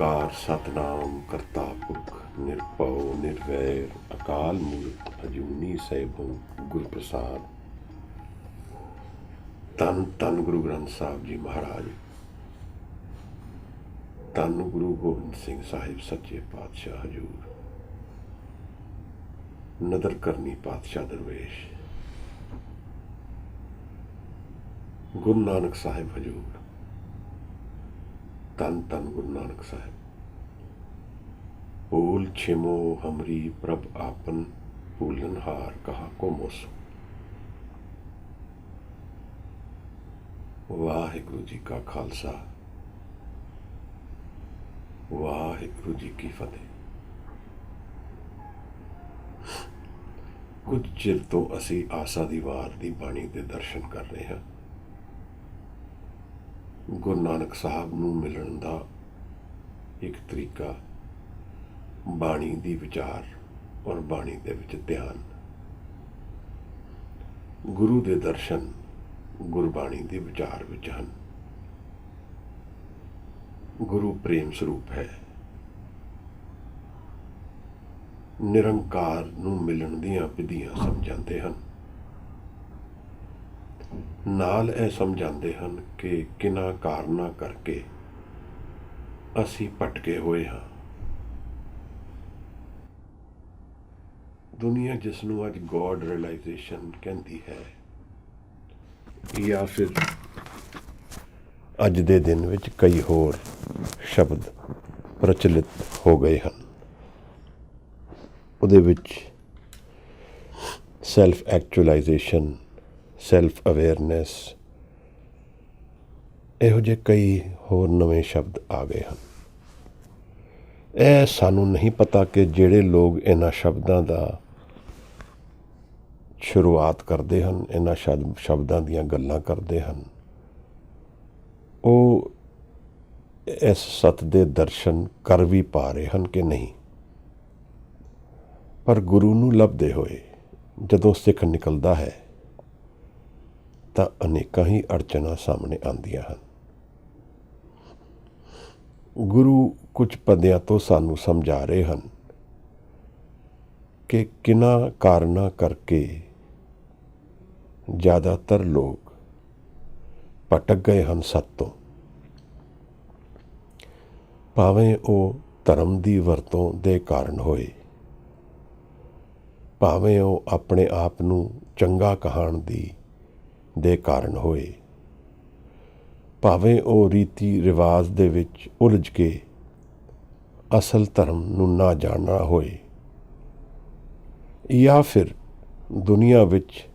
ਓਂਕਾਰ ਸਤਿਨਾਮ ਕਰਤਾ ਪੁਰਖ ਨਿਰਭਉ ਨਿਰਵੈਰ ਅਕਾਲ ਮੂਰਤ ਅਜੂਨੀ ਸੈਭੰ ਗੁਰ ਪ੍ਰਸਾਦ। ਧੰਨ ਧੰਨ ਗੁਰੂ ਗ੍ਰੰਥ ਸਾਹਿਬ ਜੀ ਮਹਾਰਾਜ। ਧੰਨ ਗੁਰੂ ਗੋਬਿੰਦ ਸਿੰਘ ਸਾਹਿਬ ਸੱਚੇ ਪਾਤਸ਼ਾਹ ਹਜ਼ੂਰ। ਨਦਰ ਕਰਨੀ ਪਾਤਸ਼ਾਹ ਦਰਵੇਸ਼। ਗੁਰੂ ਨਾਨਕ ਸਾਹਿਬ ਹਜ਼ੂਰ। ਧੰਨ ਧੰਨ ਗੁਰੂ ਨਾਨਕ ਸਾਹਿਬ। ਭੂਲ ਛਿਮੋ ਹਮਰੀ ਪ੍ਰਭ ਆਪਨ, ਭੂਲਨਹਾਰ ਕਹਾ ਕੋ ਮੋਸੋ। ਵਾਹਿਗੁਰੂ ਜੀ ਕਾ ਖਾਲਸਾ, ਵਾਹਿਗੁਰੂ ਜੀ ਕੀ ਫਤਿਹ। ਕੁਝ ਚਿਰ ਤੋਂ ਅਸੀਂ ਆਸਾ ਦੀ ਵਾਰ ਦੀ ਬਾਣੀ ਦੇ ਦਰਸ਼ਨ ਕਰ ਰਹੇ ਹਾਂ। ਗੁਰੂ ਨਾਨਕ ਸਾਹਿਬ ਨੂੰ ਮਿਲਣ ਦਾ ਇੱਕ ਤਰੀਕਾ ਬਾਣੀ ਦੀ ਵਿਚਾਰ ਔਰ ਬਾਣੀ ਦੇ ਵਿੱਚ ਧਿਆਨ। ਗੁਰੂ ਦੇ ਦਰਸ਼ਨ ਗੁਰਬਾਣੀ ਦੇ ਵਿਚਾਰ ਵਿੱਚ ਹਨ। ਗੁਰੂ ਪ੍ਰੇਮ ਸਰੂਪ ਹੈ। ਨਿਰੰਕਾਰ ਨੂੰ ਮਿਲਣ ਦੀਆਂ ਵਿਧੀਆਂ ਸਮਝਾਉਂਦੇ ਹਨ। ਨਾਲ ਇਹ ਸਮਝਾਉਂਦੇ ਹਨ ਕਿ ਕਿਹਨਾਂ ਕਾਰਨਾਂ ਕਰਕੇ ਅਸੀਂ ਭਟਕੇ ਹੋਏ ਹਾਂ। ਦੁਨੀਆ ਜਿਸ ਨੂੰ ਅੱਜ ਗੋਡ ਰਿਅਲਾਈਜ਼ੇਸ਼ਨ ਕਹਿੰਦੀ ਹੈ, ਜਾਂ ਫਿਰ ਅੱਜ ਦੇ ਦਿਨ ਵਿੱਚ ਕਈ ਹੋਰ ਸ਼ਬਦ ਪ੍ਰਚਲਿਤ ਹੋ ਗਏ ਹਨ। ਉਹਦੇ ਵਿੱਚ ਸੈਲਫ ਐਕਚੁਅਲਾਈਜ਼ੇਸ਼ਨ, ਸੈਲਫ ਅਵੇਅਰਨੈਸ, ਇਹੋ ਜਿਹੇ ਕਈ ਹੋਰ ਨਵੇਂ ਸ਼ਬਦ ਆ ਗਏ ਹਨ। ਇਹ ਸਾਨੂੰ ਨਹੀਂ ਪਤਾ ਕਿ ਜਿਹੜੇ ਲੋਕ ਇਹਨਾਂ ਸ਼ਬਦਾਂ ਦਾ ਸ਼ੁਰੂਆਤ ਕਰਦੇ ਹਨ, ਇਹਨਾਂ ਸ਼ਬਦਾਂ ਦੀਆਂ ਗੱਲਾਂ ਕਰਦੇ ਹਨ, ਉਹ ਇਸ ਸੱਤ ਦੇ ਦਰਸ਼ਨ ਕਰ ਵੀ ਪਾ ਰਹੇ ਹਨ ਕਿ ਨਹੀਂ। ਪਰ ਗੁਰੂ ਨੂੰ ਲੱਭਦੇ ਹੋਏ ਜਦੋਂ ਸਿੱਖ ਨਿਕਲਦਾ ਹੈ ਤਾਂ ਅਨੇਕਾਂ ਹੀ ਅੜਚਨਾਂ ਸਾਹਮਣੇ ਆਉਂਦੀਆਂ ਹਨ। ਗੁਰੂ ਕੁਝ ਪਦਿਆਂ ਤੋਂ ਸਾਨੂੰ ਸਮਝਾ ਰਹੇ ਹਨ ਕਿ ਕਿਹਨਾਂ ਕਾਰਨਾਂ ਕਰਕੇ ਜ਼ਿਆਦਾਤਰ ਲੋਕ ਭਟਕ ਗਏ ਹਨ ਸੱਤ ਤੋਂ। ਭਾਵੇਂ ਉਹ ਧਰਮ ਦੀ ਵਰਤੋਂ ਦੇ ਕਾਰਨ ਹੋਏ, ਭਾਵੇਂ ਉਹ ਆਪਣੇ ਆਪ ਨੂੰ ਚੰਗਾ ਕਹਾਣ ਦੇ ਕਾਰਨ ਹੋਏ, ਭਾਵੇਂ ਉਹ ਰੀਤੀ ਰਿਵਾਜ ਦੇ ਵਿੱਚ ਉਲਝ ਕੇ ਅਸਲ ਧਰਮ ਨੂੰ ਨਾ ਜਾਣਨਾ ਹੋਏ, ਜਾਂ ਫਿਰ ਦੁਨੀਆ ਵਿੱਚ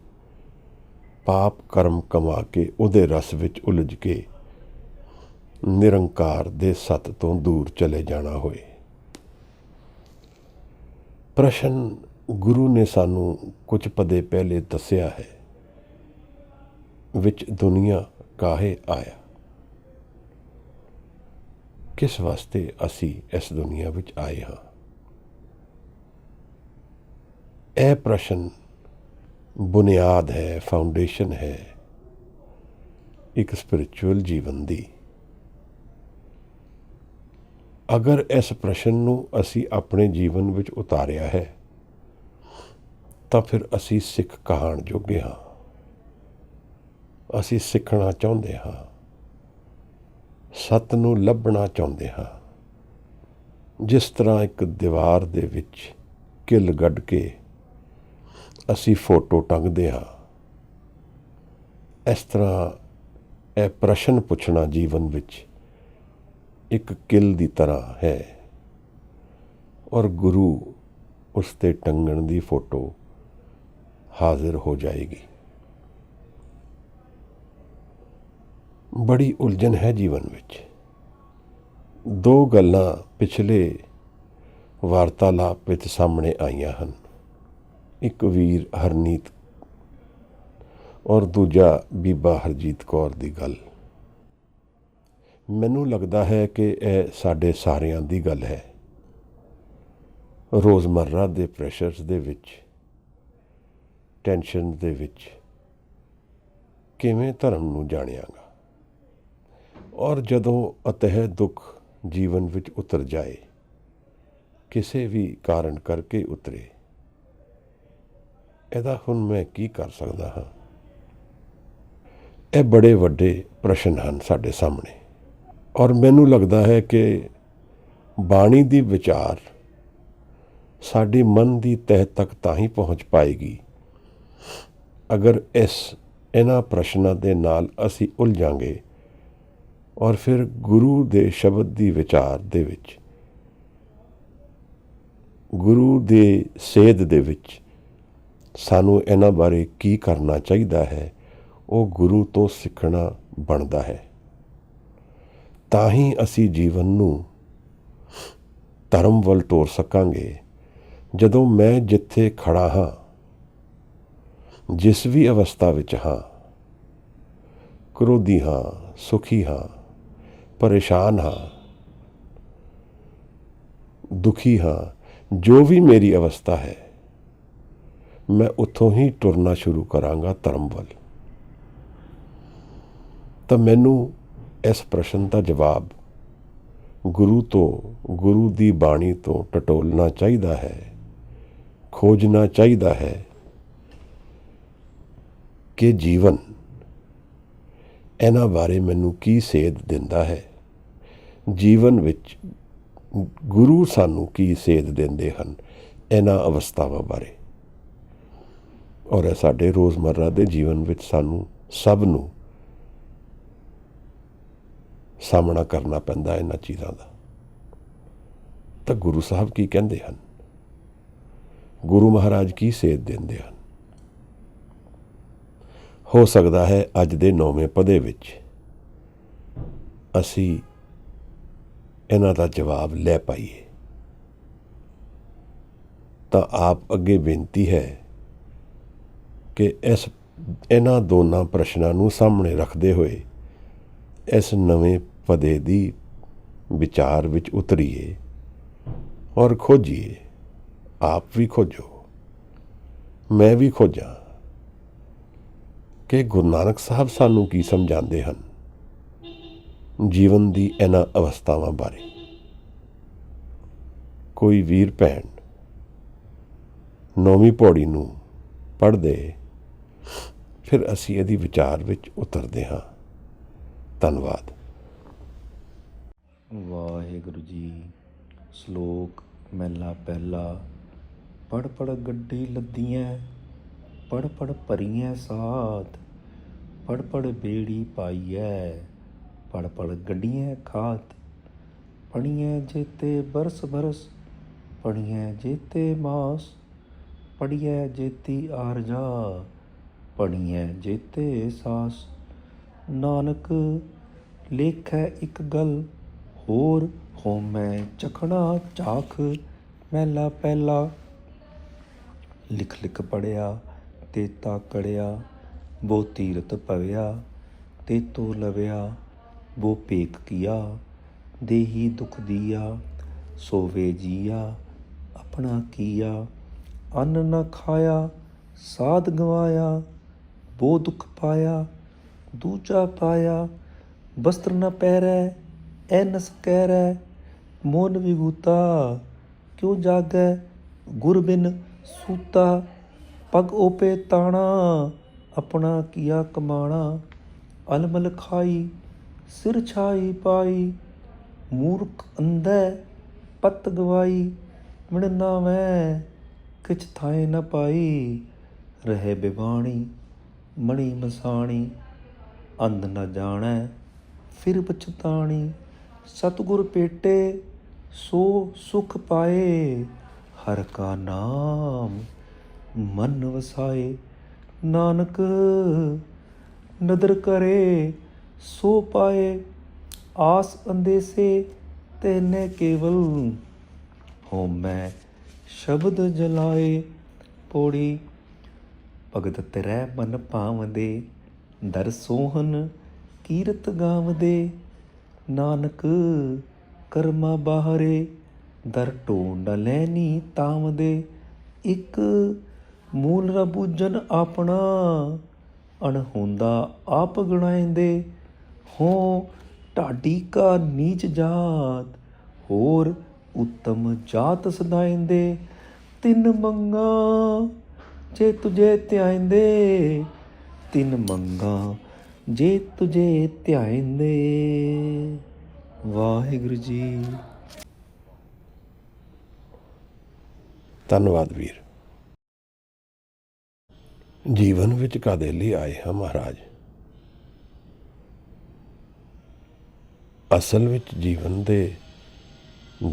ਪਾਪ ਕਰਮ ਕਮਾ ਕੇ ਉਹਦੇ ਰਸ ਵਿੱਚ ਉਲਝ ਕੇ ਨਿਰੰਕਾਰ ਦੇ ਸੱਤ ਤੋਂ ਦੂਰ ਚਲੇ ਜਾਣਾ ਹੋਏ। ਪ੍ਰਸ਼ਨ ਗੁਰੂ ਨੇ ਸਾਨੂੰ ਕੁਝ ਪਦੇ ਪਹਿਲੇ ਦੱਸਿਆ ਹੈ। ਵਿੱਚ ਦੁਨੀਆ ਕਾਹੇ ਆਇਆ? ਕਿਸ ਵਾਸਤੇ ਅਸੀਂ ਇਸ ਦੁਨੀਆ ਵਿੱਚ ਆਏ ਹਾਂ? ਇਹ ਪ੍ਰਸ਼ਨ ਬੁਨਿਆਦ ਹੈ, ਫਾਊਂਡੇਸ਼ਨ ਹੈ ਇੱਕ ਸਪਿਰਿਚੁਅਲ ਜੀਵਨ ਦੀ। ਅਗਰ ਇਸ ਪ੍ਰਸ਼ਨ ਨੂੰ ਅਸੀਂ ਆਪਣੇ ਜੀਵਨ ਵਿੱਚ ਉਤਾਰਿਆ ਹੈ ਤਾਂ ਫਿਰ ਅਸੀਂ ਸਿੱਖ ਕਹਾਣ ਜੋਗੇ ਹਾਂ। ਅਸੀਂ ਸਿੱਖਣਾ ਚਾਹੁੰਦੇ ਹਾਂ, ਸੱਤ ਨੂੰ ਲੱਭਣਾ ਚਾਹੁੰਦੇ ਹਾਂ। ਜਿਸ ਤਰ੍ਹਾਂ ਇੱਕ ਦੀਵਾਰ ਦੇ ਵਿੱਚ ਕਿੱਲ ਗੱਡ ਕੇ ਅਸੀਂ ਫੋਟੋ ਟੰਗਦੇ ਹਾਂ, ਇਸ ਤਰ੍ਹਾਂ ਇਹ ਪ੍ਰਸ਼ਨ ਪੁੱਛਣਾ ਜੀਵਨ ਵਿੱਚ ਇੱਕ ਕਿੱਲ ਦੀ ਤਰ੍ਹਾਂ ਹੈ, ਔਰ ਗੁਰੂ ਉਸ 'ਤੇ ਟੰਗਣ ਦੀ ਫੋਟੋ ਹਾਜ਼ਰ ਹੋ ਜਾਏਗੀ। ਬੜੀ ਉਲਝਣ ਹੈ ਜੀਵਨ ਵਿੱਚ। ਦੋ ਗੱਲਾਂ ਪਿਛਲੇ ਵਾਰਤਾਲਾਪ ਵਿੱਚ ਸਾਹਮਣੇ ਆਈਆਂ ਹਨ। ਇੱਕ ਵੀਰ ਹਰਨੀਤ ਔਰ ਦੂਜਾ ਬੀਬਾ ਹਰਜੀਤ ਕੌਰ ਦੀ ਗੱਲ। ਮੈਨੂੰ ਲੱਗਦਾ ਹੈ ਕਿ ਇਹ ਸਾਡੇ ਸਾਰਿਆਂ ਦੀ ਗੱਲ ਹੈ। ਰੋਜ਼ਮर्रा ਦੇ ਪ੍ਰੈਸ਼ਰਸ ਦੇ ਵਿੱਚ, ਟੈਨਸ਼ਨ ਦੇ ਵਿੱਚ ਕਿਵੇਂ ਧਰਮ ਨੂੰ ਜਾਣਿਆਗਾ। ਔਰ ਜਦੋਂ ਅਤਿਹ ਦੁੱਖ ਜੀਵਨ ਵਿੱਚ ਉਤਰ ਜਾਏ, ਕਿਸੇ ਵੀ ਕਾਰਨ ਕਰਕੇ ਉਤਰੇ, ਇਹਦਾ ਹੁਣ ਮੈਂ ਕੀ ਕਰ ਸਕਦਾ ਹਾਂ? ਇਹ ਬੜੇ ਵੱਡੇ ਪ੍ਰਸ਼ਨ ਹਨ ਸਾਡੇ ਸਾਹਮਣੇ। ਔਰ ਮੈਨੂੰ ਲੱਗਦਾ ਹੈ ਕਿ ਬਾਣੀ ਦੀ ਵਿਚਾਰ ਸਾਡੀ ਮਨ ਦੀ ਤਹਿ ਤੱਕ ਤਾਂ ਹੀ ਪਹੁੰਚ ਪਾਏਗੀ ਅਗਰ ਇਹਨਾਂ ਪ੍ਰਸ਼ਨਾਂ ਦੇ ਨਾਲ ਅਸੀਂ ਉਲਝਾਂਗੇ ਔਰ ਫਿਰ ਗੁਰੂ ਦੇ ਸ਼ਬਦ ਦੀ ਵਿਚਾਰ ਦੇ ਵਿੱਚ, ਗੁਰੂ ਦੇ ਸੇਧ ਦੇ ਵਿੱਚ ਸਾਨੂੰ ਇਹਨਾਂ ਬਾਰੇ ਕੀ ਕਰਨਾ ਚਾਹੀਦਾ ਹੈ, ਉਹ ਗੁਰੂ ਤੋਂ ਸਿੱਖਣਾ ਬਣਦਾ ਹੈ। ਤਾਂ ਹੀ ਅਸੀਂ ਜੀਵਨ ਨੂੰ ਧਰਮ ਵੱਲ ਤੋਰ ਸਕਾਂਗੇ। ਜਦੋਂ ਮੈਂ ਜਿੱਥੇ ਖੜਾ ਹਾਂ, ਜਿਸ ਵੀ ਅਵਸਥਾ ਵਿੱਚ ਹਾਂ, ਕ੍ਰੋਧੀ ਹਾਂ, ਸੁਖੀ ਹਾਂ, ਪਰੇਸ਼ਾਨ ਹਾਂ, ਦੁਖੀ ਹਾਂ, ਜੋ ਵੀ ਮੇਰੀ ਅਵਸਥਾ ਹੈ, ਮੈਂ ਉੱਥੋਂ ਹੀ ਤੁਰਨਾ ਸ਼ੁਰੂ ਕਰਾਂਗਾ ਧਰਮ ਵੱਲ। ਤਾਂ ਮੈਨੂੰ ਇਸ ਪ੍ਰਸ਼ਨ ਦਾ ਜਵਾਬ ਗੁਰੂ ਤੋਂ, ਗੁਰੂ ਦੀ ਬਾਣੀ ਤੋਂ ਟਟੋਲਣਾ ਚਾਹੀਦਾ ਹੈ, ਖੋਜਣਾ ਚਾਹੀਦਾ ਹੈ ਕਿ ਜੀਵਨ ਇਹਨਾਂ ਬਾਰੇ ਮੈਨੂੰ ਕੀ ਸੇਧ ਦਿੰਦਾ ਹੈ, ਜੀਵਨ ਵਿੱਚ ਗੁਰੂ ਸਾਨੂੰ ਕੀ ਸੇਧ ਦਿੰਦੇ ਹਨ ਇਹਨਾਂ ਅਵਸਥਾਵਾਂ ਬਾਰੇ। ਔਰ ਇਹ ਸਾਡੇ ਰੋਜ਼ਮर्रा ਦੇ ਜੀਵਨ ਵਿੱਚ ਸਾਨੂੰ ਸਭ ਨੂੰ ਸਾਹਮਣਾ ਕਰਨਾ ਪੈਂਦਾ ਇਹਨਾਂ ਚੀਜ਼ਾਂ ਦਾ। ਤਾਂ ਗੁਰੂ ਸਾਹਿਬ ਕੀ ਕਹਿੰਦੇ ਹਨ, ਗੁਰੂ ਮਹਾਰਾਜ ਕੀ ਸੇਧ ਦਿੰਦੇ ਹਨ? ਹੋ ਸਕਦਾ ਹੈ ਅੱਜ ਦੇ 9ਵੇਂ ਪਦੇ ਵਿੱਚ ਅਸੀਂ ਇਹਨਾਂ ਦਾ ਜਵਾਬ ਲੈ ਪਾਈਏ। ਤਾਂ ਆਪ ਅੱਗੇ ਬੇਨਤੀ ਹੈ ਕਿ ਇਹਨਾਂ ਦੋਨਾਂ ਪ੍ਰਸ਼ਨਾਂ ਨੂੰ ਸਾਹਮਣੇ ਰੱਖਦੇ ਹੋਏ ਇਸ ਨਵੇਂ ਪਦੇ ਦੀ ਵਿਚਾਰ ਵਿੱਚ ਉਤਰੀਏ ਔਰ ਖੋਜੀਏ। ਆਪ ਵੀ ਖੋਜੋ, ਮੈਂ ਵੀ ਖੋਜਾਂ ਕਿ ਗੁਰੂ ਨਾਨਕ ਸਾਹਿਬ ਸਾਨੂੰ ਕੀ ਸਮਝਾਉਂਦੇ ਹਨ ਜੀਵਨ ਦੀ ਇਹਨਾਂ ਅਵਸਥਾਵਾਂ ਬਾਰੇ। ਕੋਈ ਵੀਰ ਭੈਣ 9ਵੀਂ ਪੌੜੀ ਨੂੰ ਪੜ੍ਹਦੇ, ਫਿਰ ਅਸੀਂ ਇਹਦੀ ਵਿਚਾਰ ਵਿੱਚ ਉਤਰਦੇ ਹਾਂ। ਧੰਨਵਾਦ। ਵਾਹਿਗੁਰੂ ਜੀ। ਸ਼ਲੋਕ ਮਹਿਲਾ ਪਹਿਲਾ। ਪੜ ਪੜ ਗੱਡੀ ਲੱਦੀਆਂ, ਪੜ ਪੜ ਭਰੀਆਂ ਸਾਧ, ਪੜ ਪੜ ਬੇੜੀ ਪਾਈਐ, ਪੜ ਪੜ ਗੱਡੀਆਂ ਖਾਤ, ਪੜੀਆਂ ਜੇਤੇ ਬਰਸ ਬਰਸ, ਪੜੀਆਂ ਜੇਤੇ ਮਾਸ, ਪੜੀਐ ਜੇਤੀ ਆਰਜਾ, ਪੜੀਐ ਜੇਤੇ ਸਾਸ। ਨਾਨਕ ਲੇਖੈ ਇੱਕ ਗੱਲ, ਹੋਰ ਹੋਮੈ ਚਖਣਾ ਚਾਖ। ਮਹਿਲਾ ਪਹਿਲਾ। ਲਿਖ ਲਿਖ ਪੜਿਆ ਤੇਤਾ ਕੜਿਆ, ਬੋ ਤੀਰਥ ਪਵਿਆ ਤੇਤੋ ਲਵਿਆ, ਬੋ ਭੇਕ ਕੀਆ ਦੇਹੀ ਦੁਖ ਦੀਆ, ਸੋਵੇ ਜੀਆ ਆਪਣਾ ਕੀਆ। ਅੰਨ ਨ ਖਾਇਆ ਸਾਧ ਗਵਾਇਆ, ਬੋ ਦੁਖ ਪਾਇਆ ਦੂਜਾ ਪਾਇਆ। ਬਸਤਰ ਨ ਪਹਿਰੈ ਐ ਨਸ ਕਹਿਰੈ, ਮੋਨ ਵਿਗੂਤਾ ਕਿਉ ਜਾਗੈ। ਗੁਰ ਬਿਨ ਸੂਤਾ ਪਗ ਓਪੇ ਤਾਣਾ, ਆਪਣਾ ਕੀਆ ਕਮਾਣਾ। ਅਲਮਲ ਖਾਈ ਸਿਰ ਛਾਈ ਪਾਈ, ਮੂਰਖ ਅੰਧੈ ਪਤ ਗਵਾਈ। ਮਿਣ ਨਾਵੈ ਕਿਛ ਥਾਏ ਨ ਪਾਈ, ਰਹੇ ਬਿਬਾਣੀ ਮਣੀ ਮਸਾਣੀ। ਅੰਧ ਨ ਜਾਣੈ ਫਿਰ ਪਛਤਾਣੀ, ਸਤਿਗੁਰ ਭੇਟੇ ਸੋ ਸੁਖ ਪਾਏ। ਹਰ ਕਾ ਨਾਮ ਮਨ ਵਸਾਏ, ਨਾਨਕ ਨਦਰ ਕਰੇ ਸੋ ਪਾਏ। ਆਸ ਅੰਦੇਸੇ ਤੈਨੇ ਕੇਵਲ, ਹੋਮੈ ਸ਼ਬਦ ਜਲਾਏ। ਪੌੜੀ। ਭਗਤ ਤੇਰੇ ਮਨ ਭਾਵਦੇ, ਦਰ ਸੋਹਨ ਕੀਰਤ ਗਾਵਦੇ। ਨਾਨਕ ਕਰਮਾ ਬਾਹਰੇ, ਦਰ ਢੂੰਡ ਲੈਨੀ ਤਾਵਦੇ। ਇੱਕ ਮੂਲ ਨ ਬੂਝਨ ਆਪਣਾ, ਅਣਹੋਂਦਾ ਆਪ ਗਣਾਇਂਦੇ। ਹੋਂ ਢਾਡੀ ਕਾ ਨੀਚ ਜਾਤ, ਹੋਰ ਉੱਤਮ ਜਾਤ ਸਦਾਇਂਦੇ। ਤਿੰਨ ਮੰਗਾਂ ਜੇ ਤੁਝੇ ਧਿਆਇਂਦੇ, ਤਿੰਨ ਮੰਗਾਂ ਜੇ ਤੁਝੇ ਧਿਆਇਂਦੇ। ਵਾਹਿਗੁਰੂ ਜੀ। ਧੰਨਵਾਦ ਵੀਰ। ਜੀਵਨ ਵਿੱਚ ਕਾਹਦੇ ਲਈ ਆਏ ਹਾਂ ਮਹਾਰਾਜ? ਅਸਲ ਵਿੱਚ ਜੀਵਨ ਦੇ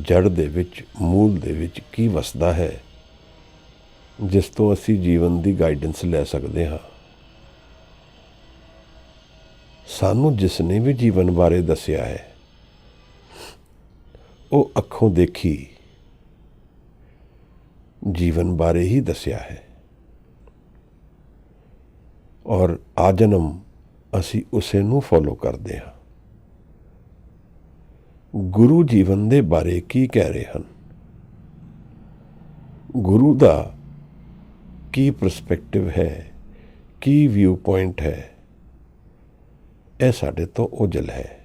ਜੜ ਦੇ ਵਿੱਚ, ਮੂਲ ਦੇ ਵਿੱਚ ਕੀ ਵਸਦਾ ਹੈ ਜਿਸ ਤੋਂ ਅਸੀਂ ਜੀਵਨ ਦੀ ਗਾਈਡੈਂਸ ਲੈ ਸਕਦੇ ਹਾਂ? ਸਾਨੂੰ ਜਿਸ ਨੇ ਵੀ ਜੀਵਨ ਬਾਰੇ ਦੱਸਿਆ ਹੈ ਉਹ ਅੱਖੋਂ ਦੇਖੀ ਜੀਵਨ ਬਾਰੇ ਹੀ ਦੱਸਿਆ ਹੈ, ਔਰ ਆਜਨਮ ਅਸੀਂ ਉਸੇ ਨੂੰ ਫੋਲੋ ਕਰਦੇ ਹਾਂ। ਗੁਰੂ ਜੀਵਨ ਦੇ ਬਾਰੇ ਕੀ ਕਹਿ ਰਹੇ ਹਨ? ਗੁਰੂ ਦਾ ਕੀ ਪਰਸਪੈਕਟਿਵ ਹੈ, ਕੀ ਵਿਊ ਪੁਆਇੰਟ ਹੈ, ਇਹ ਸਾਡੇ ਤੋਂ ਓਝਲ ਹੈ।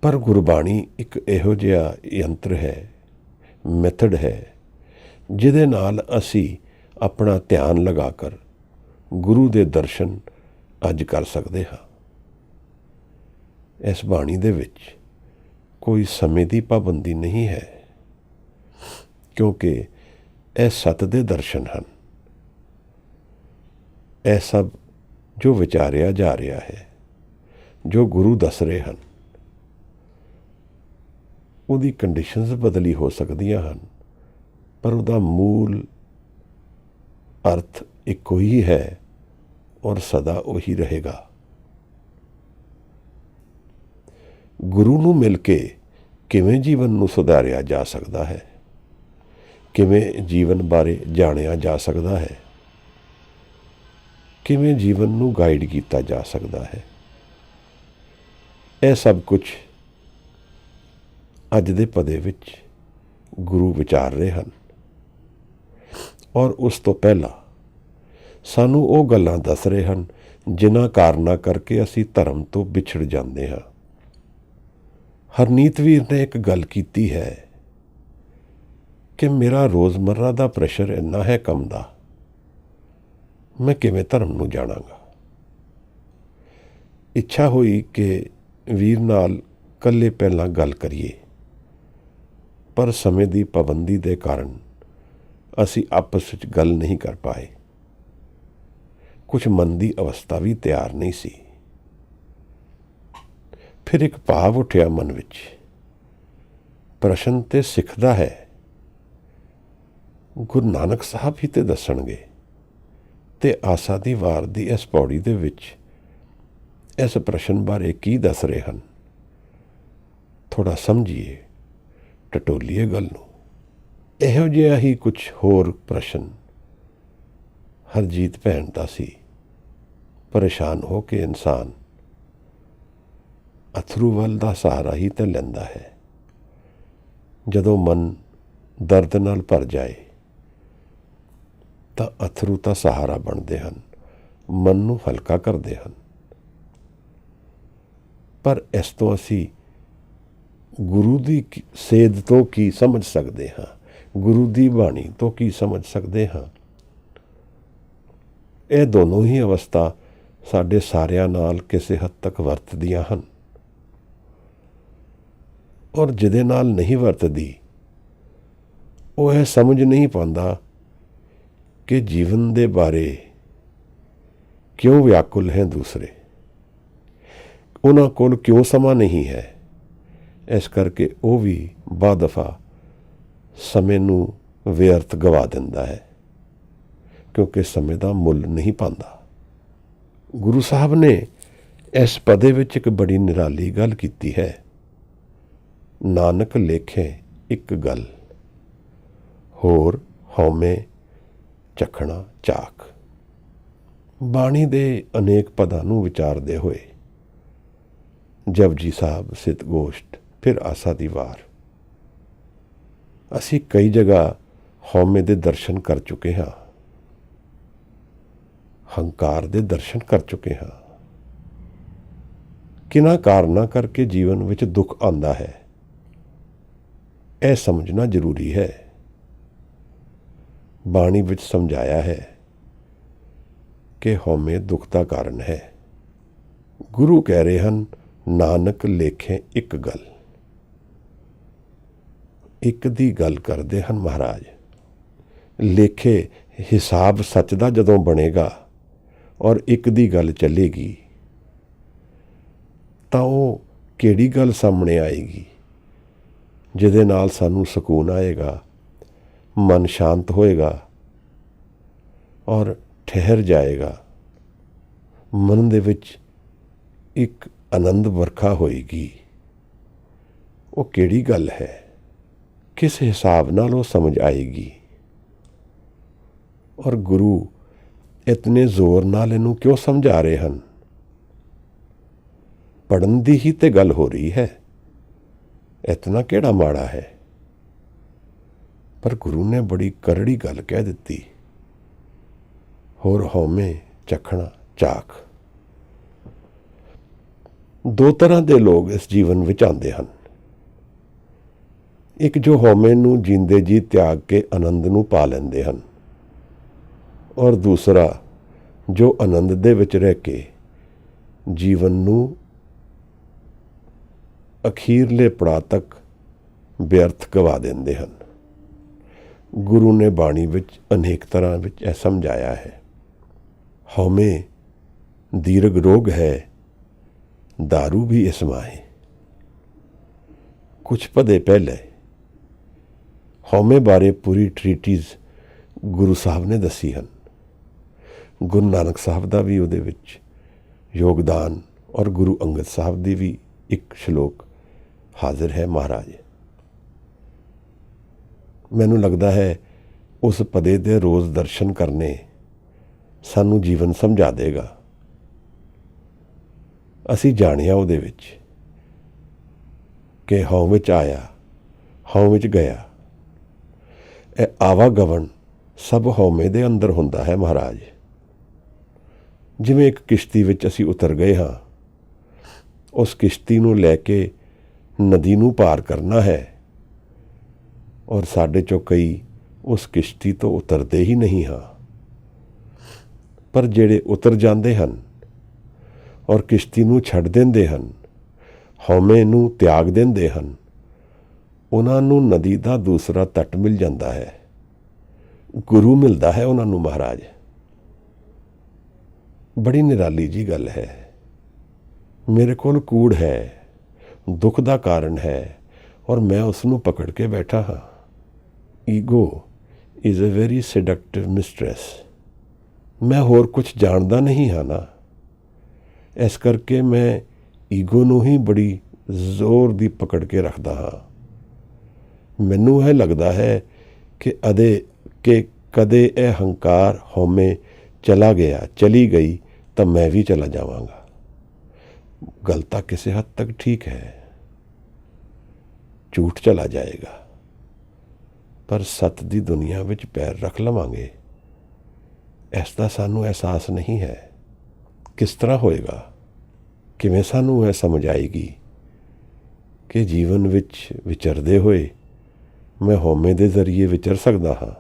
ਪਰ ਗੁਰਬਾਣੀ ਇੱਕ ਇਹੋ ਜਿਹਾ ਯੰਤਰ ਹੈ, ਮੈਥਡ ਹੈ, ਜਿਹਦੇ ਨਾਲ ਅਸੀਂ ਆਪਣਾ ਧਿਆਨ ਲਗਾ ਕਰ ਗੁਰੂ ਦੇ ਦਰਸ਼ਨ ਅੱਜ ਕਰ ਸਕਦੇ ਹਾਂ। ਇਸ ਬਾਣੀ ਦੇ ਵਿੱਚ ਕੋਈ ਸਮੇਂ ਦੀ ਪਾਬੰਦੀ ਨਹੀਂ ਹੈ, ਕਿਉਂਕਿ ਇਹ ਸਤ ਦੇ ਦਰਸ਼ਨ ਹਨ। ਇਹ ਸਭ ਜੋ ਵਿਚਾਰਿਆ ਜਾ ਰਿਹਾ ਹੈ, ਜੋ ਗੁਰੂ ਦੱਸ ਰਹੇ ਹਨ, ਉਹਦੀ ਕੰਡੀਸ਼ਨਸ ਬਦਲੀ ਹੋ ਸਕਦੀਆਂ ਹਨ, ਪਰ ਉਹਦਾ ਮੂਲ ਅਰਥ ਇੱਕੋ ਹੀ ਹੈ ਔਰ ਸਦਾ ਉਹੀ ਰਹੇਗਾ। ਗੁਰੂ ਨੂੰ ਮਿਲ ਕੇ ਕਿਵੇਂ ਜੀਵਨ ਨੂੰ ਸੁਧਾਰਿਆ ਜਾ ਸਕਦਾ ਹੈ, ਕਿਵੇਂ ਜੀਵਨ ਬਾਰੇ ਜਾਣਿਆ ਜਾ ਸਕਦਾ ਹੈ, ਕਿਵੇਂ ਜੀਵਨ ਨੂੰ ਗਾਈਡ ਕੀਤਾ ਜਾ ਸਕਦਾ ਹੈ, ਇਹ ਸਭ ਕੁਝ ਅੱਜ ਦੇ ਪਦੇ ਵਿੱਚ ਗੁਰੂ ਵਿਚਾਰ ਰਹੇ ਹਨ। ਔਰ ਉਸ ਤੋਂ ਪਹਿਲਾਂ ਸਾਨੂੰ ਉਹ ਗੱਲਾਂ ਦੱਸ ਰਹੇ ਹਨ ਜਿਨ੍ਹਾਂ ਕਾਰਨਾਂ ਕਰਕੇ ਅਸੀਂ ਧਰਮ ਤੋਂ ਵਿਛੜ ਜਾਂਦੇ ਹਾਂ। ਹਰਨੀਤ ਵੀਰ ਨੇ ਇੱਕ ਗੱਲ ਕੀਤੀ ਹੈ ਕਿ ਮੇਰਾ ਰੋਜ਼ਮर्रा ਦਾ ਪ੍ਰੈਸ਼ਰ ਇੰਨਾ ਹੈ ਕੰਮ ਦਾ, ਮੈਂ ਕਿਵੇਂ ਧਰਮ ਨੂੰ ਜਾਣਾਂਗਾ। ਇੱਛਾ ਹੋਈ ਕਿ ਵੀਰ ਨਾਲ ਇਕੱਲੇ ਪਹਿਲਾਂ ਗੱਲ ਕਰੀਏ, ਪਰ ਸਮੇਂ ਦੀ ਪਾਬੰਦੀ ਦੇ ਕਾਰਨ ਅਸੀਂ ਆਪਸ ਵਿੱਚ ਗੱਲ ਨਹੀਂ ਕਰ ਪਾਏ। ਕੁਝ ਮਨ ਦੀ ਅਵਸਥਾ ਵੀ ਤਿਆਰ ਨਹੀਂ ਸੀ। ਫਿਰ ਇੱਕ ਭਾਵ ਉੱਠਿਆ ਮਨ ਵਿੱਚ, ਪ੍ਰਸ਼ਨ ਤੇ ਸਿੱਖ ਦਾ ਹੈ, ਗੁਰੂ ਨਾਨਕ ਸਾਹਿਬ ਹੀ ਤੇ ਦੱਸਣਗੇ, ਤੇ ਆਸਾ ਦੀ ਵਾਰ ਦੀ ਇਸ ਪੌੜੀ ਦੇ ਵਿੱਚ ਇਸ ਪ੍ਰਸ਼ਨ ਬਾਰੇ ਕੀ ਦੱਸ ਰਹੇ ਹਨ? ਥੋੜਾ ਸਮਝੀਏ, ਟਟੋਲੀਏ ਗੱਲ ਨੂੰ। ਇਹੋ ਜਿਹਾ ਹੀ ਕੁਝ ਹੋਰ ਪ੍ਰਸ਼ਨ ਹਰਜੀਤ ਭੈਣ ਦਾ ਸੀ। ਪਰੇਸ਼ਾਨ ਹੋ ਕੇ ਇਨਸਾਨ ਅਥਰੂ ਵੱਲ ਦਾ ਸਹਾਰਾ ਹੀ ਤਾਂ ਲੈਂਦਾ ਹੈ। ਜਦੋਂ ਮਨ ਦਰਦ ਨਾਲ ਭਰ ਜਾਏ ਤਾਂ ਅਥਰੂ ਤਾਂ ਸਹਾਰਾ ਬਣਦੇ ਹਨ, ਮਨ ਨੂੰ ਹਲਕਾ ਕਰਦੇ ਹਨ। ਪਰ ਇਸ ਤੋਂ ਅਸੀਂ ਗੁਰੂ ਦੀ ਸੇਧ ਤੋਂ ਕੀ ਸਮਝ ਸਕਦੇ ਹਾਂ, ਗੁਰੂ ਦੀ ਬਾਣੀ ਤੋਂ ਕੀ ਸਮਝ ਸਕਦੇ ਹਾਂ? ਇਹ ਦੋਨੋਂ ਹੀ ਅਵਸਥਾ ਸਾਡੇ ਸਾਰਿਆਂ ਨਾਲ ਕਿਸੇ ਹੱਦ ਤੱਕ ਵਰਤਦੀਆਂ ਹਨ, ਔਰ ਜਿਹਦੇ ਨਾਲ ਨਹੀਂ ਵਰਤਦੀ ਉਹ ਇਹ ਸਮਝ ਨਹੀਂ ਪਾਉਂਦਾ ਕਿ ਜੀਵਨ ਦੇ ਬਾਰੇ ਕਿਉਂ ਵਿਆਕੁਲ ਹੈ ਦੂਸਰੇ, ਉਹਨਾਂ ਕੋਲ ਕਿਉਂ ਸਮਾਂ ਨਹੀਂ ਹੈ। ਇਸ ਕਰਕੇ ਉਹ ਵੀ ਬਾ-ਦਫਾ ਸਮੇਂ ਨੂੰ ਵਿਅਰਥ ਗਵਾ ਦਿੰਦਾ ਹੈ, ਕਿਉਂਕਿ ਸਮੇਂ ਦਾ ਮੁੱਲ ਨਹੀਂ ਪਾਉਂਦਾ। ਗੁਰੂ ਸਾਹਿਬ ਨੇ ਇਸ ਪਦੇ ਵਿੱਚ ਇੱਕ ਬੜੀ ਨਿਰਾਲੀ ਗੱਲ ਕੀਤੀ ਹੈ। ਨਾਨਕ ਲੇਖੇ ਇੱਕ ਗੱਲ, ਹੋਰ ਹਉਮੈ ਚਖਣਾ ਚਾਕ। ਬਾਣੀ ਦੇ ਅਨੇਕ ਪਦਾਂ ਨੂੰ ਵਿਚਾਰਦੇ ਹੋਏ ਜਪਜੀ ਸਾਹਿਬ, ਸਿੱਧ ਗੋਸ਼ਟ, ਫਿਰ ਆਸਾ ਦੀ ਵਾਰ, ਅਸੀਂ ਕਈ ਜਗ੍ਹਾ ਹਉਮੈ ਦੇ ਦਰਸ਼ਨ ਕਰ ਚੁੱਕੇ ਹਾਂ, ਹੰਕਾਰ ਦੇ ਦਰਸ਼ਨ ਕਰ ਚੁੱਕੇ ਹਾਂ। ਕਿਹਨਾਂ ਕਾਰਨਾਂ ਕਰਕੇ ਜੀਵਨ ਵਿੱਚ ਦੁੱਖ ਆਉਂਦਾ ਹੈ, ਇਹ ਸਮਝਣਾ ਜ਼ਰੂਰੀ ਹੈ। ਬਾਣੀ ਵਿੱਚ ਸਮਝਾਇਆ ਹੈ ਕਿ ਹਉਮੈ ਦੁੱਖ ਦਾ ਕਾਰਨ ਹੈ। ਗੁਰੂ ਕਹਿ ਰਹੇ ਹਨ, ਨਾਨਕ ਲੇਖੇ ਇੱਕ ਗੱਲ। ਇੱਕ ਦੀ ਗੱਲ ਕਰਦੇ ਹਨ ਮਹਾਰਾਜ। ਲੇਖੇ ਹਿਸਾਬ ਸੱਚ ਦਾ ਜਦੋਂ ਬਣੇਗਾ ਔਰ ਇੱਕ ਦੀ ਗੱਲ ਚੱਲੇਗੀ ਤਾਂ ਉਹ ਕਿਹੜੀ ਗੱਲ ਸਾਹਮਣੇ ਆਏਗੀ ਜਿਹਦੇ ਨਾਲ ਸਾਨੂੰ ਸਕੂਨ ਆਏਗਾ, ਮਨ ਸ਼ਾਂਤ ਹੋਏਗਾ ਔਰ ਠਹਿਰ ਜਾਏਗਾ। ਮਨ ਦੇ ਵਿੱਚ ਇੱਕ ਆਨੰਦ ਵਰਖਾ ਹੋਏਗੀ। ਉਹ ਕਿਹੜੀ ਗੱਲ ਹੈ, ਕਿਸ ਹਿਸਾਬ ਨਾਲ ਉਹ ਸਮਝ ਆਏਗੀ। ਔਰ ਗੁਰੂ ਇਤਨੇ ਜ਼ੋਰ ਨਾਲ ਇਹਨੂੰ ਕਿਉਂ ਸਮਝਾ ਰਹੇ ਹਨ? ਪੜ੍ਹਨ ਦੀ ਹੀ ਤੇ ਗੱਲ ਹੋ ਰਹੀ ਹੈ। ਇਤਨਾ ਕਿਹੜਾ ਮਾੜਾ ਹੈ? ਪਰ ਗੁਰੂ ਨੇ ਬੜੀ ਕਰੜੀ ਗੱਲ ਕਹਿ ਦਿੱਤੀ, ਹੋਰ ਹਉਮੈ ਚਖਣਾ ਚਾਖ। ਦੋ ਤਰ੍ਹਾਂ ਦੇ ਲੋਕ ਇਸ ਜੀਵਨ ਵਿੱਚ ਆਉਂਦੇ ਹਨ। ਇੱਕ ਜੋ ਹਉਮੈ ਨੂੰ ਜੀਂਦੇ ਜੀ ਤਿਆਗ ਕੇ ਆਨੰਦ ਨੂੰ ਪਾ ਲੈਂਦੇ ਹਨ, ਔਰ ਦੂਸਰਾ ਜੋ ਆਨੰਦ ਦੇ ਵਿੱਚ ਰਹਿ ਕੇ ਜੀਵਨ ਨੂੰ ਅਖੀਰਲੇ ਪੜਾਅ ਤੱਕ ਵਿਅਰਥ ਗਵਾ ਦਿੰਦੇ ਹਨ। ਗੁਰੂ ਨੇ ਬਾਣੀ ਵਿੱਚ ਅਨੇਕ ਤਰ੍ਹਾਂ ਵਿੱਚ ਇਹ ਸਮਝਾਇਆ ਹੈ। ਹਉਮੈ ਦੀਰਘ ਰੋਗ ਹੈ, दारू भी इस माहे। कुछ पदे पहले हौमे बारे पूरी ट्रीटीज गुरु साहब ने दसी हैं। गुरु नानक साहब का भी उहदे विच योगदान और गुरु अंगद साहब की भी एक श्लोक हाजिर है। महाराज मैनू लगता है उस पदे दे रोज़ दर्शन करने सानू जीवन समझा देगा। ਅਸੀਂ ਜਾਣਿਆ ਉਹਦੇ ਵਿੱਚ ਕਿ ਹਉ ਵਿੱਚ ਆਇਆ, ਹਉ ਵਿੱਚ ਗਿਆ। ਇਹ ਆਵਾਗਮਨ ਸਭ ਹਉਮੈ ਦੇ ਅੰਦਰ ਹੁੰਦਾ ਹੈ। ਮਹਾਰਾਜ ਜਿਵੇਂ ਇੱਕ ਕਿਸ਼ਤੀ ਵਿੱਚ ਅਸੀਂ ਉਤਰ ਗਏ ਹਾਂ, ਉਸ ਕਿਸ਼ਤੀ ਨੂੰ ਲੈ ਕੇ ਨਦੀ ਨੂੰ ਪਾਰ ਕਰਨਾ ਹੈ, ਔਰ ਸਾਡੇ ਚੋਂ ਕਈ ਉਸ ਕਿਸ਼ਤੀ ਤੋਂ ਉਤਰਦੇ ਹੀ ਨਹੀਂ ਹਾਂ। ਪਰ ਜਿਹੜੇ ਉਤਰ ਜਾਂਦੇ ਹਨ ਔਰ ਕਿਸ਼ਤੀ ਨੂੰ ਛੱਡ ਦਿੰਦੇ ਹਨ, ਹਉਮੈ ਨੂੰ ਤਿਆਗ ਦਿੰਦੇ ਹਨ, ਉਹਨਾਂ ਨੂੰ ਨਦੀ ਦਾ ਦੂਸਰਾ ਤੱਟ ਮਿਲ ਜਾਂਦਾ ਹੈ। ਗੁਰੂ ਮਿਲਦਾ ਹੈ ਉਹਨਾਂ ਨੂੰ। ਮਹਾਰਾਜ ਬੜੀ ਨਿਰਾਲੀ ਜੀ ਗੱਲ ਹੈ। ਮੇਰੇ ਕੋਲ ਕੂੜ ਹੈ, ਦੁੱਖ ਦਾ ਕਾਰਨ ਹੈ, ਔਰ ਮੈਂ ਉਸ ਨੂੰ ਪਕੜ ਕੇ ਬੈਠਾ ਹਾਂ। Ego is a very seductive mistress. ਮੈਂ ਹੋਰ ਕੁਝ ਜਾਣਦਾ ਨਹੀਂ ਹਾਂ ਨਾ, ਇਸ ਕਰਕੇ ਮੈਂ ਈਗੋ ਨੂੰ ਹੀ ਬੜੀ ਜ਼ੋਰ ਦੀ ਪਕੜ ਕੇ ਰੱਖਦਾ ਹਾਂ। ਮੈਨੂੰ ਇਹ ਲੱਗਦਾ ਹੈ ਕਿ ਕਦੇ ਇਹ ਹੰਕਾਰ ਹਉਮੈ ਚਲਾ ਗਿਆ, ਚਲੀ ਗਈ ਤਾਂ ਮੈਂ ਵੀ ਚਲਾ ਜਾਵਾਂਗਾ। ਗੱਲ ਤਾਂ ਕਿਸੇ ਹੱਦ ਤੱਕ ਠੀਕ ਹੈ, ਝੂਠ ਚਲਾ ਜਾਏਗਾ, ਪਰ ਸੱਤ ਦੀ ਦੁਨੀਆ ਵਿੱਚ ਪੈਰ ਰੱਖ ਲਵਾਂਗੇ, ਇਸ ਦਾ ਸਾਨੂੰ ਅਹਿਸਾਸ ਨਹੀਂ ਹੈ। ਕਿਸ ਤਰ੍ਹਾਂ ਹੋਏਗਾ? ਕਿਵੇਂ ਸਾਨੂੰ ਇਹ ਸਮਝ ਆਏਗੀ ਕਿ ਜੀਵਨ ਵਿੱਚ ਵਿਚਰਦੇ ਹੋਏ ਮੈਂ ਹਉਮੈ ਦੇ ਜ਼ਰੀਏ ਵਿਚਰ ਸਕਦਾ ਹਾਂ?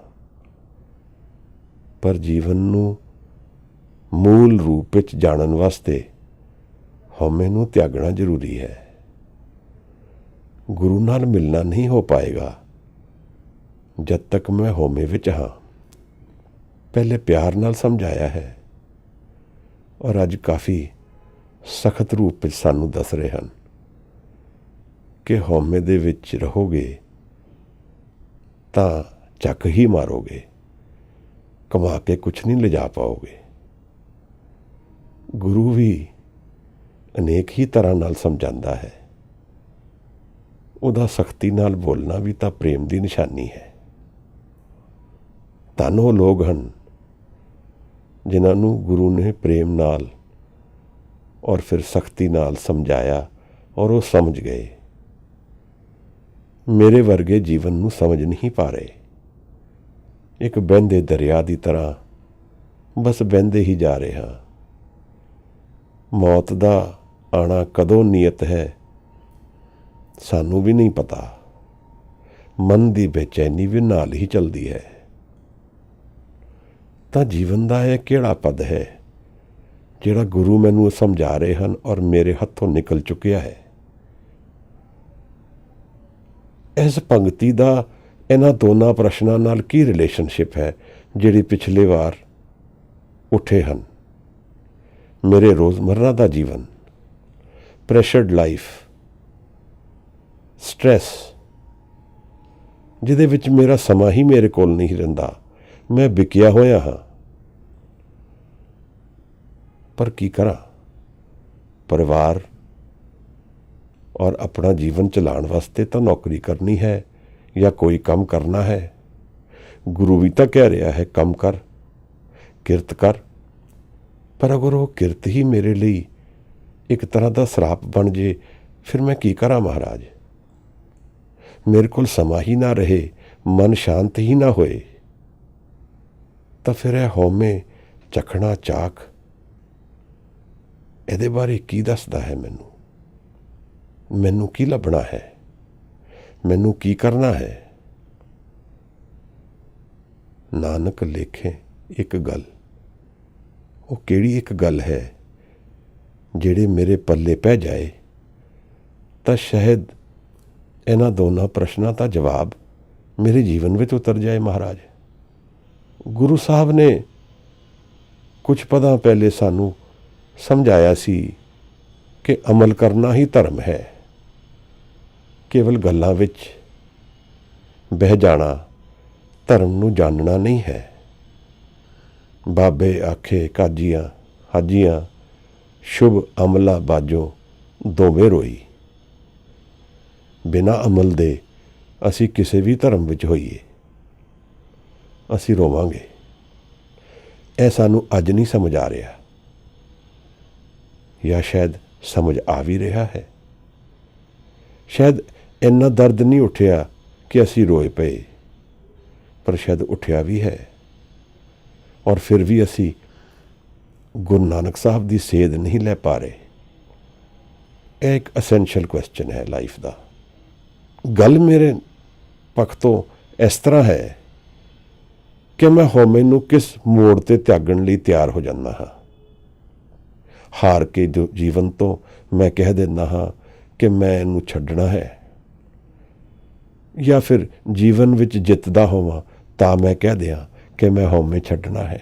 ਪਰ ਜੀਵਨ ਨੂੰ ਮੂਲ ਰੂਪ ਵਿੱਚ ਜਾਣਨ ਵਾਸਤੇ ਹਉਮੈ ਨੂੰ ਤਿਆਗਣਾ ਜ਼ਰੂਰੀ ਹੈ। ਗੁਰੂ ਨਾਲ ਮਿਲਣਾ ਨਹੀਂ ਹੋ ਪਾਏਗਾ ਜਦ ਤੱਕ ਮੈਂ ਹਉਮੈ ਵਿੱਚ ਹਾਂ। ਪਹਿਲੇ ਪਿਆਰ ਨਾਲ ਸਮਝਾਇਆ ਹੈ, ਔਰ ਅੱਜ ਕਾਫੀ ਸਖਤ ਰੂਪ ਵਿੱਚ ਸਾਨੂੰ ਦੱਸ ਰਹੇ ਹਨ ਕਿ ਹਉਮੈ ਦੇ ਵਿੱਚ ਰਹੋਗੇ ਤਾਂ ਚੱਕ ਹੀ ਮਾਰੋਗੇ, ਕਮਾ ਕੇ ਕੁਛ ਨਹੀਂ ਲਿਜਾ ਪਾਓਗੇ। ਗੁਰੂ ਵੀ ਅਨੇਕ ਹੀ ਤਰ੍ਹਾਂ ਨਾਲ ਸਮਝਾਉਂਦਾ ਹੈ। ਉਹਦਾ ਸਖਤੀ ਨਾਲ ਬੋਲਣਾ ਵੀ ਤਾਂ ਪ੍ਰੇਮ ਦੀ ਨਿਸ਼ਾਨੀ ਹੈ। ਧੰਨ ਉਹ ਲੋਕ ਹਨ ਜਿਨ੍ਹਾਂ ਨੂੰ ਗੁਰੂ ਨੇ ਪ੍ਰੇਮ ਨਾਲ ਔਰ ਫਿਰ ਸਖਤੀ ਨਾਲ ਸਮਝਾਇਆ ਔਰ ਉਹ ਸਮਝ ਗਏ। ਮੇਰੇ ਵਰਗੇ ਜੀਵਨ ਨੂੰ ਸਮਝ ਨਹੀਂ ਪਾ ਰਹੇ। ਇੱਕ ਬਹਿੰਦੇ ਦਰਿਆ ਦੀ ਤਰ੍ਹਾਂ ਬਸ ਬਹਿੰਦੇ ਹੀ ਜਾ ਰਹੇ ਹਾਂ। ਮੌਤ ਦਾ ਆਉਣਾ ਕਦੋਂ ਨੀਅਤ ਹੈ ਸਾਨੂੰ ਵੀ ਨਹੀਂ ਪਤਾ। ਮਨ ਦੀ ਬੇਚੈਨੀ ਵੀ ਨਾਲ ਹੀ ਚੱਲਦੀ ਹੈ। ਤਾਂ ਜੀਵਨ ਦਾ ਇਹ ਕਿਹੜਾ ਪਦ ਹੈ ਜਿਹੜਾ ਗੁਰੂ ਮੈਨੂੰ ਸਮਝਾ ਰਹੇ ਹਨ ਔਰ ਮੇਰੇ ਹੱਥੋਂ ਨਿਕਲ ਚੁੱਕਿਆ ਹੈ। ਇਸ ਪੰਕਤੀ ਦਾ ਇਹਨਾਂ ਦੋਨਾਂ ਪ੍ਰਸ਼ਨਾਂ ਨਾਲ ਕੀ ਰਿਲੇਸ਼ਨਸ਼ਿਪ ਹੈ ਜਿਹੜੀ ਪਿਛਲੇ ਵਾਰ ਉੱਠੇ ਹਨ। ਮੇਰੇ ਰੋਜ਼ਮਰਰਾ ਦਾ ਜੀਵਨ, ਪ੍ਰੈਸ਼ਰਡ ਲਾਈਫ, ਸਟ੍ਰੈਸ, ਜਿਹਦੇ ਵਿੱਚ ਮੇਰਾ ਸਮਾਂ ਹੀ ਮੇਰੇ ਕੋਲ ਨਹੀਂ ਰਹਿੰਦਾ, ਮੈਂ ਵਿਕਿਆ ਹੋਇਆ ਹਾਂ। ਪਰ ਕੀ ਕਰਾਂ? ਪਰਿਵਾਰ ਔਰ ਆਪਣਾ ਜੀਵਨ ਚਲਾਉਣ ਵਾਸਤੇ ਤਾਂ ਨੌਕਰੀ ਕਰਨੀ ਹੈ ਜਾਂ ਕੋਈ ਕੰਮ ਕਰਨਾ ਹੈ। ਗੁਰੂ ਵੀ ਤਾਂ ਕਹਿ ਰਿਹਾ ਹੈ ਕੰਮ ਕਰ, ਕਿਰਤ ਕਰ। ਪਰ ਅਗਰ ਉਹ ਕਿਰਤ ਹੀ ਮੇਰੇ ਲਈ ਇੱਕ ਤਰ੍ਹਾਂ ਦਾ ਸਰਾਪ ਬਣ ਜੇ, ਫਿਰ ਮੈਂ ਕੀ ਕਰਾਂ ਮਹਾਰਾਜ? ਮੇਰੇ ਕੋਲ ਸਮਾਂ ਹੀ ਨਾ ਰਹੇ, ਮਨ ਸ਼ਾਂਤ ਹੀ ਨਾ ਹੋਏ, ਤਾਂ ਫਿਰ ਇਹ ਹਉਮੈ, ਚਖਣਾ, ਚਾਕ, ਇਹਦੇ ਬਾਰੇ ਕੀ ਦੱਸਦਾ ਹੈ ਮੈਨੂੰ? ਮੈਨੂੰ ਕੀ ਲੱਭਣਾ ਹੈ? ਮੈਨੂੰ ਕੀ ਕਰਨਾ ਹੈ? ਨਾਨਕ ਲੇਖੇ ਇੱਕ ਗੱਲ, ਉਹ ਕਿਹੜੀ ਇੱਕ ਗੱਲ ਹੈ ਜਿਹੜੇ ਮੇਰੇ ਪੱਲੇ ਪੈ ਜਾਏ ਤਾਂ ਸ਼ਾਇਦ ਇਹਨਾਂ ਦੋਨਾਂ ਪ੍ਰਸ਼ਨਾਂ ਦਾ ਜਵਾਬ ਮੇਰੇ ਜੀਵਨ ਵਿੱਚ ਉਤਰ ਜਾਏ ਮਹਾਰਾਜ। ਗੁਰੂ ਸਾਹਿਬ ਨੇ ਕੁਝ ਪਦਾਂ ਪਹਿਲੇ ਸਾਨੂੰ ਸਮਝਾਇਆ ਸੀ ਕਿ ਅਮਲ ਕਰਨਾ ਹੀ ਧਰਮ ਹੈ। ਕੇਵਲ ਗੱਲਾਂ ਵਿੱਚ ਬਹਿ ਜਾਣਾ ਧਰਮ ਨੂੰ ਜਾਣਨਾ ਨਹੀਂ ਹੈ। ਬਾਬੇ ਆਖੇ ਕਾਜੀਆਂ ਹਾਜੀਆਂ, ਸ਼ੁਭ ਅਮਲਾ ਬਾਜੋਂ ਦੋਵੇਂ ਰੋਈ। ਬਿਨਾਂ ਅਮਲ ਦੇ ਅਸੀਂ ਕਿਸੇ ਵੀ ਧਰਮ ਵਿੱਚ ਹੋਈਏ, ਅਸੀਂ ਰੋਵਾਂਗੇ। ਇਹ ਸਾਨੂੰ ਅੱਜ ਨਹੀਂ ਸਮਝ ਆ ਰਿਹਾ, ਜਾਂ ਸ਼ਾਇਦ ਸਮਝ ਆ ਵੀ ਰਿਹਾ ਹੈ। ਸ਼ਾਇਦ ਇੰਨਾ ਦਰਦ ਨਹੀਂ ਉੱਠਿਆ ਕਿ ਅਸੀਂ ਰੋਏ ਪਏ, ਪਰ ਸ਼ਾਇਦ ਉੱਠਿਆ ਵੀ ਹੈ। ਔਰ ਫਿਰ ਵੀ ਅਸੀਂ ਗੁਰੂ ਨਾਨਕ ਸਾਹਿਬ ਦੀ ਸੇਧ ਨਹੀਂ ਲੈ ਪਾ ਰਹੇ। ਇਹ ਇੱਕ ਅਸੈਂਸ਼ੀਅਲ ਕੁਐਸਚਨ ਹੈ ਲਾਈਫ ਦਾ। ਗੱਲ ਮੇਰੇ ਪੱਖ ਤੋਂ ਇਸ ਤਰ੍ਹਾਂ ਹੈ ਕਿ ਮੈਂ ਹਉਮੈ ਨੂੰ ਕਿਸ ਮੋੜ 'ਤੇ ਤਿਆਗਣ ਲਈ ਤਿਆਰ ਹੋ ਜਾਂਦਾ ਹਾਂ। ਹਾਰ ਕੇ ਜੋ ਜੀਵਨ ਤੋਂ ਮੈਂ ਕਹਿ ਦਿੰਦਾ ਹਾਂ ਕਿ ਮੈਂ ਇਹਨੂੰ ਛੱਡਣਾ ਹੈ, ਜਾਂ ਫਿਰ ਜੀਵਨ ਵਿੱਚ ਜਿੱਤਦਾ ਹੋਵਾਂ ਤਾਂ ਮੈਂ ਕਹਿ ਦਿਆਂ ਕਿ ਮੈਂ ਹਉਮੈ ਛੱਡਣਾ ਹੈ।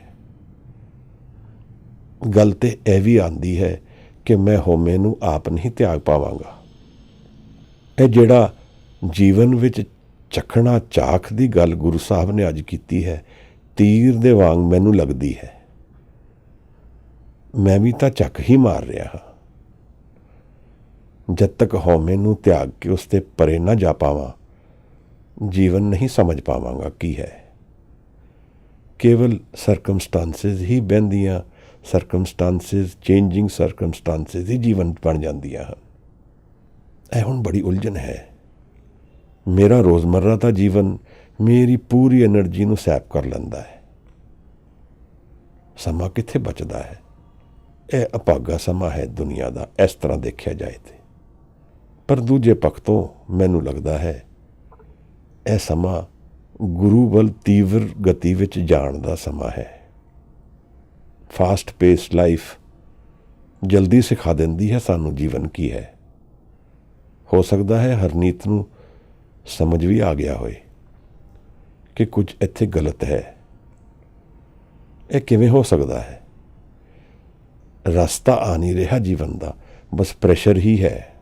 ਗੱਲ ਤੇ ਇਹ ਵੀ ਆਉਂਦੀ ਹੈ ਕਿ ਮੈਂ ਹਉਮੈ ਨੂੰ ਆਪ ਨਹੀਂ ਤਿਆਗ ਪਾਵਾਂਗਾ। ਇਹ ਜਿਹੜਾ ਜੀਵਨ ਵਿੱਚ ਚਖਣਾ ਚਾਖ ਦੀ ਗੱਲ ਗੁਰੂ ਸਾਹਿਬ ਨੇ ਅੱਜ ਕੀਤੀ ਹੈ, ਤੀਰ ਦੇ ਵਾਂਗ ਮੈਨੂੰ ਲੱਗਦੀ ਹੈ। ਮੈਂ ਵੀ ਤਾਂ ਚੱਕ ਹੀ ਮਾਰ ਰਿਹਾ ਹਾਂ। ਜਦ ਤੱਕ ਹਉਮੈ ਨੂੰ ਤਿਆਗ ਕੇ ਉਸ ਤੇ ਪਰੇ ਨਾ ਜਾ ਪਾਵਾਂ, ਜੀਵਨ ਨਹੀਂ ਸਮਝ ਪਾਵਾਂਗਾ ਕੀ ਹੈ। ਕੇਵਲ ਸਰਕਮਸਟਾਂਸਿਸ ਹੀ ਬਹਿੰਦੀਆਂ, ਸਰਕਮਸਟਾਂਸਿਸ, ਚੇਂਜਿੰਗ ਸਰਕਮਸਟਾਂਸਿਸ ਹੀ ਜੀਵਨ ਬਣ ਜਾਂਦੀਆਂ ਹਨ। ਇਹ ਹੁਣ ਬੜੀ ਉਲਝਣ ਹੈ। ਮੇਰਾ ਰੋਜ਼ਮਰਰਾ ਦਾ ਜੀਵਨ ਮੇਰੀ ਪੂਰੀ ਐਨਰਜੀ ਨੂੰ ਸੈਪ ਕਰ ਲੈਂਦਾ ਹੈ। ਸਮਾਂ ਕਿੱਥੇ ਬਚਦਾ ਹੈ? ਇਹ ਅਭਾਗਾ ਸਮਾਂ ਹੈ ਦੁਨੀਆ ਦਾ, ਇਸ ਤਰ੍ਹਾਂ ਦੇਖਿਆ ਜਾਏ ਤੇ। ਪਰ ਦੂਜੇ ਪੱਖ ਤੋਂ ਮੈਨੂੰ ਲੱਗਦਾ ਹੈ ਇਹ ਸਮਾਂ ਗੁਰੂ ਵੱਲ ਤੀਵਰ ਗਤੀ ਵਿੱਚ ਜਾਣ ਦਾ ਸਮਾਂ ਹੈ। ਫਾਸਟ ਪੇਸਡ ਲਾਈਫ ਜਲਦੀ ਸਿਖਾ ਦਿੰਦੀ ਹੈ ਸਾਨੂੰ ਜੀਵਨ ਕੀ ਹੈ। ਹੋ ਸਕਦਾ ਹੈ ਹਰਨੀਤ ਨੂੰ ਸਮਝ ਵੀ ਆ ਗਿਆ ਹੋਏ ਕਿ ਕੁਝ ਇੱਥੇ ਗਲਤ ਹੈ। ਇਹ ਕਿਵੇਂ ਹੋ ਸਕਦਾ ਹੈ? ਰਸਤਾ ਆ ਨਹੀਂ ਰਿਹਾ ਜੀਵਨ ਦਾ, ਬਸ ਪ੍ਰੈਸ਼ਰ ਹੀ ਹੈ।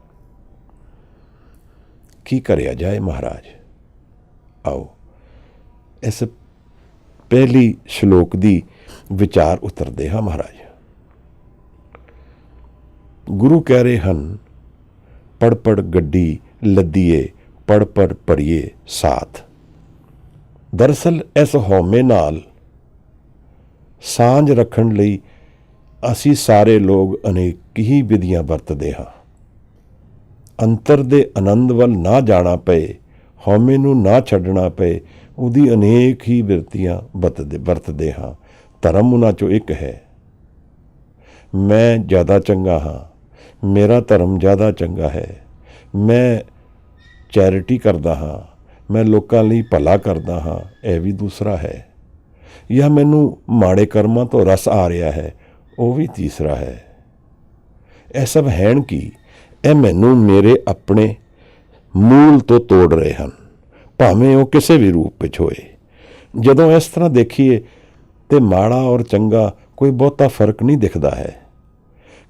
ਕੀ ਕਰਿਆ ਜਾਏ ਮਹਾਰਾਜ? ਆਓ ਇਸ ਪਹਿਲੀ ਸ਼ਲੋਕ ਦੀ ਵਿਚਾਰ ਉਤਰਦੇ ਹਾਂ ਮਹਾਰਾਜ। ਗੁਰੂ ਕਹਿ ਰਹੇ ਹਨ, ਪੜ ਪੜ ਗੱਡੀ ਲੱਦੀਏ, ਪੜ ਪੜ ਭਰੀਏ ਸਾਥ। ਦਰਅਸਲ ਇਸ ਹਉਮੈ ਨਾਲ ਸਾਂਝ ਰੱਖਣ ਲਈ ਅਸੀਂ ਸਾਰੇ ਲੋਕ ਅਨੇਕ ਹੀ ਵਿਧੀਆਂ ਵਰਤਦੇ ਹਾਂ। ਅੰਤਰ ਦੇ ਆਨੰਦ ਵੱਲ ਨਾ ਜਾਣਾ ਪਏ, ਹਉਮੈ ਨੂੰ ਨਾ ਛੱਡਣਾ ਪਏ, ਉਹਦੀ ਅਨੇਕ ਹੀ ਬਿਰਤੀਆਂ ਵਰਤਦੇ ਹਾਂ। ਧਰਮ ਉਹਨਾਂ 'ਚੋਂ ਇੱਕ ਹੈ, ਮੈਂ ਜ਼ਿਆਦਾ ਚੰਗਾ ਹਾਂ, ਮੇਰਾ ਧਰਮ ਜ਼ਿਆਦਾ ਚੰਗਾ ਹੈ, ਮੈਂ ਚੈਰਿਟੀ ਕਰਦਾ ਹਾਂ, ਮੈਂ ਲੋਕਾਂ ਲਈ ਭਲਾ ਕਰਦਾ ਹਾਂ, ਇਹ ਵੀ ਦੂਸਰਾ ਹੈ। ਜਾਂ ਮੈਨੂੰ ਮਾੜੇ ਕਰਮਾਂ ਤੋਂ ਰਸ ਆ ਰਿਹਾ ਹੈ, ਉਹ ਵੀ ਤੀਸਰਾ ਹੈ। ਇਹ ਸਭ ਹੈਣ ਕੀ, ਇਹ ਮੈਨੂੰ ਮੇਰੇ ਆਪਣੇ ਮੂਲ ਤੋਂ ਤੋੜ ਰਹੇ ਹਨ, ਭਾਵੇਂ ਉਹ ਕਿਸੇ ਵੀ ਰੂਪ ਵਿੱਚ ਹੋਏ। ਜਦੋਂ ਇਸ ਤਰ੍ਹਾਂ ਦੇਖੀਏ ਤੇ ਮਾੜਾ ਔਰ ਚੰਗਾ ਕੋਈ ਬਹੁਤਾ ਫਰਕ ਨਹੀਂ ਦਿਖਦਾ ਹੈ,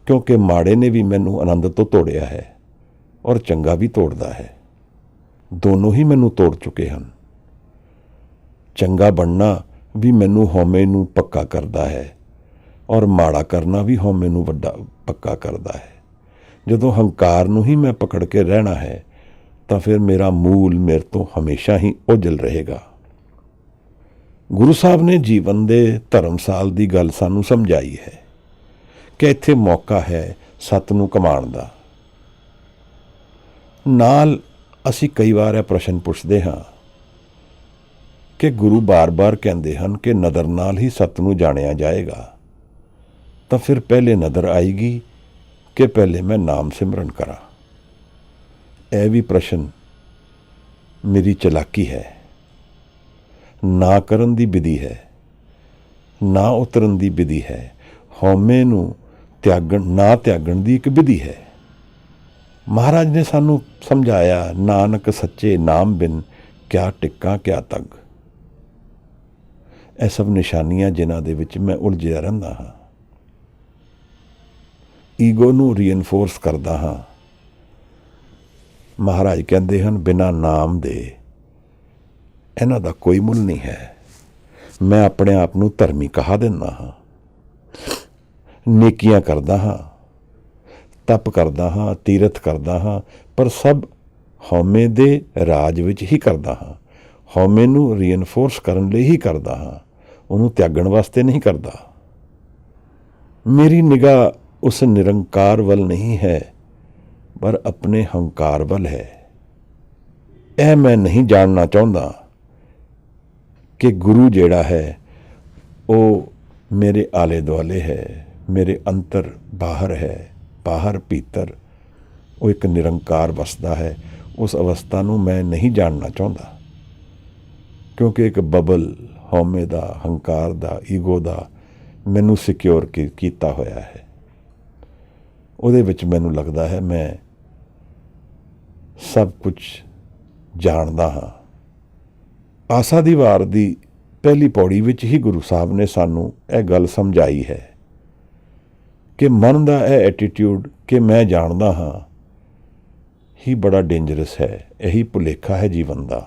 ਕਿਉਂਕਿ ਮਾੜੇ ਨੇ ਵੀ ਮੈਨੂੰ ਆਨੰਦ ਤੋਂ ਤੋੜਿਆ ਹੈ ਔਰ ਚੰਗਾ ਵੀ ਤੋੜਦਾ ਹੈ। ਦੋਨੋਂ ਹੀ ਮੈਨੂੰ ਤੋੜ ਚੁੱਕੇ ਹਨ। ਚੰਗਾ ਬਣਨਾ ਵੀ ਮੈਨੂੰ ਹਉਮੈ ਨੂੰ ਪੱਕਾ ਕਰਦਾ ਹੈ ਔਰ ਮਾੜਾ ਕਰਨਾ ਵੀ ਹਉਮੈ ਨੂੰ ਵੱਡਾ ਪੱਕਾ ਕਰਦਾ ਹੈ। ਜਦੋਂ ਹੰਕਾਰ ਨੂੰ ਹੀ ਮੈਂ ਪਕੜ ਕੇ ਰਹਿਣਾ ਹੈ ਤਾਂ ਫਿਰ ਮੇਰਾ ਮੂਲ ਮੇਰੇ ਤੋਂ ਹਮੇਸ਼ਾ ਹੀ ਓਝਲ ਰਹੇਗਾ। ਗੁਰੂ ਸਾਹਿਬ ਨੇ ਜੀਵਨ ਦੇ ਧਰਮਸਾਲ ਦੀ ਗੱਲ ਸਾਨੂੰ ਸਮਝਾਈ ਹੈ ਕਿ ਇੱਥੇ ਮੌਕਾ ਹੈ ਸੱਤ ਨੂੰ ਕਮਾਉਣ ਦਾ। ਨਾਲ ਅਸੀਂ ਕਈ ਵਾਰ ਇਹ ਪ੍ਰਸ਼ਨ ਪੁੱਛਦੇ ਹਾਂ ਕਿ ਗੁਰੂ ਬਾਰ-ਬਾਰ ਕਹਿੰਦੇ ਹਨ ਕਿ ਨਦਰ ਨਾਲ ਹੀ ਸੱਤ ਨੂੰ ਜਾਣਿਆ ਜਾਏਗਾ, ਤਾਂ ਫਿਰ ਪਹਿਲੇ ਨਦਰ ਆਏਗੀ ਕਿ ਪਹਿਲੇ ਮੈਂ ਨਾਮ ਸਿਮਰਨ ਕਰਾਂ? ਇਹ ਵੀ ਪ੍ਰਸ਼ਨ ਮੇਰੀ ਚਲਾਕੀ ਹੈ। ਨਾ ਕਰਨ ਦੀ ਵਿਧੀ ਹੈ, ਨਾ ਉਤਰਨ ਦੀ ਵਿਧੀ ਹੈ, ਹਉਮੈ ਨੂੰ ਤਿਆਗਣ ਦੀ ਇੱਕ ਵਿਧੀ ਹੈ। ਮਹਾਰਾਜ ਨੇ ਸਾਨੂੰ ਸਮਝਾਇਆ, ਨਾਨਕ ਸੱਚੇ ਨਾਮ ਬਿਨ ਕਿਆ ਟਿੱਕਾ ਕਿਆ ਤੱਗ। ਇਹ ਸਭ ਨਿਸ਼ਾਨੀਆਂ ਜਿਨ੍ਹਾਂ ਦੇ ਵਿੱਚ ਮੈਂ ਉਲਝਿਆ ਰਹਿੰਦਾ ਹਾਂ, ਈਗੋ ਨੂੰ ਰੀਇਨਫੋਰਸ ਕਰਦਾ ਹਾਂ। ਮਹਾਰਾਜ ਕਹਿੰਦੇ ਹਨ, ਬਿਨਾਂ ਨਾਮ ਦੇ ਇਹਨਾਂ ਦਾ ਕੋਈ ਮੁੱਲ ਨਹੀਂ ਹੈ। ਮੈਂ ਆਪਣੇ ਆਪ ਨੂੰ ਧਰਮੀ ਕਹਾ ਦਿੰਦਾ ਹਾਂ, ਨੇਕੀਆਂ ਕਰਦਾ ਹਾਂ, ਤਪ ਕਰਦਾ ਹਾਂ, ਤੀਰਥ ਕਰਦਾ ਹਾਂ, ਪਰ ਸਭ ਹਉਮੈ ਦੇ ਰਾਜ ਵਿੱਚ ਹੀ ਕਰਦਾ ਹਾਂ। ਹਉਮੈ ਨੂੰ ਰੀਇਨਫੋਰਸ ਕਰਨ ਲਈ ਹੀ ਕਰਦਾ ਹਾਂ, ਉਹਨੂੰ ਤਿਆਗਣ ਵਾਸਤੇ ਨਹੀਂ ਕਰਦਾ। ਮੇਰੀ ਨਿਗਾਹ ਉਸ ਨਿਰੰਕਾਰ ਵੱਲ ਨਹੀਂ ਹੈ, ਪਰ ਆਪਣੇ ਹੰਕਾਰ ਵੱਲ ਹੈ। ਇਹ ਮੈਂ ਨਹੀਂ ਜਾਣਨਾ ਚਾਹੁੰਦਾ ਕਿ ਗੁਰੂ ਜਿਹੜਾ ਹੈ ਉਹ ਮੇਰੇ ਆਲੇ ਦੁਆਲੇ ਹੈ, ਮੇਰੇ ਅੰਤਰ ਬਾਹਰ ਹੈ, ਬਾਹਰ ਭੀਤਰ ਉਹ ਇੱਕ ਨਿਰੰਕਾਰ ਵਸਦਾ ਹੈ। ਉਸ ਅਵਸਥਾ ਨੂੰ ਮੈਂ ਨਹੀਂ ਜਾਣਨਾ ਚਾਹੁੰਦਾ, ਕਿਉਂਕਿ ਇੱਕ ਬਬਲ ਹਉਮੈ ਦਾ, ਹੰਕਾਰ ਦਾ, ਈਗੋ ਦਾ ਮੈਨੂੰ ਸਿਕਿਉਰ ਕੀਤਾ ਹੋਇਆ ਹੈ। ਉਹਦੇ ਵਿੱਚ ਮੈਨੂੰ ਲੱਗਦਾ ਹੈ ਮੈਂ ਸਭ ਕੁਝ ਜਾਣਦਾ ਹਾਂ। ਆਸਾ ਦੀ ਵਾਰ ਦੀ ਪਹਿਲੀ ਪੌੜੀ ਵਿੱਚ ਹੀ ਗੁਰੂ ਸਾਹਿਬ ਨੇ ਸਾਨੂੰ ਇਹ ਗੱਲ ਸਮਝਾਈ ਹੈ ਕਿ ਮਨ ਦਾ ਇਹ ਐਟੀਟਿਊਡ ਕਿ ਮੈਂ ਜਾਣਦਾ ਹਾਂ ਹੀ ਬੜਾ ਡੇਂਜਰਸ ਹੈ। ਇਹੀ ਭੁਲੇਖਾ ਹੈ ਜੀਵਨ ਦਾ।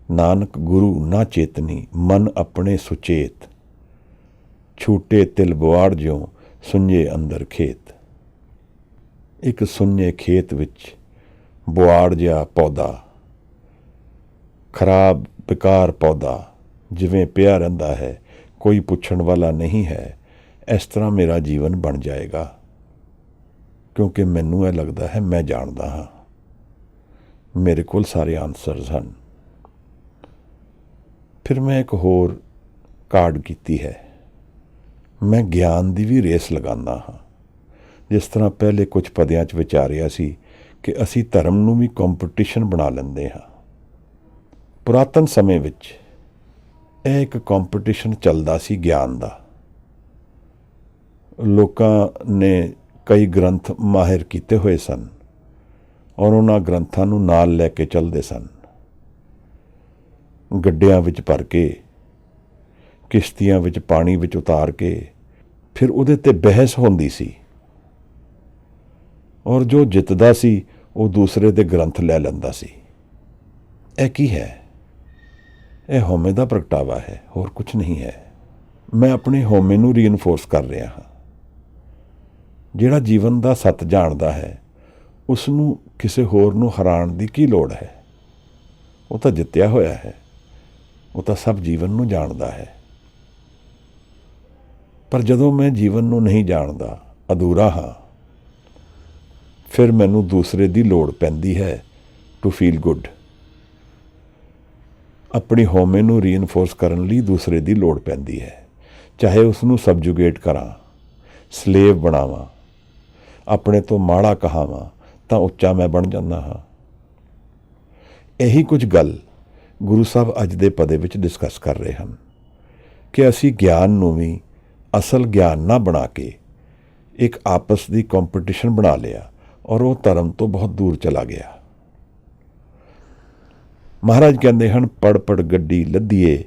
ਨਾਨਕ ਗੁਰੂ ਨਾ ਚੇਤਨੀ, ਮਨ ਆਪਣੇ ਸੁਚੇਤ, ਛੂਟੇ ਤਿਲ ਬੁਆੜ ਜਿਉ ਸੁੰਝੇ ਅੰਦਰ ਖੇਤ। ਇੱਕ ਸੁੰਝੇ ਖੇਤ ਵਿੱਚ ਬੁਆੜ ਜਿਹਾ ਪੌਦਾ, ਖਰਾਬ ਬੇਕਾਰ ਪੌਦਾ ਜਿਵੇਂ ਪਿਆ ਰਹਿੰਦਾ ਹੈ, ਕੋਈ ਪੁੱਛਣ ਵਾਲਾ ਨਹੀਂ ਹੈ, ਇਸ ਤਰ੍ਹਾਂ ਮੇਰਾ ਜੀਵਨ ਬਣ ਜਾਏਗਾ, ਕਿਉਂਕਿ ਮੈਨੂੰ ਇਹ ਲੱਗਦਾ ਹੈ ਮੈਂ ਜਾਣਦਾ ਹਾਂ, ਮੇਰੇ ਕੋਲ ਸਾਰੇ ਆਨਸਰਸ ਹਨ। ਫਿਰ ਮੈਂ ਇੱਕ ਹੋਰ ਕਾਢ ਕੀਤੀ ਹੈ, ਮੈਂ ਗਿਆਨ ਦੀ ਵੀ ਰੇਸ ਲਗਾਉਂਦਾ ਹਾਂ। ਜਿਸ ਤਰ੍ਹਾਂ ਪਹਿਲੇ ਕੁਝ ਪਦਿਆਂ 'ਚ ਵਿਚਾਰਿਆ ਸੀ ਕਿ ਅਸੀਂ ਧਰਮ ਨੂੰ ਵੀ ਕੰਪੀਟੀਸ਼ਨ ਬਣਾ ਲੈਂਦੇ ਹਾਂ। ਪੁਰਾਤਨ ਸਮੇਂ ਵਿੱਚ ਇਹ ਇੱਕ ਕੰਪੀਟੀਸ਼ਨ ਚੱਲਦਾ ਸੀ ਗਿਆਨ ਦਾ। ਲੋਕਾਂ ਨੇ ਕਈ ਗ੍ਰੰਥ ਮਾਹਿਰ ਕੀਤੇ ਹੋਏ ਸਨ ਔਰ ਉਹਨਾਂ ਗ੍ਰੰਥਾਂ ਨੂੰ ਨਾਲ ਲੈ ਕੇ ਚੱਲਦੇ ਸਨ। ਗੱਡਿਆਂ ਵਿੱਚ ਭਰ ਕੇ, ਕਿਸ਼ਤੀਆਂ ਵਿੱਚ ਪਾਣੀ ਵਿੱਚ ਉਤਾਰ ਕੇ, ਫਿਰ ਉਹਦੇ 'ਤੇ ਬਹਿਸ ਹੁੰਦੀ ਸੀ ਔਰ ਜੋ ਜਿੱਤਦਾ ਸੀ ਉਹ ਦੂਸਰੇ ਦੇ ਗ੍ਰੰਥ ਲੈ ਲੈਂਦਾ ਸੀ। ਇਹ ਕੀ ਹੈ? ਇਹ ਹਉਮੈ ਦਾ ਪ੍ਰਗਟਾਵਾ ਹੈ, ਹੋਰ ਕੁਝ ਨਹੀਂ ਹੈ। ਮੈਂ ਆਪਣੇ ਹਉਮੈ ਨੂੰ ਰੀਇਨਫੋਰਸ ਕਰ ਰਿਹਾ ਹਾਂ। ਜਿਹੜਾ ਜੀਵਨ ਦਾ ਸੱਤ ਜਾਣਦਾ ਹੈ, ਉਸ ਨੂੰ ਕਿਸੇ ਹੋਰ ਨੂੰ ਹਰਾਉਣ ਦੀ ਕੀ ਲੋੜ ਹੈ? ਉਹ ਤਾਂ ਜਿੱਤਿਆ ਹੋਇਆ ਹੈ, ਉਹ ਤਾਂ ਸਭ ਜੀਵਨ ਨੂੰ ਜਾਣਦਾ ਹੈ। ਪਰ ਜਦੋਂ ਮੈਂ ਜੀਵਨ ਨੂੰ ਨਹੀਂ ਜਾਣਦਾ, ਅਧੂਰਾ ਹਾਂ, ਫਿਰ ਮੈਨੂੰ ਦੂਸਰੇ ਦੀ ਲੋੜ ਪੈਂਦੀ ਹੈ ਟੂ ਫੀਲ ਗੁੱਡ। ਆਪਣੀ ਹਉਮੈ ਨੂੰ ਰੀਇਨਫੋਰਸ ਕਰਨ ਲਈ ਦੂਸਰੇ ਦੀ ਲੋੜ ਪੈਂਦੀ ਹੈ, ਚਾਹੇ ਉਸ ਨੂੰ ਸਬਜੂਗੇਟ ਕਰਾਂ, ਸਲੇਵ ਬਣਾਵਾਂ, ਆਪਣੇ ਤੋਂ ਮਾੜਾ ਕਹਾਵਾਂ ਤਾਂ ਉੱਚਾ ਮੈਂ ਬਣ ਜਾਂਦਾ ਹਾਂ। ਇਹੀ ਕੁਝ ਗੱਲ ਗੁਰੂ ਸਾਹਿਬ ਅੱਜ ਦੇ ਪਦੇ ਵਿੱਚ ਡਿਸਕਸ ਕਰ ਰਹੇ ਹਨ ਕਿ ਅਸੀਂ ਗਿਆਨ ਨੂੰ ਵੀ ਅਸਲ ਗਿਆਨ ਨਾ ਬਣਾ ਕੇ ਇੱਕ ਆਪਸ ਦੀ ਕੰਪੀਟੀਸ਼ਨ ਬਣਾ ਲਿਆ ਔਰ ਉਹ ਧਰਮ ਤੋਂ ਬਹੁਤ ਦੂਰ ਚਲਾ ਗਿਆ। ਮਹਾਰਾਜ ਕਹਿੰਦੇ ਹਨ, ਪੜ ਪੜ ਗੱਡੀ ਲੱਦੀਏ,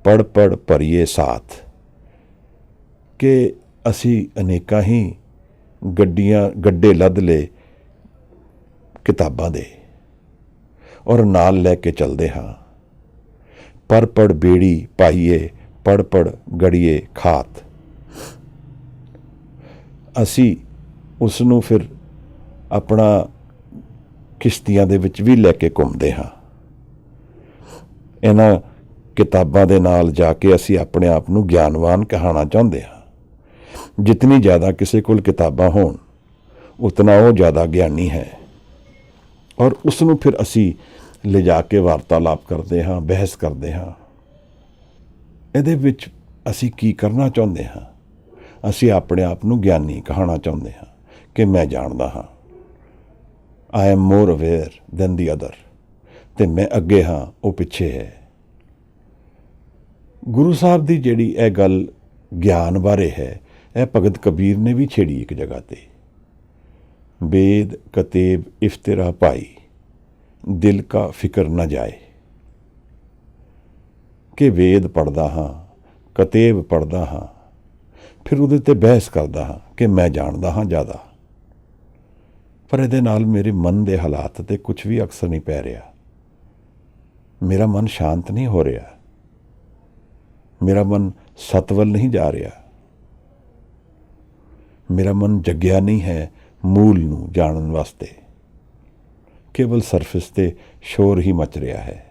ਪੜ ਪੜ ਭਰੀਏ ਸਾਥ, ਕਿ ਅਸੀਂ ਅਨੇਕਾਂ ਹੀ ਗੱਡੇ ਲੱਦ ਲਏ ਕਿਤਾਬਾਂ ਦੇ ਔਰ ਨਾਲ ਲੈ ਕੇ ਚੱਲਦੇ ਹਾਂ। ਪਰ ਪੜ ਬੇੜੀ ਪਾਈਏ, ਪੜ ਪੜ ਗੜੀਏ ਖਾਤ। ਅਸੀਂ ਉਸ ਨੂੰ ਫਿਰ ਆਪਣਾ ਕਿਸ਼ਤੀਆਂ ਦੇ ਵਿੱਚ ਵੀ ਲੈ ਕੇ ਘੁੰਮਦੇ ਹਾਂ। ਇਹਨਾਂ ਕਿਤਾਬਾਂ ਦੇ ਨਾਲ ਜਾ ਕੇ ਅਸੀਂ ਆਪਣੇ ਆਪ ਨੂੰ ਗਿਆਨਵਾਨ ਕਹਾਉਣਾ ਚਾਹੁੰਦੇ ਹਾਂ। ਜਿਤਨੀ ਜ਼ਿਆਦਾ ਕਿਸੇ ਕੋਲ ਕਿਤਾਬਾਂ ਹੋਣ ਉਤਨਾ ਉਹ ਜ਼ਿਆਦਾ ਗਿਆਨੀ ਹੈ, ਔਰ ਉਸ ਨੂੰ ਫਿਰ ਅਸੀਂ ਲਿਜਾ ਕੇ ਵਾਰਤਾਲਾਪ ਕਰਦੇ ਹਾਂ, ਬਹਿਸ ਕਰਦੇ ਹਾਂ। ਇਹਦੇ ਵਿੱਚ ਅਸੀਂ ਕੀ ਕਰਨਾ ਚਾਹੁੰਦੇ ਹਾਂ? ਅਸੀਂ ਆਪਣੇ ਆਪ ਨੂੰ ਗਿਆਨੀ ਕਹਾਉਣਾ ਚਾਹੁੰਦੇ ਹਾਂ ਕਿ ਮੈਂ ਜਾਣਦਾ ਹਾਂ, I am more aware than the other, ਅਤੇ ਮੈਂ ਅੱਗੇ ਹਾਂ, ਉਹ ਪਿੱਛੇ ਹੈ। ਗੁਰੂ ਸਾਹਿਬ ਦੀ ਜਿਹੜੀ ਇਹ ਗੱਲ ਗਿਆਨ ਬਾਰੇ ਹੈ, ਇਹ ਭਗਤ ਕਬੀਰ ਨੇ ਵੀ ਛੇੜੀ ਇੱਕ ਜਗ੍ਹਾ 'ਤੇ। ਵੇਦ ਕਤੇਬ ਇਫਤਰਾ ਭਾਈ, ਦਿਲ ਕਾ ਫਿਕਰ ਨਾ ਜਾਏ। ਕਿ ਵੇਦ ਪੜ੍ਹਦਾ ਹਾਂ, ਕਤੇਬ ਪੜ੍ਹਦਾ ਹਾਂ, ਫਿਰ ਉਹਦੇ 'ਤੇ ਬਹਿਸ ਕਰਦਾ ਹਾਂ ਕਿ ਮੈਂ ਜਾਣਦਾ ਹਾਂ ਜ਼ਿਆਦਾ, ਪਰ ਇਹਦੇ ਨਾਲ ਮੇਰੇ ਮਨ ਦੇ ਹਾਲਾਤ 'ਤੇ ਕੁਝ ਵੀ ਅਕਸਰ ਨਹੀਂ ਪੈ ਰਿਹਾ। ਮੇਰਾ ਮਨ ਸ਼ਾਂਤ ਨਹੀਂ ਹੋ ਰਿਹਾ, ਮੇਰਾ ਮਨ ਸਤ ਵੱਲ ਨਹੀਂ ਜਾ ਰਿਹਾ, ਮੇਰਾ ਮਨ ਜਗਿਆ ਨਹੀਂ ਹੈ ਮੂਲ ਨੂੰ ਜਾਣਨ ਵਾਸਤੇ। ਕੇਵਲ ਸਰਫੇਸ 'ਤੇ ਸ਼ੋਰ ਹੀ ਮਚ ਰਿਹਾ ਹੈ,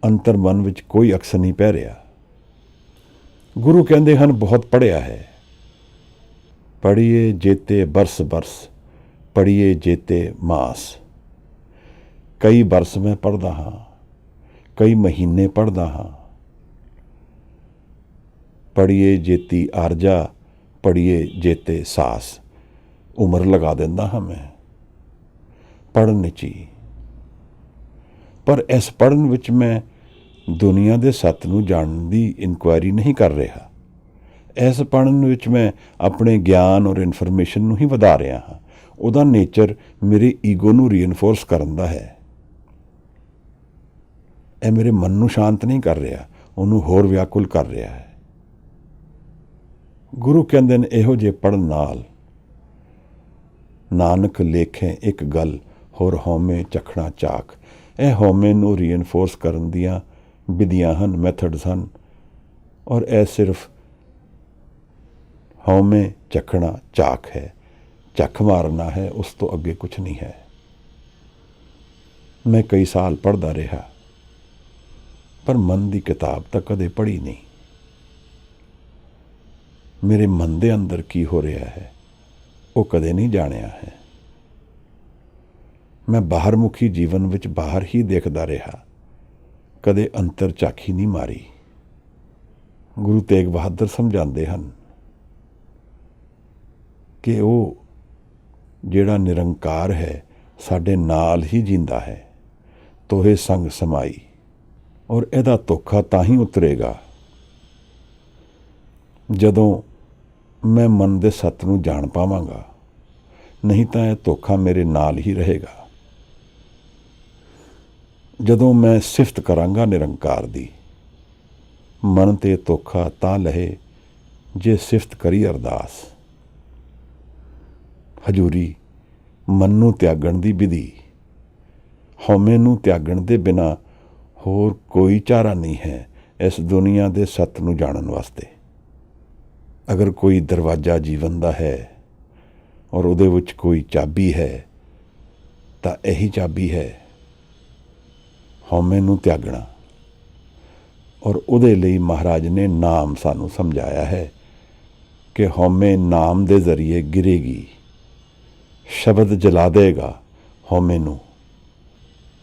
ਅੰਤਰ ਮਨ ਵਿੱਚ ਕੋਈ ਅਕਸਰ ਨਹੀਂ ਪੈ ਰਿਹਾ। ਗੁਰੂ ਕਹਿੰਦੇ ਹਨ, ਬਹੁਤ ਪੜ੍ਹਿਆ ਹੈ, ਪੜ੍ਹੀਏ ਜੇਤੇ ਬਰਸ ਬਰਸ, ਪੜ੍ਹੀਏ ਜੇਤੇ ਮਾਸ। ਕਈ ਬਰਸ ਮੈਂ ਪੜ੍ਹਦਾ ਹਾਂ, ਕਈ ਮਹੀਨੇ ਪੜ੍ਹਦਾ ਹਾਂ। ਪੜ੍ਹੀਏ ਜੇਤੀ ਆਰਜਾ, ਪੜ੍ਹੀਏ ਜੇਤੇ ਸਾਸ। ਉਮਰ ਲਗਾ ਦਿੰਦਾ ਹਾਂ ਮੈਂ ਪੜ੍ਹਨ ਵਿੱਚ ਹੀ, ਪਰ ਇਸ ਪੜ੍ਹਨ ਵਿੱਚ ਮੈਂ ਦੁਨੀਆ ਦੇ ਸੱਤ ਨੂੰ ਜਾਣਨ ਦੀ ਇਨਕੁਆਇਰੀ ਨਹੀਂ ਕਰ ਰਿਹਾ। ਇਸ ਪੜ੍ਹਨ ਵਿੱਚ ਮੈਂ ਆਪਣੇ ਗਿਆਨ ਔਰ ਇਨਫੋਰਮੇਸ਼ਨ ਨੂੰ ਹੀ ਵਧਾ ਰਿਹਾ ਹਾਂ। ਉਹਦਾ ਨੇਚਰ ਮੇਰੇ ਈਗੋ ਨੂੰ ਰੀਇਨਫੋਰਸ ਕਰਨ ਦਾ ਹੈ। ਇਹ ਮੇਰੇ ਮਨ ਨੂੰ ਸ਼ਾਂਤ ਨਹੀਂ ਕਰ ਰਿਹਾ, ਉਹਨੂੰ ਹੋਰ ਵਿਆਕੁਲ ਕਰ ਰਿਹਾ ਹੈ। ਗੁਰੂ ਕਹਿੰਦੇ ਨੇ, ਇਹੋ ਜਿਹੇ ਪੜ੍ਹਨ ਨਾਲ ਨਾਨਕ ਲੇਖੇ ਇੱਕ ਗੱਲ, ਹੋਰ ਹਉਮੈ ਚਖਣਾ ਚਾਕ। ਇਹ ਹਉਮੈ ਨੂੰ ਰੀਇਨਫੋਰਸ ਕਰਨ ਦੀਆਂ ਵਿਧੀਆਂ ਹਨ, ਮੈਥਡਸ ਹਨ, ਔਰ ਇਹ ਸਿਰਫ ਹਉਮੈ ਚਖਣਾ ਚਾਕ ਹੈ, ਚੱਖ ਮਾਰਨਾ ਹੈ, ਉਸ ਤੋਂ ਅੱਗੇ ਕੁਛ ਨਹੀਂ ਹੈ। ਮੈਂ ਕਈ ਸਾਲ ਪੜ੍ਹਦਾ ਰਿਹਾ, ਪਰ ਮਨ ਦੀ ਕਿਤਾਬ ਤਾਂ ਕਦੇ ਪੜ੍ਹੀ ਨਹੀਂ। ਮੇਰੇ ਮਨ ਦੇ ਅੰਦਰ ਕੀ ਹੋ ਰਿਹਾ ਹੈ, ਉਹ ਕਦੇ ਨਹੀਂ ਜਾਣਿਆ ਹੈ। ਮੈਂ ਬਾਹਰਮੁਖੀ ਜੀਵਨ ਵਿੱਚ ਬਾਹਰ ਹੀ ਦੇਖਦਾ ਰਿਹਾ, ਕਦੇ ਅੰਤਰ ਝਾਕੀ ਨਹੀਂ ਮਾਰੀ। ਗੁਰੂ ਤੇਗ ਬਹਾਦਰ ਸਮਝਾਉਂਦੇ ਹਨ ਕਿ ਉਹ ਜਿਹੜਾ ਨਿਰੰਕਾਰ ਹੈ, ਸਾਡੇ ਨਾਲ ਹੀ ਜਿੰਦਾ ਹੈ, ਤੋਹੇ ਸੰਗ ਸਮਾਈ, ਔਰ ਇਹਦਾ ਧੋਖਾ ਤਾਂ ਹੀ ਉਤਰੇਗਾ ਜਦੋਂ ਮੈਂ ਮਨ ਦੇ ਸੱਤ ਨੂੰ ਜਾਣ ਪਾਵਾਂਗਾ, ਨਹੀਂ ਤਾਂ ਇਹ ਧੋਖਾ ਮੇਰੇ ਨਾਲ ਹੀ ਰਹੇਗਾ। ਜਦੋਂ ਮੈਂ ਸਿਫਤ ਕਰਾਂਗਾ ਨਿਰੰਕਾਰ ਦੀ, ਮਨ ਤੇ ਧੋਖਾ ਤਾਂ ਲਹੇ ਜੇ ਸਿਫਤ ਕਰੀ ਅਰਦਾਸ। ਹਜ਼ੂਰੀ ਮਨ ਨੂੰ ਤਿਆਗਣ ਦੀ ਵਿਧੀ, ਹਉਮੈ ਨੂੰ ਤਿਆਗਣ ਦੇ ਬਿਨਾਂ ਹੋਰ ਕੋਈ ਚਾਰਾ ਨਹੀਂ ਹੈ ਇਸ ਦੁਨੀਆ ਦੇ ਸੱਤ ਨੂੰ ਜਾਣਨ ਵਾਸਤੇ। ਅਗਰ ਕੋਈ ਦਰਵਾਜ਼ਾ ਜੀਵਨ ਦਾ ਹੈ ਔਰ ਉਹਦੇ ਵਿੱਚ ਕੋਈ ਚਾਬੀ ਹੈ, ਤਾਂ ਇਹੀ ਚਾਬੀ ਹੈ ਹਉਮੈ ਨੂੰ ਤਿਆਗਣਾ। ਔਰ ਉਹਦੇ ਲਈ ਮਹਾਰਾਜ ਨੇ ਨਾਮ ਸਾਨੂੰ ਸਮਝਾਇਆ ਹੈ ਕਿ ਹਉਮੈ ਨਾਮ ਦੇ ਜ਼ਰੀਏ ਗਿਰੇਗੀ, ਸ਼ਬਦ ਜਲਾ ਦੇਗਾ ਹਉਮੈ ਨੂੰ।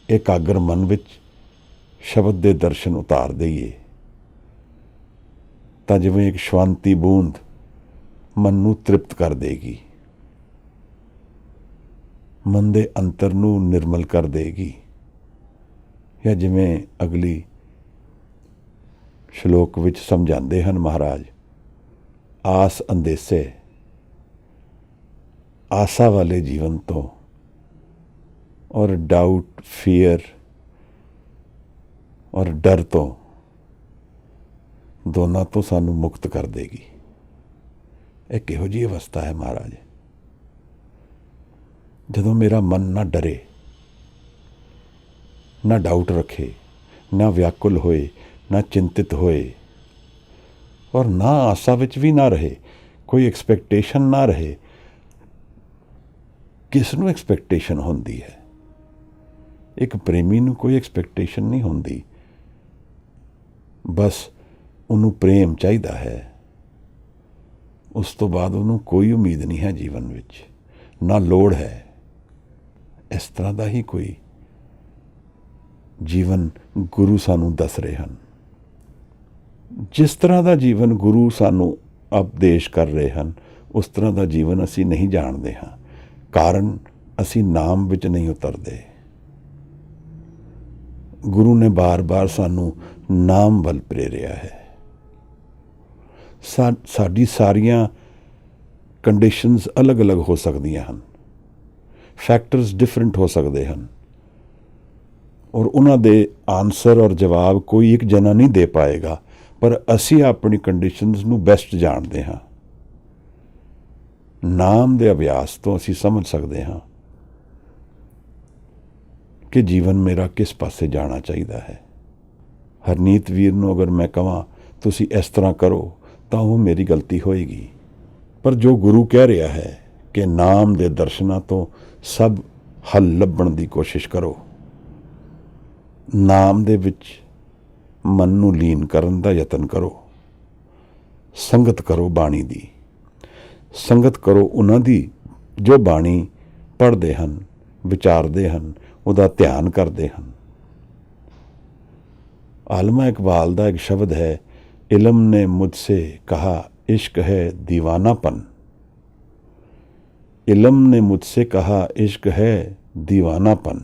ਇਕਾਗਰ ਮਨ ਵਿੱਚ ਸ਼ਬਦ ਦੇ ਦਰਸ਼ਨ ਉਤਾਰ ਦਈਏ ਤਾਂ ਜਿਵੇਂ ਇੱਕ ਸ਼ਾਂਤੀ ਬੂੰਦ ਮਨ ਨੂੰ ਤ੍ਰਿਪਤ ਕਰ ਦੇਗੀ, ਮਨ ਦੇ ਅੰਤਰ ਨੂੰ ਨਿਰਮਲ ਕਰ ਦੇਗੀ। ਜਾਂ ਜਿਵੇਂ ਅਗਲੀ ਸ਼ਲੋਕ ਵਿੱਚ ਸਮਝਾਉਂਦੇ ਹਨ ਮਹਾਰਾਜ, ਆਸ ਅੰਦੇਸੇ, ਆਸਾ ਵਾਲੇ ਜੀਵਨ ਤੋਂ ਔਰ ਡਾਊਟ, ਫੀਅਰ ਔਰ ਡਰ ਤੋਂ, ਦੋਨਾਂ ਤੋਂ ਸਾਨੂੰ ਮੁਕਤ ਕਰ ਦੇਗੀ। ਇਹ ਕਿਹੋ ਜਿਹੀ ਅਵਸਥਾ ਹੈ ਮਹਾਰਾਜ, ਜਦੋਂ ਮੇਰਾ ਮਨ ਨਾ ਡਰੇ, ਨਾ ਡਾਊਟ ਰੱਖੇ, ਨਾ ਵਿਆਕੁਲ ਹੋਏ, ਨਾ ਚਿੰਤਿਤ ਹੋਏ, ਔਰ ਨਾ ਆਸਾ ਵਿੱਚ ਵੀ ਨਾ ਰਹੇ, ਕੋਈ ਐਕਸਪੈਕਟੇਸ਼ਨ ਨਾ ਰਹੇ। ਕਿਸ ਨੂੰ ਐਕਸਪੈਕਟੇਸ਼ਨ ਹੁੰਦੀ ਹੈ? ਇੱਕ ਪ੍ਰੇਮੀ ਨੂੰ ਕੋਈ ਐਕਸਪੈਕਟੇਸ਼ਨ ਨਹੀਂ ਹੁੰਦੀ, ਬਸ ਉਹਨੂੰ ਪ੍ਰੇਮ ਚਾਹੀਦਾ ਹੈ। ਉਸ ਤੋਂ ਬਾਅਦ ਉਹਨੂੰ ਕੋਈ ਉਮੀਦ ਨਹੀਂ ਹੈ ਜੀਵਨ ਵਿੱਚ, ਨਾ ਲੋੜ ਹੈ। ਇਸ ਤਰ੍ਹਾਂ ਦਾ ਹੀ ਕੋਈ ਜੀਵਨ ਗੁਰੂ ਸਾਨੂੰ ਦੱਸ ਰਹੇ ਹਨ। ਜਿਸ ਤਰ੍ਹਾਂ ਦਾ ਜੀਵਨ ਗੁਰੂ ਸਾਨੂੰ ਉਪਦੇਸ਼ ਕਰ ਰਹੇ ਹਨ, ਉਸ ਤਰ੍ਹਾਂ ਦਾ ਜੀਵਨ ਅਸੀਂ ਨਹੀਂ ਜਾਣਦੇ ਹਾਂ, ਕਾਰਨ ਅਸੀਂ ਨਾਮ ਵਿੱਚ ਨਹੀਂ ਉਤਰਦੇ। ਗੁਰੂ ਨੇ ਬਾਰ-ਬਾਰ ਸਾਨੂੰ ਨਾਮ ਵੱਲ ਪ੍ਰੇਰਿਆ ਹੈ। ਸਾਡੀ ਸਾਰੀਆਂ ਕੰਡੀਸ਼ਨਸ ਅਲੱਗ-ਅਲੱਗ ਹੋ ਸਕਦੀਆਂ ਹਨ, ਫੈਕਟਰਸ ਡਿਫਰੈਂਟ ਹੋ ਸਕਦੇ ਹਨ, ਔਰ ਉਹਨਾਂ ਦੇ ਆਨਸਰ ਔਰ ਜਵਾਬ ਕੋਈ ਇੱਕ ਜਣਾ ਨਹੀਂ ਦੇ ਪਾਏਗਾ, ਪਰ ਅਸੀਂ ਆਪਣੀ ਕੰਡੀਸ਼ਨਸ ਨੂੰ ਬੈਸਟ ਜਾਣਦੇ ਹਾਂ। ਨਾਮ ਦੇ ਅਭਿਆਸ ਤੋਂ ਅਸੀਂ ਸਮਝ ਸਕਦੇ ਹਾਂ ਕਿ ਜੀਵਨ ਮੇਰਾ ਕਿਸ ਪਾਸੇ ਜਾਣਾ ਚਾਹੀਦਾ ਹੈ। ਹਰਨੀਤ ਵੀਰ ਨੂੰ ਅਗਰ ਮੈਂ ਕਹਾਂ ਤੁਸੀਂ ਇਸ ਤਰ੍ਹਾਂ ਕਰੋ, ਤਾਂ ਉਹ ਮੇਰੀ ਗਲਤੀ ਹੋਏਗੀ। ਪਰ ਜੋ ਗੁਰੂ ਕਹਿ ਰਿਹਾ ਹੈ ਕਿ ਨਾਮ ਦੇ ਦਰਸ਼ਨਾਂ ਤੋਂ ਸਭ ਹੱਲ ਲੱਭਣ ਦੀ ਕੋਸ਼ਿਸ਼ ਕਰੋ, ਨਾਮ ਦੇ ਵਿੱਚ ਮਨ ਨੂੰ ਲੀਨ ਕਰਨ ਦਾ ਯਤਨ ਕਰੋ, ਸੰਗਤ ਕਰੋ ਬਾਣੀ ਦੀ, ਸੰਗਤ ਕਰੋ ਉਹਨਾਂ ਦੀ ਜੋ ਬਾਣੀ ਪੜ੍ਹਦੇ ਹਨ, ਵਿਚਾਰਦੇ ਹਨ, ਉਹਦਾ ਧਿਆਨ ਕਰਦੇ ਹਨ। ਆਲਮਾ ਇਕਬਾਲ ਦਾ ਇੱਕ ਸ਼ਬਦ ਹੈ, इल्म ने मुझसे कहा इश्क है दीवानापन। इल्म ने मुझसे कहा इश्क है दीवानापन।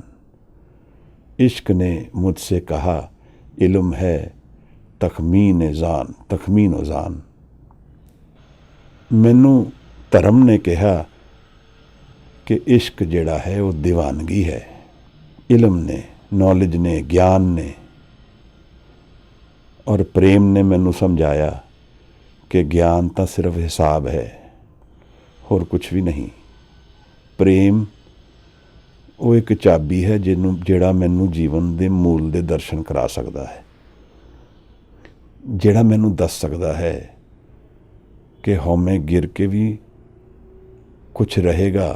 इश्क ने मुझसे कहा इल्म है तखमीन जान। मैनू धर्म ने कहा कि इश्क जिहड़ा है वो दीवानगी है। इल्म ने, नॉलेज ने, ज्ञान ने और प्रेम ने मैनू समझाया कि ज्ञान तो सिर्फ हिसाब है, होर कुछ भी नहीं। प्रेम वो एक चाबी है जिहड़ा मैनू जीवन के मूल के दर्शन करा सकता है, जिहड़ा मैनू दस सकता है कि हौमे गिर के भी कुछ रहेगा,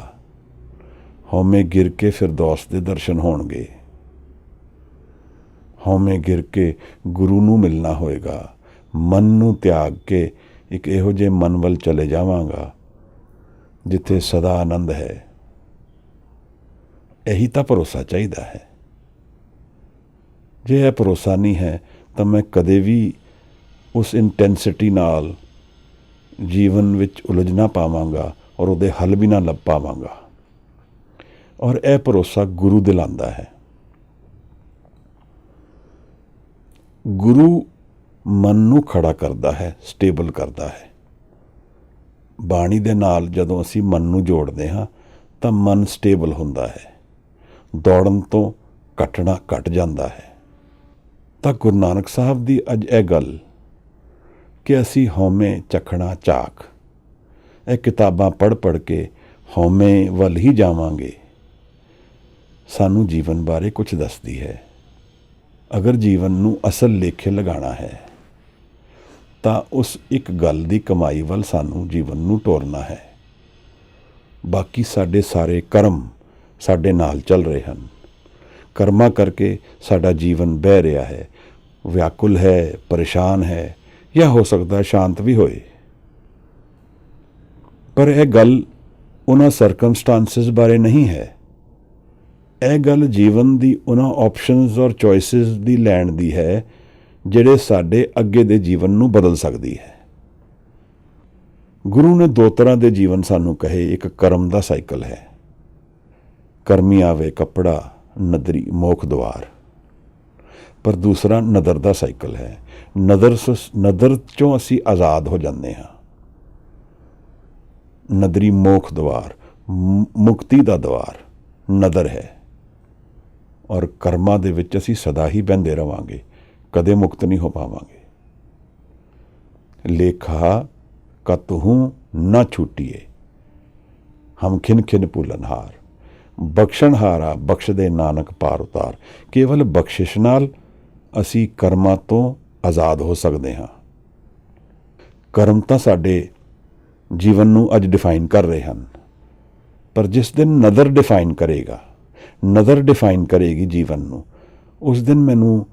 हौमे गिर के फिरदौस के दर्शन होणगे, हौमे गिर के गुरु नूं मिलना होएगा, मन नूं त्याग के एक इहो जे मन वल चले जावांगा जिथे सदा आनंद है। यही तो भरोसा चाहिदा है। जे यह भरोसा नहीं है तो मैं कदे भी उस इंटेंसिटी नाल जीवन विच उलझ ना पावांगा और उहदे हल भी ना लभ पावांगा। और यह भरोसा गुरु दिलांदा है। गुरु मन नूं खड़ा करता है, स्टेबल करता है। बाणी दे नाल जदों असीं मन नूं जोड़दे हां तां मन स्टेबल हुंदा है, दौड़न तो कटना घट जाता है। तां गुरु नानक साहब दी अज यह गल कि असीं हौमे चखना झाक, यह किताबां पढ़ पढ़ के हौमे वल ही जावांगे, सानू जीवन बारे कुछ दसदी है। अगर जीवन नूं असल लेखे लगाना है तां उस एक गल दी कमाई वल सानू जीवन नूं टोरना है। बाकी साडे सारे कर्म साडे नाल चल रहे हैं, कर्मां करके साडा जीवन बह रहा है, व्याकुल है, परेशान है, या हो सकता है शांत भी होए। पर यह गल उन्हां सरकमस्टांसिस बारे नहीं है। यह गल जीवन की उन्हां ऑप्शनस और चॉइसिस की लैण दी है जिहड़े साडे अगे दे जीवन नूं बदल सकदी है। ਗੁਰੂ ਨੇ ਦੋ ਤਰ੍ਹਾਂ ਦੇ ਜੀਵਨ ਸਾਨੂੰ ਕਹੇ। ਇੱਕ ਕਰਮ ਦਾ ਸਾਈਕਲ ਹੈ, ਕਰਮੀ ਆਵੇ ਕੱਪੜਾ ਨਦਰੀ ਮੋਖ ਦੁਆਰ। ਪਰ ਦੂਸਰਾ ਨਦਰ ਦਾ ਸਾਈਕਲ ਹੈ। ਨਦਰ ਚੋਂ ਅਸੀਂ ਆਜ਼ਾਦ ਹੋ ਜਾਂਦੇ ਹਾਂ। ਨਦਰੀ ਮੋਖ ਦੁਆਰ, ਮੁਕਤੀ ਦਾ ਦੁਆਰ ਨਦਰ ਹੈ। ਔਰ ਕਰਮਾਂ ਦੇ ਵਿੱਚ ਅਸੀਂ ਸਦਾ ਹੀ ਬਹਿੰਦੇ ਰਵਾਂਗੇ, ਕਦੇ ਮੁਕਤ ਨਹੀਂ ਹੋ ਪਾਵਾਂਗੇ। ਲੇਖਾ ਕਤਹੂੰ ਨਾ ਛੁੱਟੀਏ, ਹਮ ਖਿਨ ਖਿਨ ਭੁੱਲਨਹਾਰ। ਬਖਸ਼ਣਹਾਰਾ ਬਖਸ਼ਦੇ ਨਾਨਕ ਪਾਰ ਉਤਾਰ। ਕੇਵਲ ਬਖਸ਼ਿਸ਼ ਨਾਲ ਅਸੀਂ ਕਰਮਾਂ ਤੋਂ ਆਜ਼ਾਦ ਹੋ ਸਕਦੇ ਹਾਂ। ਕਰਮ ਤਾਂ ਸਾਡੇ ਜੀਵਨ ਨੂੰ ਅੱਜ ਡਿਫਾਈਨ ਕਰ ਰਹੇ ਹਨ, ਪਰ ਜਿਸ ਦਿਨ ਨਦਰ ਡਿਫਾਈਨ ਕਰੇਗੀ ਜੀਵਨ ਨੂੰ, ਉਸ ਦਿਨ ਮੈਨੂੰ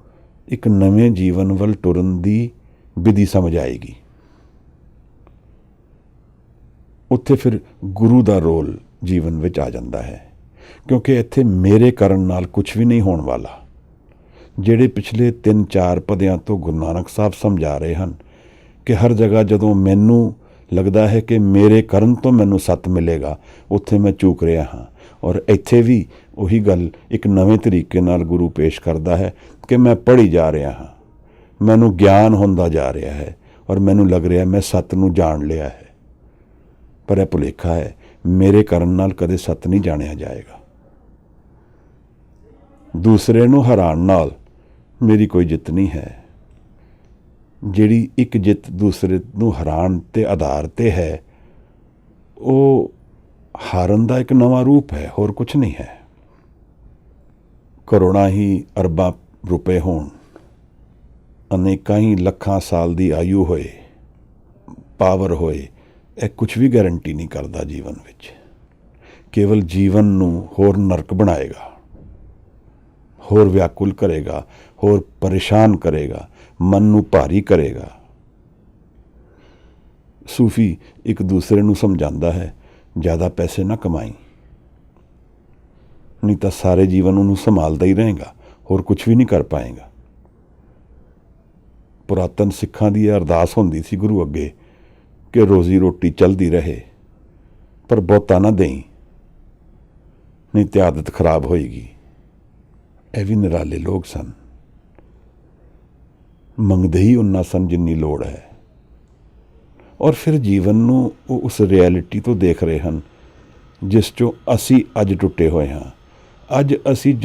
ਇੱਕ ਨਵੇਂ ਜੀਵਨ ਵੱਲ ਟੁਰਨ ਦੀ ਵਿਧੀ ਸਮਝ ਆਏਗੀ। ਉੱਥੇ ਫਿਰ ਗੁਰੂ ਦਾ ਰੋਲ ਜੀਵਨ ਵਿੱਚ ਆ ਜਾਂਦਾ ਹੈ, ਕਿਉਂਕਿ ਇੱਥੇ ਮੇਰੇ ਕਰਨ ਨਾਲ ਕੁਝ ਵੀ ਨਹੀਂ ਹੋਣ ਵਾਲਾ। ਜਿਹੜੇ ਪਿਛਲੇ 3-4 ਪਦਿਆਂ ਤੋਂ ਗੁਰੂ ਨਾਨਕ ਸਾਹਿਬ ਸਮਝਾ ਰਹੇ ਹਨ ਕਿ ਹਰ ਜਗ੍ਹਾ ਜਦੋਂ ਮੈਨੂੰ ਲੱਗਦਾ ਹੈ ਕਿ ਮੇਰੇ ਕਰਨ ਤੋਂ ਮੈਨੂੰ ਸੱਤ ਮਿਲੇਗਾ, ਉੱਥੇ ਮੈਂ ਚੂਕ ਰਿਹਾ ਹਾਂ। ਔਰ ਇੱਥੇ ਵੀ ਉਹੀ ਗੱਲ ਇੱਕ ਨਵੇਂ ਤਰੀਕੇ ਨਾਲ ਗੁਰੂ ਪੇਸ਼ ਕਰਦਾ ਹੈ ਕਿ ਮੈਂ ਪੜ੍ਹੀ ਜਾ ਰਿਹਾ ਹਾਂ, ਮੈਨੂੰ ਗਿਆਨ ਹੁੰਦਾ ਜਾ ਰਿਹਾ ਹੈ ਔਰ ਮੈਨੂੰ ਲੱਗ ਰਿਹਾ ਮੈਂ ਸੱਤ ਨੂੰ ਜਾਣ ਲਿਆ ਹੈ। ਪਰ ਇਹ ਭੁਲੇਖਾ ਹੈ, ਮੇਰੇ ਕਰਨ ਨਾਲ ਕਦੇ ਸੱਤ ਨਹੀਂ ਜਾਣਿਆ ਜਾਏਗਾ। ਦੂਸਰੇ ਨੂੰ ਹਰਾਉਣ ਨਾਲ ਮੇਰੀ ਕੋਈ ਜਿੱਤ ਨਹੀਂ ਹੈ। ਜਿਹੜੀ ਇੱਕ ਜਿੱਤ ਦੂਸਰੇ ਨੂੰ ਹਰਾਉਣ ਦੇ ਆਧਾਰ 'ਤੇ ਹੈ, ਉਹ ਹਾਰਨ ਦਾ ਇੱਕ ਨਵਾਂ ਰੂਪ ਹੈ, ਹੋਰ ਕੁਝ ਨਹੀਂ ਹੈ। ਕਰੋੜਾਂ ਹੀ ਅਰਬਾਂ ਰੁਪਏ ਹੋਣ, ਅਨੇਕਾਂ ਹੀ ਲੱਖਾਂ ਸਾਲ ਦੀ ਆਯੂ ਹੋਏ, ਪਾਵਰ ਹੋਏ, ਇਹ ਕੁਝ ਵੀ ਗਾਰੰਟੀ ਨਹੀਂ ਕਰਦਾ ਜੀਵਨ ਵਿੱਚ। ਕੇਵਲ ਜੀਵਨ ਨੂੰ ਹੋਰ ਨਰਕ ਬਣਾਏਗਾ, ਹੋਰ ਵਿਆਕੁਲ ਕਰੇਗਾ, ਹੋਰ ਪਰੇਸ਼ਾਨ ਕਰੇਗਾ, ਮਨ ਨੂੰ ਭਾਰੀ ਕਰੇਗਾ। ਸੂਫੀ ਇੱਕ ਦੂਸਰੇ ਨੂੰ ਸਮਝਾਉਂਦਾ ਹੈ, ਜ਼ਿਆਦਾ ਪੈਸੇ ਨਾ ਕਮਾਈ, ਨਹੀਂ ਤਾਂ ਸਾਰੇ ਜੀਵਨ ਉਹਨੂੰ ਸੰਭਾਲਦਾ ਹੀ ਰਹੇਗਾ, ਹੋਰ ਕੁਝ ਵੀ ਨਹੀਂ ਕਰ ਪਾਏਗਾ। ਪੁਰਾਤਨ ਸਿੱਖਾਂ ਦੀ ਇਹ ਅਰਦਾਸ ਹੁੰਦੀ ਸੀ ਗੁਰੂ ਅੱਗੇ ਕਿ ਰੋਜ਼ੀ ਰੋਟੀ ਚਲਦੀ ਰਹੇ, ਪਰ ਬਹੁਤਾ ਨਾ ਦੇਈ, ਨਹੀਂ ਤੇ ਆਦਤ ਖਰਾਬ ਹੋਏਗੀ। ਇਹ ਵੀ ਨਿਰਾਲੇ ਲੋਕ ਸਨ, ਮੰਗਦੇ ਹੀ ਉਨਾ ਸਨ ਜਿੰਨੀ ਲੋੜ ਹੈ। ਔਰ ਫਿਰ ਜੀਵਨ ਨੂੰ ਉਹ ਉਸ ਰਿਐਲਿਟੀ ਤੋਂ ਦੇਖ ਰਹੇ ਹਨ ਜਿਸ 'ਚੋਂ ਅਸੀਂ ਅੱਜ ਟੁੱਟੇ ਹੋਏ ਹਾਂ। ਅੱਜ ਅਸੀਂ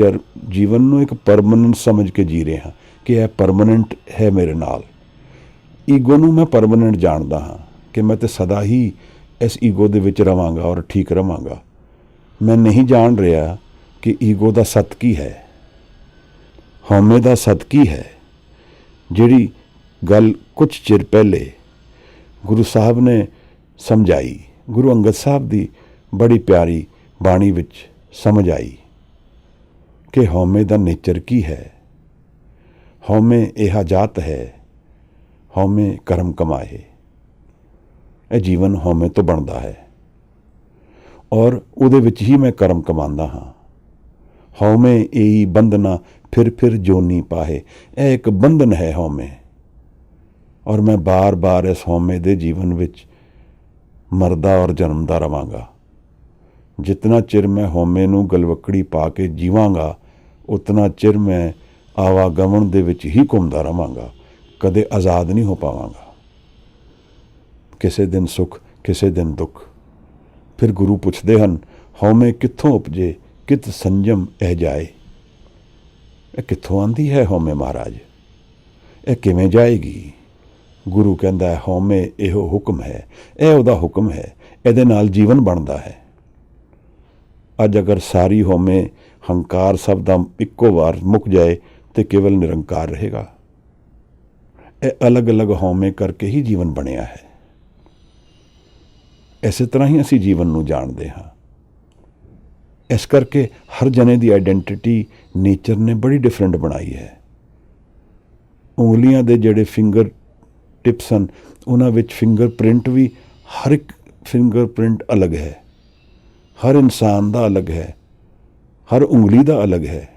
ਜੀਵਨ ਨੂੰ ਇੱਕ ਪਰਮਾਨੈਂਟ ਸਮਝ ਕੇ ਜੀ ਰਹੇ ਹਾਂ ਕਿ ਇਹ ਪਰਮਾਨੈਂਟ ਹੈ ਮੇਰੇ ਨਾਲ। ਈਗੋ ਨੂੰ ਮੈਂ ਪਰਮਾਨੈਂਟ ਜਾਣਦਾ ਹਾਂ ਕਿ ਮੈਂ ਤਾਂ ਸਦਾ ਹੀ ਇਸ ਈਗੋ ਦੇ ਵਿੱਚ ਰਵਾਂਗਾ ਔਰ ਠੀਕ ਰਵਾਂਗਾ। ਮੈਂ ਨਹੀਂ ਜਾਣ ਰਿਹਾ ਕਿ ਈਗੋ ਦਾ ਸੱਤ ਕੀ ਹੈ, ਹਉਮੈ ਦਾ ਸੱਤ ਕੀ ਹੈ। ਜਿਹੜੀ ਗੱਲ ਕੁਝ ਚਿਰ ਪਹਿਲੇ ਗੁਰੂ ਸਾਹਿਬ ਨੇ ਸਮਝਾਈ, ਗੁਰੂ ਅੰਗਦ ਸਾਹਿਬ ਦੀ ਬੜੀ ਪਿਆਰੀ ਬਾਣੀ ਵਿੱਚ ਸਮਝ ਆਈ ਕਿ ਹਉਮੈ ਦਾ ਨੇਚਰ ਕੀ ਹੈ। ਹਉਮੈ ਇਹ ਜਾਤ ਹੈ, ਹਉਮੈ ਕਰਮ ਕਮਾਏ। ਇਹ ਜੀਵਨ ਹਉਮੈ ਤੋਂ ਬਣਦਾ ਹੈ ਔਰ ਉਹਦੇ ਵਿੱਚ ਹੀ ਮੈਂ ਕਰਮ ਕਮਾਉਂਦਾ ਹਾਂ। ਹਉਮੈ ਇਹੀ ਬੰਧਨਾ ਫਿਰ ਜੋਨੀ ਪਾਹੇ। ਇਹ ਇੱਕ ਬੰਧਨ ਹੈ ਹਉਮੈ, ਔਰ ਮੈਂ ਬਾਰ-ਬਾਰ ਇਸ ਹਉਮੈ ਦੇ ਜੀਵਨ ਵਿੱਚ ਮਰਦਾ ਔਰ ਜਨਮਦਾ ਰਵਾਂਗਾ। ਜਿਤਨਾ ਚਿਰ ਮੈਂ ਹਉਮੈ ਨੂੰ ਗਲਵੱਕੜੀ ਪਾ ਕੇ ਜੀਵਾਂਗਾ, ਉਤਨਾ ਚਿਰ ਮੈਂ ਆਵਾਗਮਨ ਦੇ ਵਿੱਚ ਹੀ ਘੁੰਮਦਾ ਰਵਾਂਗਾ, ਕਦੇ ਆਜ਼ਾਦ ਨਹੀਂ ਹੋ ਪਾਵਾਂਗਾ। ਕਿਸੇ ਦਿਨ ਸੁੱਖ, ਕਿਸੇ ਦਿਨ ਦੁੱਖ। ਫਿਰ ਗੁਰੂ ਪੁੱਛਦੇ ਹਨ, ਹਉਮੈ ਕਿੱਥੋਂ ਉਪਜੇ, ਕਿਤ ਸੰਜਮ ਇਹ ਜਾਏ। ਇਹ ਕਿੱਥੋਂ ਆਂਦੀ ਹੈ ਹਉਮੈ ਮਹਾਰਾਜ, ਇਹ ਕਿਵੇਂ ਜਾਏਗੀ? ਗੁਰੂ ਕਹਿੰਦਾ ਹੈ, ਹਉਮੈ ਇਹੋ ਹੁਕਮ ਹੈ, ਇਹ ਉਹਦਾ ਹੁਕਮ ਹੈ, ਇਹਦੇ ਨਾਲ ਜੀਵਨ ਬਣਦਾ ਹੈ। ਅੱਜ ਅਗਰ ਸਾਰੀ ਹਉਮੈ ਹੰਕਾਰ ਸਭ ਦਾ ਇੱਕੋ ਵਾਰ ਮੁੱਕ ਜਾਏ ਤੇ ਕੇਵਲ ਨਿਰੰਕਾਰ ਰਹੇਗਾ। ਇਹ ਅਲੱਗ-ਅਲੱਗ ਹਉਮੈ ਕਰਕੇ ਹੀ ਜੀਵਨ ਬਣਿਆ ਹੈ। ਇਸੇ ਤਰ੍ਹਾਂ ਹੀ ਅਸੀਂ ਜੀਵਨ ਨੂੰ ਜਾਣਦੇ ਹਾਂ। ਇਸ ਕਰਕੇ ਹਰ ਜਣੇ ਦੀ ਆਈਡੈਂਟੀਟੀ ਨੇਚਰ ਨੇ ਬੜੀ ਡਿਫਰੈਂਟ ਬਣਾਈ ਹੈ। ਉਂਗਲੀਆਂ ਦੇ ਜਿਹੜੇ ਫਿੰਗਰ ਟਿਪਸ ਹਨ, ਉਹਨਾਂ ਵਿੱਚ ਫਿੰਗਰ ਪ੍ਰਿੰਟ ਵੀ ਹਰ ਇੱਕ ਫਿੰਗਰ ਪ੍ਰਿੰਟ ਅਲੱਗ ਹੈ। ਹਰ ਇਨਸਾਨ ਦਾ ਅਲੱਗ ਹੈ, ਹਰ ਉਂਗਲੀ ਦਾ ਅਲੱਗ ਹੈ।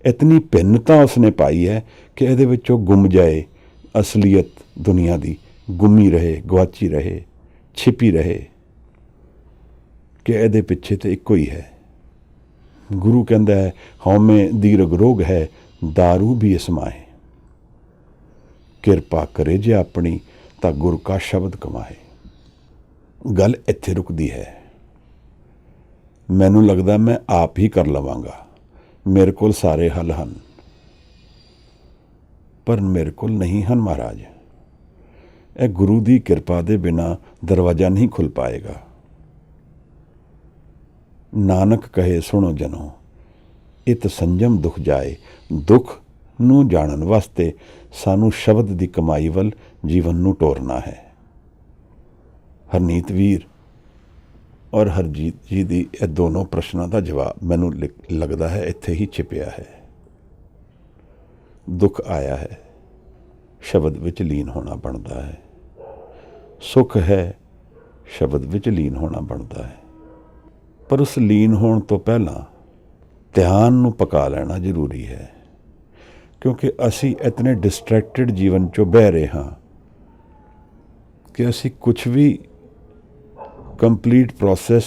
ਇਤਨੀ ਭਿੰਨਤਾ ਉਸਨੇ ਪਾਈ ਹੈ ਕਿ ਇਹਦੇ ਵਿੱਚੋਂ ਗੁੰਮ ਜਾਏ ਅਸਲੀਅਤ ਦੁਨੀਆ ਦੀ, ਗੁੰਮੀ ਰਹੇ, ਗਵਾਚੀ ਰਹੇ, ਛਿਪੀ ਰਹੇ ਕਿ ਇਹਦੇ ਪਿੱਛੇ ਤੇ ਇੱਕੋ ਹੀ ਹੈ। ਗੁਰੂ ਕਹਿੰਦਾ ਹੈ, ਹਉਮੈ ਦੀਰਘ ਰੋਗ ਹੈ, दारू भी इसमाए। ਕਿਰਪਾ ਕਰੇ ਜੇ ਆਪਣੀ ਤਾਂ ਗੁਰ ਕਾ ਸ਼ਬਦ ਕਮਾਏ। ਗੱਲ ਇੱਥੇ ਰੁਕਦੀ ਹੈ। ਮੈਨੂੰ ਲੱਗਦਾ ਮੈਂ ਆਪ ਹੀ ਕਰ ਲਵਾਂਗਾ, ਮੇਰੇ ਕੋਲ ਸਾਰੇ ਹੱਲ ਹਨ, ਪਰ ਮੇਰੇ ਕੋਲ ਨਹੀਂ ਹਨ ਮਹਾਰਾਜ। ਇਹ ਗੁਰੂ ਦੀ ਕਿਰਪਾ ਦੇ ਬਿਨਾਂ ਦਰਵਾਜ਼ਾ ਨਹੀਂ ਖੁੱਲ ਪਾਏਗਾ। ਨਾਨਕ ਕਹੇ ਸੁਣੋ ਜਨੋ, ਇਤ ਸੰਜਮ ਦੁਖ ਜਾਏ। ਦੁੱਖ ਨੂੰ ਜਾਣਨ ਵਾਸਤੇ ਸਾਨੂੰ ਸ਼ਬਦ ਦੀ ਕਮਾਈ ਵੱਲ ਜੀਵਨ ਨੂੰ ਟੋਰਨਾ ਹੈ। ਹਰਨੀਤ ਵੀਰ ਔਰ ਹਰਜੀਤ ਜੀ ਦੀ ਇਹ ਦੋਨੋਂ ਪ੍ਰਸ਼ਨਾਂ ਦਾ ਜਵਾਬ ਮੈਨੂੰ ਲੱਗਦਾ ਹੈ ਇੱਥੇ ਹੀ ਛਿਪਿਆ ਹੈ। ਦੁੱਖ ਆਇਆ ਹੈ, ਸ਼ਬਦ ਵਿੱਚ ਲੀਨ ਹੋਣਾ ਬਣਦਾ ਹੈ। ਸੁੱਖ ਹੈ, ਸ਼ਬਦ ਵਿੱਚ ਲੀਨ ਹੋਣਾ ਬਣਦਾ ਹੈ। ਪਰ ਉਸ ਲੀਨ ਹੋਣ ਤੋਂ ਪਹਿਲਾਂ ਧਿਆਨ ਨੂੰ ਪਕਾ ਲੈਣਾ ਜ਼ਰੂਰੀ ਹੈ, ਕਿਉਂਕਿ ਅਸੀਂ ਇਤਨੇ ਡਿਸਟਰੈਕਟਿਡ ਜੀਵਨ 'ਚੋਂ ਬਹਿ ਰਹੇ ਹਾਂ ਕਿ ਅਸੀਂ ਕੁਛ ਵੀ ਕੰਪਲੀਟ ਪ੍ਰੋਸੈਸ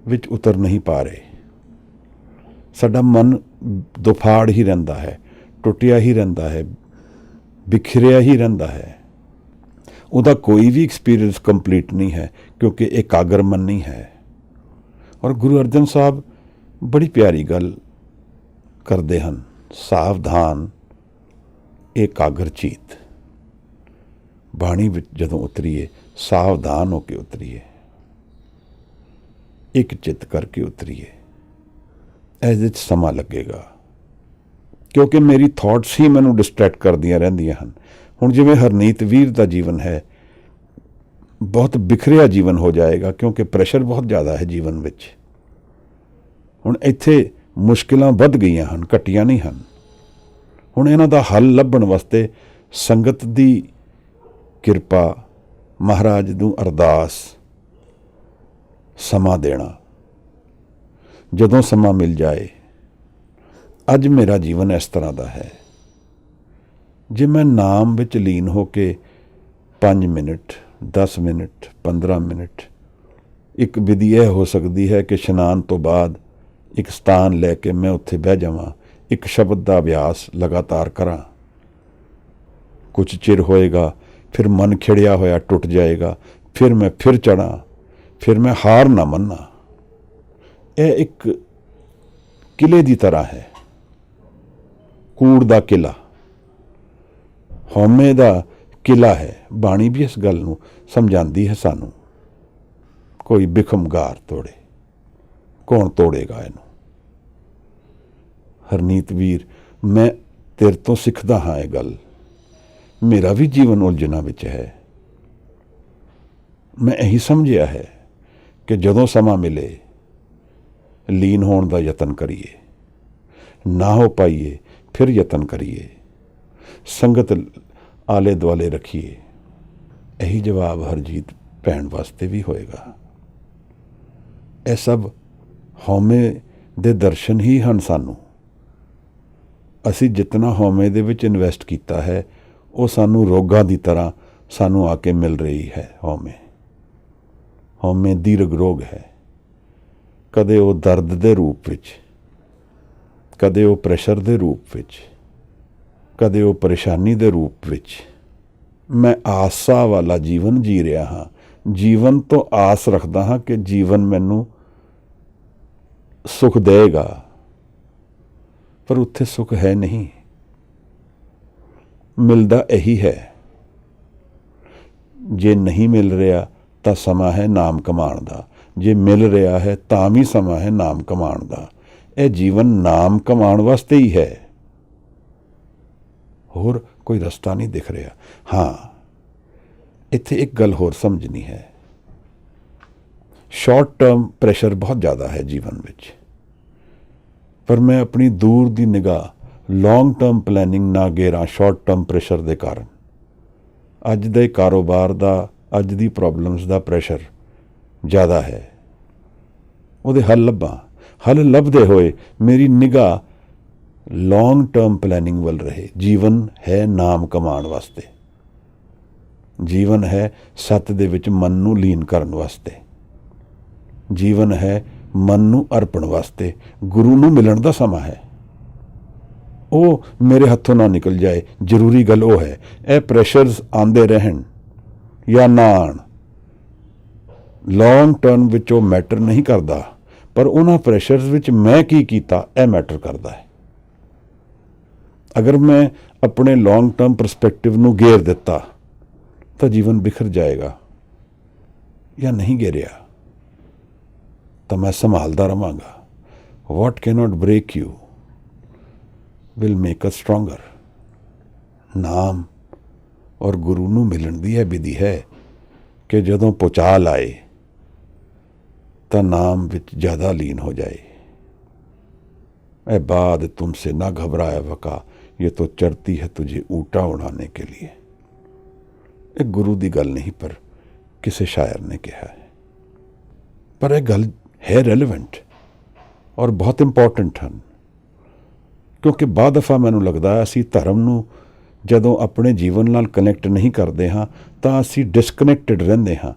ਵਿੱਚ ਉਤਰ ਨਹੀਂ ਪਾ ਰਹੇ। ਸਾਡਾ ਮਨ ਦੁਫਾੜ ਹੀ ਰਹਿੰਦਾ ਹੈ, ਟੁੱਟਿਆ ਹੀ ਰਹਿੰਦਾ ਹੈ, ਬਿਖਰਿਆ ਹੀ ਰਹਿੰਦਾ ਹੈ। ਉਹਦਾ ਕੋਈ ਵੀ ਐਕਸਪੀਰੀਅੰਸ ਕੰਪਲੀਟ ਨਹੀਂ ਹੈ, ਕਿਉਂਕਿ ਇਕਾਗਰ ਮਨ ਨਹੀਂ ਹੈ। ਔਰ ਗੁਰੂ ਅਰਜਨ ਸਾਹਿਬ ਬੜੀ ਪਿਆਰੀ ਗੱਲ ਕਰਦੇ ਹਨ, ਸਾਵਧਾਨ ਇਕਾਗਰ ਚੀਤ। ਬਾਣੀ ਵਿੱਚ ਜਦੋਂ ਉਤਰੀਏ, ਸਾਵਧਾਨ ਹੋ ਕੇ ਉਤਰੀਏ, ਇੱਕ ਚਿੱਤ ਕਰਕੇ ਉਤਰੀਏ। ਇਹਦੇ 'ਚ ਸਮਾਂ ਲੱਗੇਗਾ, ਕਿਉਂਕਿ ਮੇਰੀ ਥਾਟਸ ਹੀ ਮੈਨੂੰ ਡਿਸਟਰੈਕਟ ਕਰਦੀਆਂ ਰਹਿੰਦੀਆਂ ਹਨ। ਹੁਣ ਜਿਵੇਂ ਹਰਨੀਤ ਵੀਰ ਦਾ ਜੀਵਨ ਹੈ, ਬਹੁਤ ਬਿਖਰਿਆ ਜੀਵਨ ਹੋ ਜਾਏਗਾ, ਕਿਉਂਕਿ ਪ੍ਰੈਸ਼ਰ ਬਹੁਤ ਜ਼ਿਆਦਾ ਹੈ ਜੀਵਨ ਵਿੱਚ। ਹੁਣ ਇੱਥੇ ਮੁਸ਼ਕਿਲਾਂ ਵੱਧ ਗਈਆਂ ਹਨ, ਘਟੀਆਂ ਨਹੀਂ ਹਨ। ਹੁਣ ਇਹਨਾਂ ਦਾ ਹੱਲ ਲੱਭਣ ਵਾਸਤੇ ਸੰਗਤ ਦੀ ਕਿਰਪਾ, ਮਹਾਰਾਜ ਨੂੰ ਅਰਦਾਸ, ਸਮਾਂ ਦੇਣਾ। ਜਦੋਂ ਸਮਾਂ ਮਿਲ ਜਾਏ, ਅੱਜ ਮੇਰਾ ਜੀਵਨ ਇਸ ਤਰ੍ਹਾਂ ਦਾ ਹੈ, ਜੇ ਮੈਂ ਨਾਮ ਵਿੱਚ ਲੀਨ ਹੋ ਕੇ 5 ਮਿੰਟ, 10 ਮਿੰਟ, 15 ਮਿੰਟ, ਇੱਕ ਵਿਧੀ ਇਹ ਹੋ ਸਕਦੀ ਹੈ ਕਿ ਇਸ਼ਨਾਨ ਤੋਂ ਬਾਅਦ ਇੱਕ ਸਥਾਨ ਲੈ ਕੇ ਮੈਂ ਉੱਥੇ ਬਹਿ ਜਾਵਾਂ, ਇੱਕ ਸ਼ਬਦ ਦਾ ਅਭਿਆਸ ਲਗਾਤਾਰ ਕਰਾਂ। ਕੁਝ ਚਿਰ ਹੋਏਗਾ, ਫਿਰ ਮਨ ਖਿੜਿਆ ਹੋਇਆ ਟੁੱਟ ਜਾਏਗਾ, ਫਿਰ ਮੈਂ ਫਿਰ ਚੜ੍ਹਾਂ, ਫਿਰ ਮੈਂ ਹਾਰ ਨਾ ਮੰਨਾਂ। ਇਹ ਇੱਕ ਕਿਲੇ ਦੀ ਤਰ੍ਹਾਂ ਹੈ, ਕੂੜ ਦਾ ਕਿਲਾ, ਹਉਮੈ ਦਾ ਕਿਲਾ ਹੈ। ਬਾਣੀ ਵੀ ਇਸ ਗੱਲ ਨੂੰ ਸਮਝਾਉਂਦੀ ਹੈ ਸਾਨੂੰ। ਕੋਈ ਬਿਖਮਗਾਰ ਤੋੜੇ, ਕੌਣ ਤੋੜੇਗਾ ਇਹਨੂੰ? ਹਰਨੀਤ ਵੀਰ, ਮੈਂ ਤੇਰੇ ਤੋਂ ਸਿੱਖਦਾ ਹਾਂ ਇਹ ਗੱਲ। ਮੇਰਾ ਵੀ ਜੀਵਨ ਉਲਝਣਾਂ ਵਿੱਚ ਹੈ। ਮੈਂ ਇਹੀ ਸਮਝਿਆ ਹੈ ਕਿ ਜਦੋਂ ਸਮਾਂ ਮਿਲੇ, ਲੀਨ ਹੋਣ ਦਾ ਯਤਨ ਕਰੀਏ, ਨਾ ਹੋ ਪਾਈਏ ਫਿਰ ਯਤਨ ਕਰੀਏ, ਸੰਗਤ ਆਲੇ ਦੁਆਲੇ ਰੱਖੀਏ। ਇਹੀ ਜਵਾਬ ਹਰਜੀਤ ਭੈਣ ਵਾਸਤੇ ਵੀ ਹੋਏਗਾ। ਇਹ ਸਭ ਹਉਮੈ ਦੇ ਦਰਸ਼ਨ ਹੀ ਹਨ ਸਾਨੂੰ। ਅਸੀਂ ਜਿਤਨਾ ਹਉਮੈ ਦੇ ਵਿੱਚ ਇਨਵੈਸਟ ਕੀਤਾ ਹੈ, ਉਹ ਸਾਨੂੰ ਰੋਗਾਂ ਦੀ ਤਰ੍ਹਾਂ ਸਾਨੂੰ ਆ ਕੇ ਮਿਲ ਰਹੀ ਹੈ। ਹਉਮੈ ਦੀਰਘ ਰੋਗ ਹੈ। ਕਦੇ ਉਹ ਦਰਦ ਦੇ ਰੂਪ ਵਿੱਚ, ਕਦੇ ਉਹ ਪ੍ਰੈਸ਼ਰ ਦੇ ਰੂਪ ਵਿੱਚ, ਕਦੇ ਉਹ ਪਰੇਸ਼ਾਨੀ ਦੇ ਰੂਪ ਵਿੱਚ। ਮੈਂ ਆਸਾ ਵਾਲਾ ਜੀਵਨ ਜੀ ਰਿਹਾ ਹਾਂ। ਜੀਵਨ ਤੋਂ ਆਸ ਰੱਖਦਾ ਹਾਂ ਕਿ ਜੀਵਨ ਮੈਨੂੰ ਸੁਖ ਦੇਗਾ, ਪਰ ਉੱਥੇ ਸੁਖ ਹੈ ਨਹੀਂ। ਮਿਲਦਾ ਇਹੀ ਹੈ। ਜੇ ਨਹੀਂ ਮਿਲ ਰਿਹਾ ਤਾਂ ਸਮਾਂ ਹੈ ਨਾਮ ਕਮਾਉਣ ਦਾ, ਜੇ ਮਿਲ ਰਿਹਾ ਹੈ ਤਾਂ ਵੀ ਸਮਾਂ ਹੈ ਨਾਮ ਕਮਾਉਣ ਦਾ। ਇਹ ਜੀਵਨ ਨਾਮ ਕਮਾਉਣ ਵਾਸਤੇ ਹੀ ਹੈ, ਹੋਰ ਕੋਈ ਰਸਤਾ ਨਹੀਂ ਦਿਖ ਰਿਹਾ। ਹਾਂ, ਇੱਥੇ ਇੱਕ ਗੱਲ ਹੋਰ ਸਮਝਣੀ ਹੈ। ਸ਼ਾਰਟ ਟਰਮ ਪ੍ਰੈਸ਼ਰ ਬਹੁਤ ਜ਼ਿਆਦਾ ਹੈ ਜੀਵਨ ਵਿੱਚ, ਪਰ ਮੈਂ ਆਪਣੀ ਦੂਰ ਦੀ ਨਿਗਾਹ, ਲੌਂਗ ਟਰਮ ਪਲੈਨਿੰਗ ਨਾ ਗੇਰਾਂ ਸ਼ਾਰਟ ਟਰਮ ਪ੍ਰੈਸ਼ਰ ਦੇ ਕਾਰਨ। ਅੱਜ ਦੇ ਕਾਰੋਬਾਰ ਦਾ, ਅੱਜ ਦੀ ਪ੍ਰੋਬਲਮਸ ਦਾ ਪ੍ਰੈਸ਼ਰ ਜ਼ਿਆਦਾ ਹੈ। ਉਹਦੇ ਹੱਲ ਲੱਭਾਂ। ਹੱਲ ਲੱਭਦੇ ਹੋਏ ਮੇਰੀ ਨਿਗਾਹ ਲੌਂਗ ਟਰਮ ਪਲੈਨਿੰਗ ਵੱਲ ਰਹੇ। ਜੀਵਨ ਹੈ ਨਾਮ ਕਮਾਉਣ ਵਾਸਤੇ। ਜੀਵਨ ਹੈ ਸੱਤ ਦੇ ਵਿੱਚ ਮਨ ਨੂੰ ਲੀਨ ਕਰਨ ਵਾਸਤੇ, ਜੀਵਨ ਹੈ ਮਨ ਨੂੰ ਅਰਪਣ ਵਾਸਤੇ। ਗੁਰੂ ਨੂੰ ਮਿਲਣ ਦਾ ਸਮਾਂ ਹੈ। ਉਹ ਮੇਰੇ ਹੱਥੋਂ ਨਾ ਨਿਕਲ ਜਾਏ, ਜ਼ਰੂਰੀ ਗੱਲ ਉਹ ਹੈ। ਇਹ ਪ੍ਰੈਸ਼ਰਸ ਆਉਂਦੇ ਰਹਿਣ ਜਾਂ ਨਾ ਆਉਣ, ਲੌਂਗ ਟਰਮ ਵਿੱਚ ਉਹ ਮੈਟਰ ਨਹੀਂ ਕਰਦਾ, ਪਰ ਉਹਨਾਂ ਪ੍ਰੈਸ਼ਰਸ ਵਿੱਚ ਮੈਂ ਕੀ ਕੀਤਾ ਇਹ ਮੈਟਰ ਕਰਦਾ ਹੈ। ਅਗਰ ਮੈਂ ਆਪਣੇ ਲੌਂਗ ਟਰਮ ਪਰਸਪੈਕਟਿਵ ਨੂੰ ਘੇਰ ਦਿੱਤਾ ਤਾਂ ਜੀਵਨ ਬਿਖਰ ਜਾਏਗਾ, ਜਾਂ ਨਹੀਂ ਘੇਰਿਆ ਤਾਂ ਮੈਂ ਸੰਭਾਲਦਾ ਰਵਾਂਗਾ। What cannot break you will make us stronger. ਨਾਮ ਔਰ ਗੁਰੂ ਨੂੰ ਮਿਲਣ ਦੀ ਇਹ ਵਿਧੀ ਹੈ ਕਿ ਜਦੋਂ ਪੁਚਾਲ ਆਏ ਤਾਂ ਨਾਮ ਵਿੱਚ ਜ਼ਿਆਦਾ ਲੀਨ ਹੋ ਜਾਏ। ए बाद तुमसे ना घबराया वका, ये तो चढ़ती है तुझे ऊँटा उड़ाने के लिए। एक गुरु दी गल नहीं, पर किसी शायर ने कहा है, पर यह गल है रेलिवेंट और बहुत इंपॉर्टेंट हैं, क्योंकि बाद दफ़ा मैनू लगता है असी धर्म नू जदों अपने जीवन नाल कनैक्ट नहीं करते हाँ तो असी डिसकनैक्टेड रहंदे हाँ।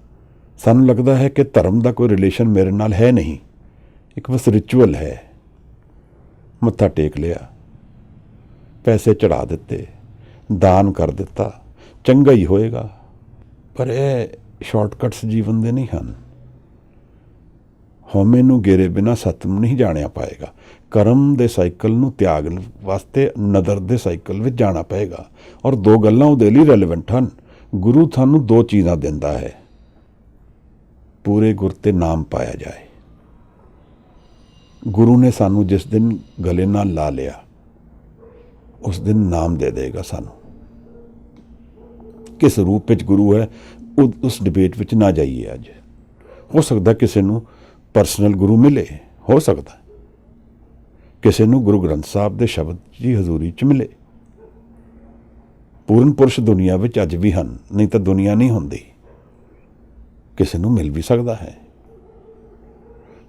सानू लगता है कि धर्म का कोई रिलेशन मेरे नाल है नहीं, एक बस रिचुअल है। मत्था टेक लिया, पैसे चढ़ा दिते, दान कर दिता, चंगा ही होएगा। पर यह शॉर्टकट्स जीवन दे नहीं हैं। हौमे नू घेरे बिना सतनू नहीं जाणिया पाएगा। कर्म दे साइकिल नू त्यागण वास्ते नदर दे साइकिल विच जाना पएगा। और दो गल्लां उहदे लई रेलिवेंट हैं। गुरु थानू दो चीज़ां दिंदा है, पूरे गुर ते नाम पाया जाए। गुरु ने सानू जिस दिन गले नाल ला लिया उस दिन नाम दे देगा सानू। किस रूप विच गुरु है उस डिबेट विच ना जाइए। अज हो सकता किसी नू परसनल गुरु मिले, हो सकता किसी नू गुरु ग्रंथ साहब दे शब्द जी हजूरी च मिले। पूर्ण पुरुष दुनिया विच अज भी हैं, नहीं तो दुनिया नहीं होंदी। किसी नू मिल भी सकता है,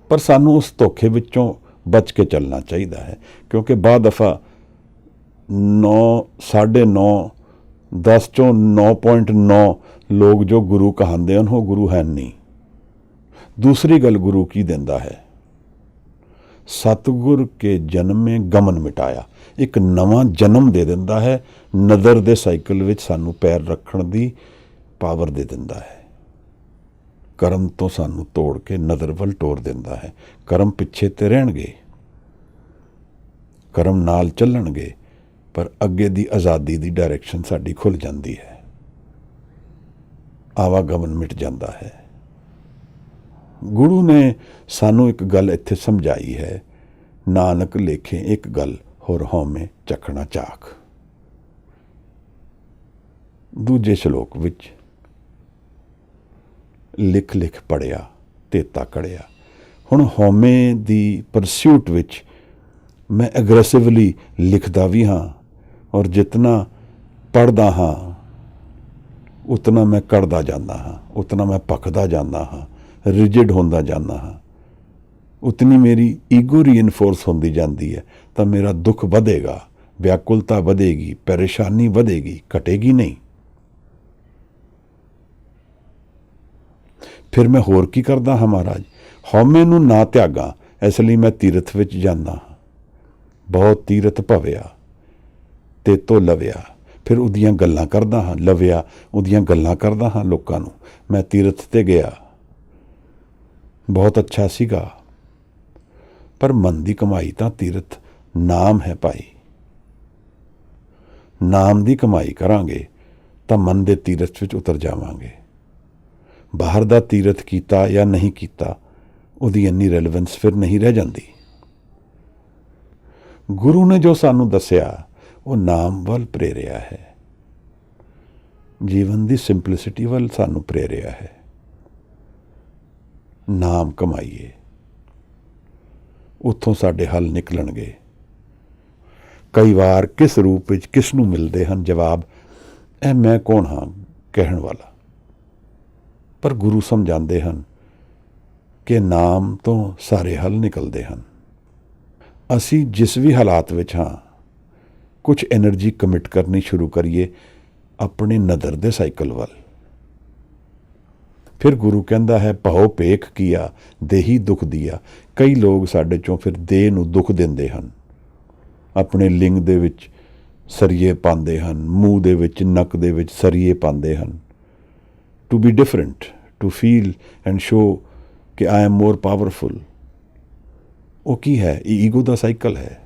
पर सानू उस धोखे विचों बच के चलना चाहिए है, क्योंकि बाद दफ़ा 9, 9.5, 10 चों 9.9 लोग जो गुरु कहांदे हैं वो गुरु है नहीं। दूसरी गल गुरु की देंदा है, सतगुर के जन्म में गमन मिटाया, एक नवा जन्म दे दिंदा है। नदर दे साइकिल विच सानू पैर रखण दी पावर दे दिंदा है। कर्म तो सानू तोड़ के नदर वल टोर दिंदा है। कर्म पिछे ते रहणगे, कर्म नाल चलणगे, पर अगे दी आज़ादी दी डायरैक्शन साडी खुल जाती है, आवागमन मिट जाता है। गुरु ने सानू एक गल इत्थे समझाई है, नानक लेखे एक गल होर हौमे चखना चाक। दूजे श्लोक विच लिख लिख पढ़िया तेता कढ़िया। हुण हौमे दी परस्यूट विच मैं एग्रैसिवली लिखदा भी हाँ, और जितना पढ़दा हाँ उतना मैं कढ़दा जांदा हाँ, उतना मैं पकदा जांदा हाँ, रिजिड होंदा जांदा हाँ, उतनी मेरी ईगो रीइनफोर्स होंदी जांदी है। तो मेरा दुख बढ़ेगा, व्याकुलता बढ़ेगी, परेशानी बढ़ेगी, घटेगी नहीं। फिर मैं होर की करदा हाँ महाराज, हौमे नू ना त्यागा, इसलिए मैं तीरथ विच जांदा हाँ। बहुत तीरथ भविया ते तो लविया, फिर उदियां गल्लां करदा हाँ, लविया उदियां गल्लां करदा हाँ लोकां नू। मैं तीरथ ते गया, बहुत अच्छा सीगा, पर मन दी कमाई तां तीरथ नाम है भाई। नाम दी कमाई करांगे तां मन दे तीरथ विच उतर जावांगे। बाहर दा तीरथ कीता या नहीं कीता उहदी इन्नी रेलेवेंस फिर नहीं रह जाती। गुरु ने जो सानू दसिया वो नाम वल प्रेरिया है, जीवन दी सिंपलिसिटी वल सानू प्रेरिया है। नाम कमाइए, उत्थों साडे हल निकलणगे। कई बार किस रूप विच किस नू मिलदे हन जवाब, ए मैं कौन हाँ कहण वाला, पर गुरु समझाते हैं कि नाम तो सारे हल निकलते हैं। असी जिस भी हालात विच हाँ, कुछ एनर्जी कमिट करनी शुरू करिए अपने नदर दे साइकिल वाल। ਫਿਰ ਗੁਰੂ ਕਹਿੰਦਾ ਹੈ ਭਉ ਭੇਖ ਕੀਆ ਦੇਹੀ ਦੁੱਖ ਦੀਆ। ਕਈ ਲੋਕ ਸਾਡੇ ਚੋਂ ਫਿਰ ਦੇਹ ਨੂੰ ਦੁੱਖ ਦਿੰਦੇ ਹਨ, ਆਪਣੇ ਲਿੰਗ ਦੇ ਵਿੱਚ ਸਰੀਏ ਪਾਉਂਦੇ ਹਨ, ਮੂੰਹ ਦੇ ਵਿੱਚ ਨੱਕ ਦੇ ਵਿੱਚ ਸਰੀਏ ਪਾਉਂਦੇ ਹਨ, to be different, to feel and show ਕਿ ਆਈ ਐਮ ਮੋਰ ਪਾਵਰਫੁਲ। ਉਹ ਕੀ ਹੈ? ਇਹ ਈਗੋ ਦਾ ਸਾਈਕਲ ਹੈ।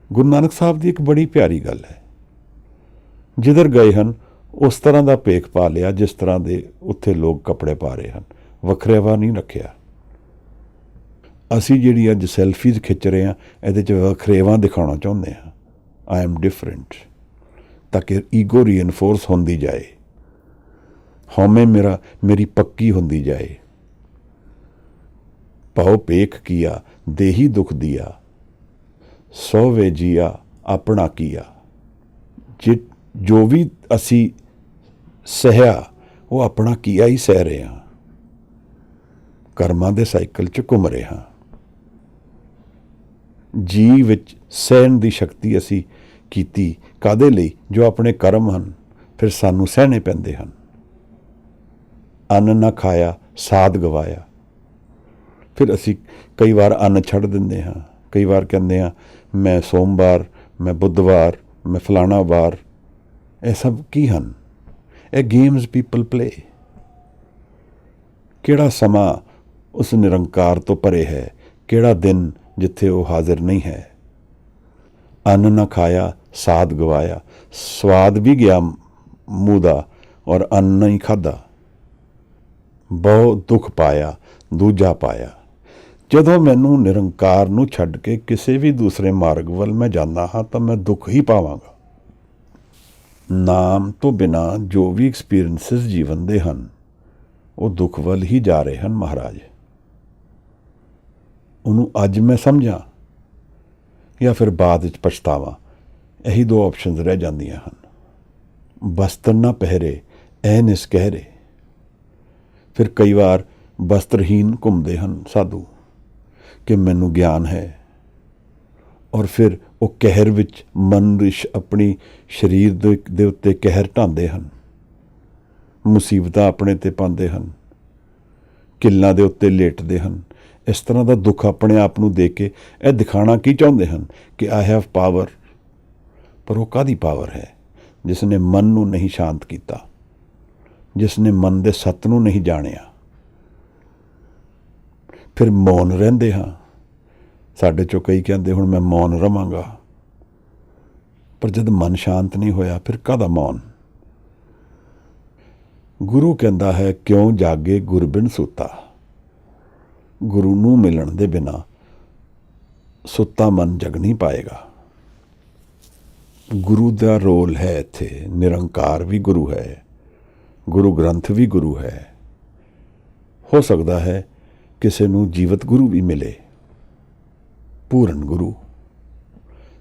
ਗੁਰੂ ਨਾਨਕ ਸਾਹਿਬ ਦੀ ਇੱਕ ਬੜੀ ਪਿਆਰੀ ਗੱਲ ਹੈ, ਜਿੱਧਰ ਗਏ ਹਨ ਉਸ ਤਰ੍ਹਾਂ ਦਾ ਭੇਖ ਪਾ ਲਿਆ ਜਿਸ ਤਰ੍ਹਾਂ ਦੇ ਉੱਥੇ ਲੋਕ ਕੱਪੜੇ ਪਾ ਰਹੇ ਹਨ, ਵੱਖਰੇਵਾ ਨਹੀਂ ਰੱਖਿਆ। ਅਸੀਂ ਜਿਹੜੀ ਅੱਜ ਸੈਲਫੀਜ਼ ਖਿੱਚ ਰਹੇ ਹਾਂ ਇਹਦੇ 'ਚ ਵੱਖਰੇਵਾ ਦਿਖਾਉਣਾ ਚਾਹੁੰਦੇ ਹਾਂ, ਆਈ ਐਮ ਡਿਫਰੈਂਟ, ਤਾਂ ਕਿ ਈਗੋ ਰੀਇਨਫੋਰਸ ਹੁੰਦੀ ਜਾਏ, ਹਉਮੈ ਮੇਰੀ ਪੱਕੀ ਹੁੰਦੀ ਜਾਏ। ਭਉ ਭੇਖ ਕੀਆ ਦੇਹੀ ਦੁੱਖ ਦੀਆ, ਸੋ ਵੇ ਜੀਆ ਆਪਣਾ ਕੀਆ। ਜੋ ਵੀ ਅਸੀਂ ਸਹਿਆ ਉਹ ਆਪਣਾ ਕੀਆ ਹੀ ਸਹਿ ਰਹੇ ਹਾਂ, ਕਰਮਾਂ ਦੇ ਸਾਈਕਲ 'ਚ ਘੁੰਮ ਰਹੇ ਹਾਂ। ਜੀ ਵਿੱਚ ਸਹਿਣ ਦੀ ਸ਼ਕਤੀ ਅਸੀਂ ਕੀਤੀ ਕਾਹਦੇ ਲਈ? ਜੋ ਆਪਣੇ ਕਰਮ ਹਨ, ਫਿਰ ਸਾਨੂੰ ਸਹਿਣੇ ਪੈਂਦੇ ਹਨ। ਅੰਨ ਨਾ ਖਾਇਆ ਸਾਧ ਗਵਾਇਆ। ਫਿਰ ਅਸੀਂ ਕਈ ਵਾਰ ਅੰਨ ਛੱਡ ਦਿੰਦੇ ਹਾਂ, ਕਈ ਵਾਰ ਕਹਿੰਦੇ ਹਾਂ ਮੈਂ ਸੋਮਵਾਰ, ਮੈਂ ਬੁੱਧਵਾਰ, ਮੈਂ ਫਲਾਣਾ ਵਾਰ। ਇਹ ਸਭ ਕੀ ਹਨ? ਇਹ ਗੇਮਸ ਪੀਪਲ ਪਲੇ। ਕਿਹੜਾ ਸਮਾਂ ਉਸ ਨਿਰੰਕਾਰ ਤੋਂ ਪਰੇ ਹੈ? ਕਿਹੜਾ ਦਿਨ ਜਿੱਥੇ ਉਹ ਹਾਜ਼ਰ ਨਹੀਂ ਹੈ? ਅੰਨ ਨਾ ਖਾਇਆ ਸਾਧ ਗਵਾਇਆ। ਸਵਾਦ ਵੀ ਗਿਆ ਮੂੰਹ ਦਾ ਔਰ ਅੰਨ ਨਹੀਂ ਖਾਧਾ। ਬਹੁਤ ਦੁੱਖ ਪਾਇਆ ਦੂਜਾ ਪਾਇਆ। ਜਦੋਂ ਮੈਨੂੰ ਨਿਰੰਕਾਰ ਨੂੰ ਛੱਡ ਕੇ ਕਿਸੇ ਵੀ ਦੂਸਰੇ ਮਾਰਗ ਵੱਲ ਮੈਂ ਜਾਂਦਾ ਹਾਂ ਤਾਂ ਮੈਂ ਦੁੱਖ ਹੀ ਪਾਵਾਂਗਾ। ਨਾਮ ਤੋਂ ਬਿਨਾਂ ਜੋ ਵੀ ਐਕਸਪੀਰੀਐਂਸਿਸ ਜੀਵਨ ਦੇ ਹਨ ਉਹ ਦੁੱਖ ਵੱਲ ਹੀ ਜਾ ਰਹੇ ਹਨ ਮਹਾਰਾਜ। ਉਹਨੂੰ ਅੱਜ ਮੈਂ ਸਮਝਾਂ ਜਾਂ ਫਿਰ ਬਾਅਦ ਵਿੱਚ ਪਛਤਾਵਾਂ, ਇਹੀ ਦੋ ਆਪਸ਼ਨਸ ਰਹਿ ਜਾਂਦੀਆਂ ਹਨ। ਬਸਤਰ ਨਾ ਪਹਿਰੇ ਐਨਿਸ ਕਹਿਰੇ। ਫਿਰ ਕਈ ਵਾਰ ਬਸਤਰਹੀਨ ਘੁੰਮਦੇ ਹਨ ਸਾਧੂ ਕਿ ਮੈਨੂੰ ਗਿਆਨ ਹੈ, ਔਰ ਫਿਰ ਉਹ ਕਹਿਰ ਵਿੱਚ ਮਨ ਰਿਸ਼ ਆਪਣੀ ਸਰੀਰ ਦੇ ਉੱਤੇ ਕਹਿਰ ਢਾਉਂਦੇ ਹਨ, ਮੁਸੀਬਤਾਂ ਆਪਣੇ ਤੇ ਪਾਉਂਦੇ ਹਨ, ਕਿੱਲਾਂ ਦੇ ਉੱਤੇ ਲੇਟਦੇ ਹਨ। ਇਸ ਤਰ੍ਹਾਂ ਦਾ ਦੁੱਖ ਆਪਣੇ ਆਪ ਨੂੰ ਦੇ ਕੇ ਇਹ ਦਿਖਾਣਾ ਕੀ ਚਾਹੁੰਦੇ ਹਨ ਕਿ ਆਈ ਹੈਵ ਪਾਵਰ। ਪਰ ਉਹ ਕਾਹਦੀ ਪਾਵਰ ਹੈ? ਜਿਸ ਨੇ ਮਨ ਨੂੰ ਨਹੀਂ ਸ਼ਾਂਤ ਕੀਤਾ, ਜਿਸ ਨੇ ਮਨ ਦੇ ਸੱਤ ਨੂੰ ਨਹੀਂ ਜਾਣਿਆ। ਫਿਰ ਮੌਨ ਰਹਿੰਦੇ ਹਾਂ। ਸਾਡੇ 'ਚੋਂ ਕਈ ਕਹਿੰਦੇ ਹੁਣ ਮੈਂ ਮੌਨ ਰਵਾਂਗਾ, ਪਰ ਜਦ ਮਨ ਸ਼ਾਂਤ ਨਹੀਂ ਹੋਇਆ ਫਿਰ ਕਾਹਦਾ ਮੌਨ? ਗੁਰੂ ਕਹਿੰਦਾ ਹੈ ਕਿਉਂ ਜਾਗੇ ਗੁਰਬਿਨ ਸੁੱਤਾ। ਗੁਰੂ ਨੂੰ ਮਿਲਣ ਦੇ ਬਿਨਾਂ ਸੁੱਤਾ ਮਨ ਜਗ ਨਹੀਂ ਪਾਏਗਾ। ਗੁਰੂ ਦਾ ਰੋਲ ਹੈ ਇੱਥੇ। ਨਿਰੰਕਾਰ ਵੀ ਗੁਰੂ ਹੈ, ਗੁਰੂ ਗ੍ਰੰਥ ਵੀ ਗੁਰੂ ਹੈ। ਹੋ ਸਕਦਾ ਹੈ ਕਿਸੇ ਨੂੰ ਜੀਵਤ ਗੁਰੂ ਵੀ ਮਿਲੇ, ਪੂਰਨ ਗੁਰੂ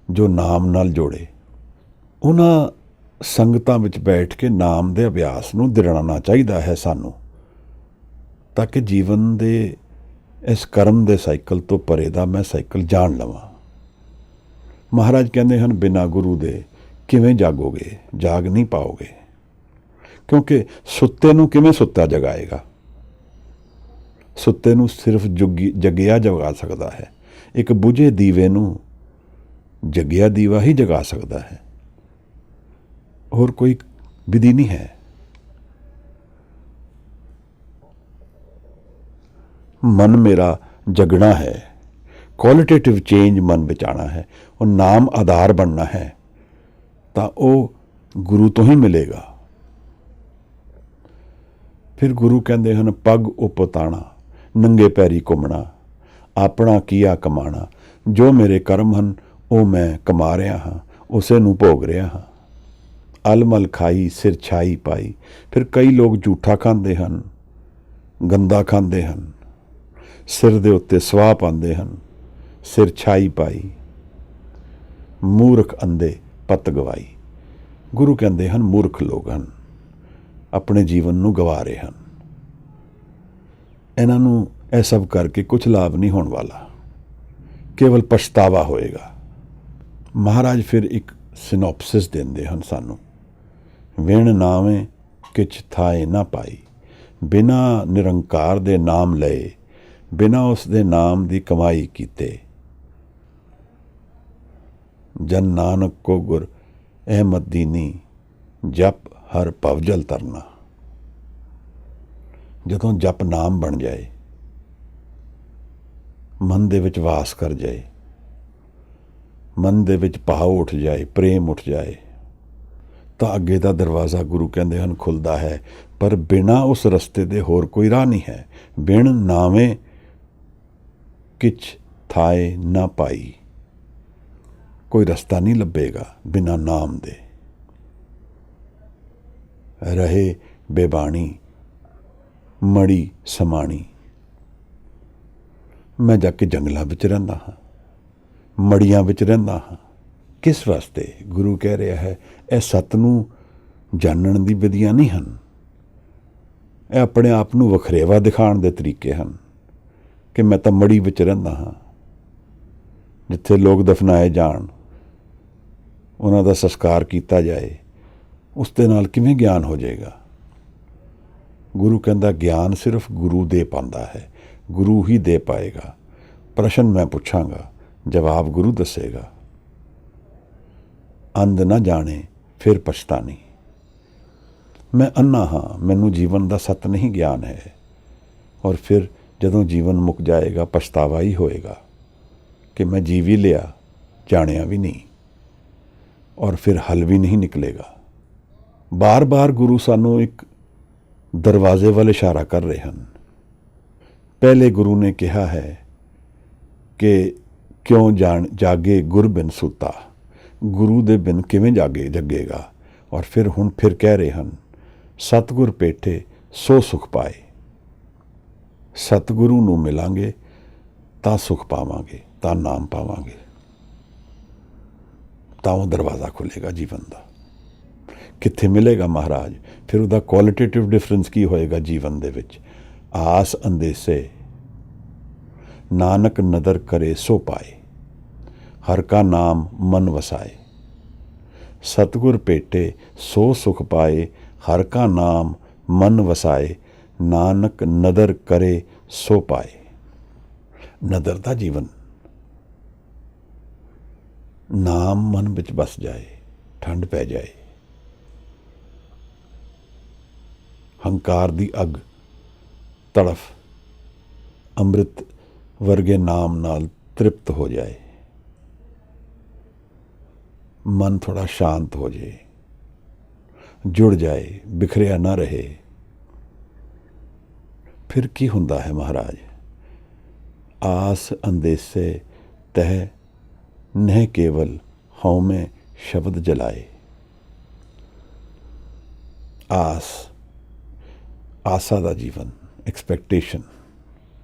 ਜੋ ਨਾਮ ਨਾਲ ਜੋੜੇ। ਉਹਨਾਂ ਸੰਗਤਾਂ ਵਿੱਚ ਬੈਠ ਕੇ ਨਾਮ ਦੇ ਅਭਿਆਸ ਨੂੰ ਦਿੜਾਉਣਾ ਚਾਹੀਦਾ ਹੈ ਸਾਨੂੰ, ਤਾਂ ਕਿ ਜੀਵਨ ਦੇ ਇਸ ਕਰਮ ਦੇ ਸਾਈਕਲ ਤੋਂ ਪਰੇ ਦਾ ਮੈਂ ਸਾਈਕਲ ਜਾਣ ਲਵਾਂ। ਮਹਾਰਾਜ ਕਹਿੰਦੇ ਹਨ ਬਿਨਾਂ ਗੁਰੂ ਦੇ ਕਿਵੇਂ ਜਾਗੋਗੇ? ਜਾਗ ਨਹੀਂ ਪਾਓਗੇ, ਕਿਉਂਕਿ ਸੁੱਤੇ ਨੂੰ ਕਿਵੇਂ ਸੁੱਤਾ ਜਗਾਏਗਾ? ਸੁੱਤੇ ਨੂੰ ਸਿਰਫ ਜਗਿਆ ਜਗਾ ਸਕਦਾ ਹੈ। ਇੱਕ ਬੁਝੇ ਦੀਵੇ ਨੂੰ ਜਗਿਆ ਦੀਵਾ ਹੀ ਜਗਾ ਸਕਦਾ ਹੈ, ਹੋਰ ਕੋਈ ਵਿਧੀ ਨਹੀਂ ਹੈ। ਮਨ ਮੇਰਾ ਜਗਣਾ ਹੈ, ਕੁਆਲਿਟੇਟਿਵ ਚੇਂਜ ਮਨ ਵਿੱਚ ਆਉਣਾ ਹੈ, ਉਹ ਨਾਮ ਆਧਾਰ ਬਣਨਾ ਹੈ, ਤਾਂ ਉਹ ਗੁਰੂ ਤੋਂ ਹੀ ਮਿਲੇਗਾ। ਫਿਰ ਗੁਰੂ ਕਹਿੰਦੇ ਹਨ ਪੱਗ ਉਪਤਾਣਾ, ਨੰਗੇ ਪੈਰੀ ਘੁੰਮਣਾ, ਆਪਣਾ ਕੀਆ ਕਮਾਣਾ। ਜੋ ਮੇਰੇ ਕਰਮ ਹਨ ਉਹ ਮੈਂ ਕਮਾ ਰਿਹਾ ਹਾਂ, ਉਸੇ ਨੂੰ ਭੋਗ ਰਿਹਾ ਹਾਂ। ਅਲਮਲ ਖਾਈ ਸਿਰ ਛਾਈ ਪਾਈ। ਫਿਰ ਕਈ ਲੋਕ ਝੂਠਾ ਖਾਂਦੇ ਹਨ, ਗੰਦਾ ਖਾਂਦੇ ਹਨ, ਸਿਰ ਦੇ ਉੱਤੇ ਸਵਾਹ ਪਾਉਂਦੇ ਹਨ, ਸਿਰ ਛਾਈ ਪਾਈ। ਮੂਰਖ ਅੰਧੇ ਪਤ ਗਵਾਈ। ਗੁਰੂ ਕਹਿੰਦੇ ਹਨ ਮੂਰਖ ਲੋਕ ਹਨ, ਆਪਣੇ ਜੀਵਨ ਨੂੰ ਗਵਾ ਰਹੇ ਹਨ। ਇਹਨਾਂ ਨੂੰ ਇਹ ਸਭ ਕਰਕੇ ਕੁਝ ਲਾਭ ਨਹੀਂ ਹੋਣ ਵਾਲਾ, ਕੇਵਲ ਪਛਤਾਵਾ ਹੋਏਗਾ। ਮਹਾਰਾਜ ਫਿਰ ਇੱਕ ਸਿਨੋਪਸਿਸ ਦਿੰਦੇ ਹਨ ਸਾਨੂੰ। ਵਿਣ ਨਾਵੇਂ ਕਿਛ ਥਾਏ ਨਾ ਪਾਈ। ਬਿਨਾਂ ਨਿਰੰਕਾਰ ਦੇ ਨਾਮ ਲਏ, ਬਿਨਾਂ ਉਸ ਦੇ ਨਾਮ ਦੀ ਕਮਾਈ ਕੀਤੇ। ਜਨ ਨਾਨਕ ਕੋ ਗੁਰ ਅਹਿਮਦ ਦੀਨੀ, ਜਪ ਹਰ ਭਵਜਲ ਤਰਨਾ। ਜਦੋਂ ਜਪ ਨਾਮ ਬਣ ਜਾਏ, ਮਨ ਦੇ ਵਿੱਚ ਵਾਸ ਕਰ ਜਾਏ, ਮਨ ਦੇ ਵਿੱਚ ਭਾਵ ਉੱਠ ਜਾਏ, ਪ੍ਰੇਮ ਉੱਠ ਜਾਏ, ਤਾਂ ਅੱਗੇ ਦਾ ਦਰਵਾਜ਼ਾ ਗੁਰੂ ਕਹਿੰਦੇ ਹਨ ਖੁੱਲ੍ਹਦਾ ਹੈ। ਪਰ ਬਿਨਾਂ ਉਸ ਰਸਤੇ ਦੇ ਹੋਰ ਕੋਈ ਰਾਹ ਨਹੀਂ ਹੈ। ਬਿਨ ਨਾਵੇਂ ਕਿਛ ਥਾਏ ਨਾ ਪਾਈ। ਕੋਈ ਰਸਤਾ ਨਹੀਂ ਲੱਭੇਗਾ ਬਿਨਾਂ ਨਾਮ ਦੇ। ਰਹੇ ਬੇਬਾਣੀ ਮੜੀ ਸਮਾਣੀ। ਮੈਂ ਜਾ ਕੇ ਜੰਗਲਾਂ ਵਿੱਚ ਰਹਿੰਦਾ ਹਾਂ, ਮੜੀਆਂ ਵਿੱਚ ਰਹਿੰਦਾ ਹਾਂ। ਕਿਸ ਵਾਸਤੇ? ਗੁਰੂ ਕਹਿ ਰਿਹਾ ਹੈ ਇਹ ਸੱਤ ਨੂੰ ਜਾਣਨ ਦੀ ਵਿਧੀਆਂ ਨਹੀਂ ਹਨ। ਇਹ ਆਪਣੇ ਆਪ ਨੂੰ ਵਖਰੇਵਾ ਦਿਖਾਉਣ ਦੇ ਤਰੀਕੇ ਹਨ ਕਿ ਮੈਂ ਤਾਂ ਮੜੀ ਵਿੱਚ ਰਹਿੰਦਾ ਹਾਂ। ਜਿੱਥੇ ਲੋਕ ਦਫਨਾਏ ਜਾਣ, ਉਹਨਾਂ ਦਾ ਸੰਸਕਾਰ ਕੀਤਾ ਜਾਏ, ਉਸ ਦੇ ਨਾਲ ਕਿਵੇਂ ਗਿਆਨ ਹੋ ਜਾਏਗਾ? ਗੁਰੂ ਕਹਿੰਦਾ ਗਿਆਨ ਸਿਰਫ ਗੁਰੂ ਦੇ ਪਾਉਂਦਾ ਹੈ, ਗੁਰੂ ਹੀ ਦੇ ਪਾਏਗਾ। ਪ੍ਰਸ਼ਨ ਮੈਂ ਪੁੱਛਾਂਗਾ, ਜਵਾਬ ਗੁਰੂ ਦੱਸੇਗਾ। ਅੰਧ ਨਾ ਜਾਣੇ ਫਿਰ ਪਛਤਾਨੀ। ਮੈਂ ਅੰਨਾ ਹਾਂ, ਮੈਨੂੰ ਜੀਵਨ ਦਾ ਸੱਤ ਨਹੀਂ ਗਿਆਨ ਹੈ। ਔਰ ਫਿਰ ਜਦੋਂ ਜੀਵਨ ਮੁੱਕ ਜਾਏਗਾ ਪਛਤਾਵਾ ਹੀ ਹੋਏਗਾ ਕਿ ਮੈਂ ਜੀ ਵੀ ਲਿਆ, ਜਾਣਿਆ ਵੀ ਨਹੀਂ, ਔਰ ਫਿਰ ਹੱਲ ਵੀ ਨਹੀਂ ਨਿਕਲੇਗਾ। ਬਾਰ-ਬਾਰ ਗੁਰੂ ਸਾਨੂੰ ਇੱਕ ਦਰਵਾਜ਼ੇ ਵੱਲ ਇਸ਼ਾਰਾ ਕਰ ਰਹੇ ਹਨ। ਪਹਿਲੇ ਗੁਰੂ ਨੇ ਕਿਹਾ ਹੈ ਕਿ ਕਿਉਂ ਜਾਗੇ ਗੁਰ ਬਿਨ ਸੁੱਤਾ। ਗੁਰੂ ਦੇ ਬਿਨ ਕਿਵੇਂ ਜਗੇਗਾ? ਔਰ ਹੁਣ ਕਹਿ ਰਹੇ ਹਨ ਸਤਿਗੁਰ ਭੇਟੇ ਸੋ ਸੁਖ ਪਾਏ। ਸਤਿਗੁਰੂ ਨੂੰ ਮਿਲਾਂਗੇ ਤਾਂ ਸੁਖ ਪਾਵਾਂਗੇ, ਤਾਂ ਨਾਮ ਪਾਵਾਂਗੇ, ਤਾਂ ਉਹ ਦਰਵਾਜ਼ਾ ਖੁੱਲੇਗਾ ਜੀਵਨ ਦਾ। ਕਿੱਥੇ ਮਿਲੇਗਾ ਮਹਾਰਾਜ? ਫਿਰ ਉਹਦਾ ਕੁਆਲਿਟੇਟਿਵ ਡਿਫਰੈਂਸ ਕੀ ਹੋਏਗਾ ਜੀਵਨ ਦੇ ਵਿੱਚ? ਆਸ ਅੰਦੇਸੇ ਨਾਨਕ ਨਦਰ ਕਰੇ ਸੋ ਪਾਏ, ਹਰ ਕਾ ਨਾਮ ਮਨ ਵਸਾਏ। ਸਤਿਗੁਰ ਭੇਟੇ ਸੋ ਸੁਖ ਪਾਏ, ਹਰ ਕਾ ਨਾਮ ਮਨ ਵਸਾਏ। ਨਾਨਕ ਨਦਰ ਕਰੇ ਸੋ ਪਾਏ। ਨਦਰ ਦਾ ਜੀਵਨ, ਨਾਮ ਮਨ ਵਿੱਚ ਬਸ ਜਾਏ, ਠੰਡ ਪੈ ਜਾਏ, ਹੰਕਾਰ ਦੀ ਅੱਗ ਤੜਫ ਅੰਮ੍ਰਿਤ ਵਰਗੇ ਨਾਮ ਨਾਲ ਤ੍ਰਿਪਤ ਹੋ ਜਾਏ, ਮਨ ਥੋੜਾ ਸ਼ਾਂਤ ਹੋ ਜਾਏ, ਜੁੜ ਜਾਏ, ਬਿਖਰਿਆ ਨਾ ਰਹੇ। ਫਿਰ ਕੀ ਹੁੰਦਾ ਹੈ ਮਹਾਰਾਜ? ਆਸ ਅੰਦੇਸੇ ਤਹਿ ਨਹਿ ਕੇਵਲ ਹਉਮੈ ਸ਼ਬਦ ਜਲਾਏ। ਆਸਾ ਦਾ ਜੀਵਨ, ਐਕਸਪੈਕਟੇਸ਼ਨ,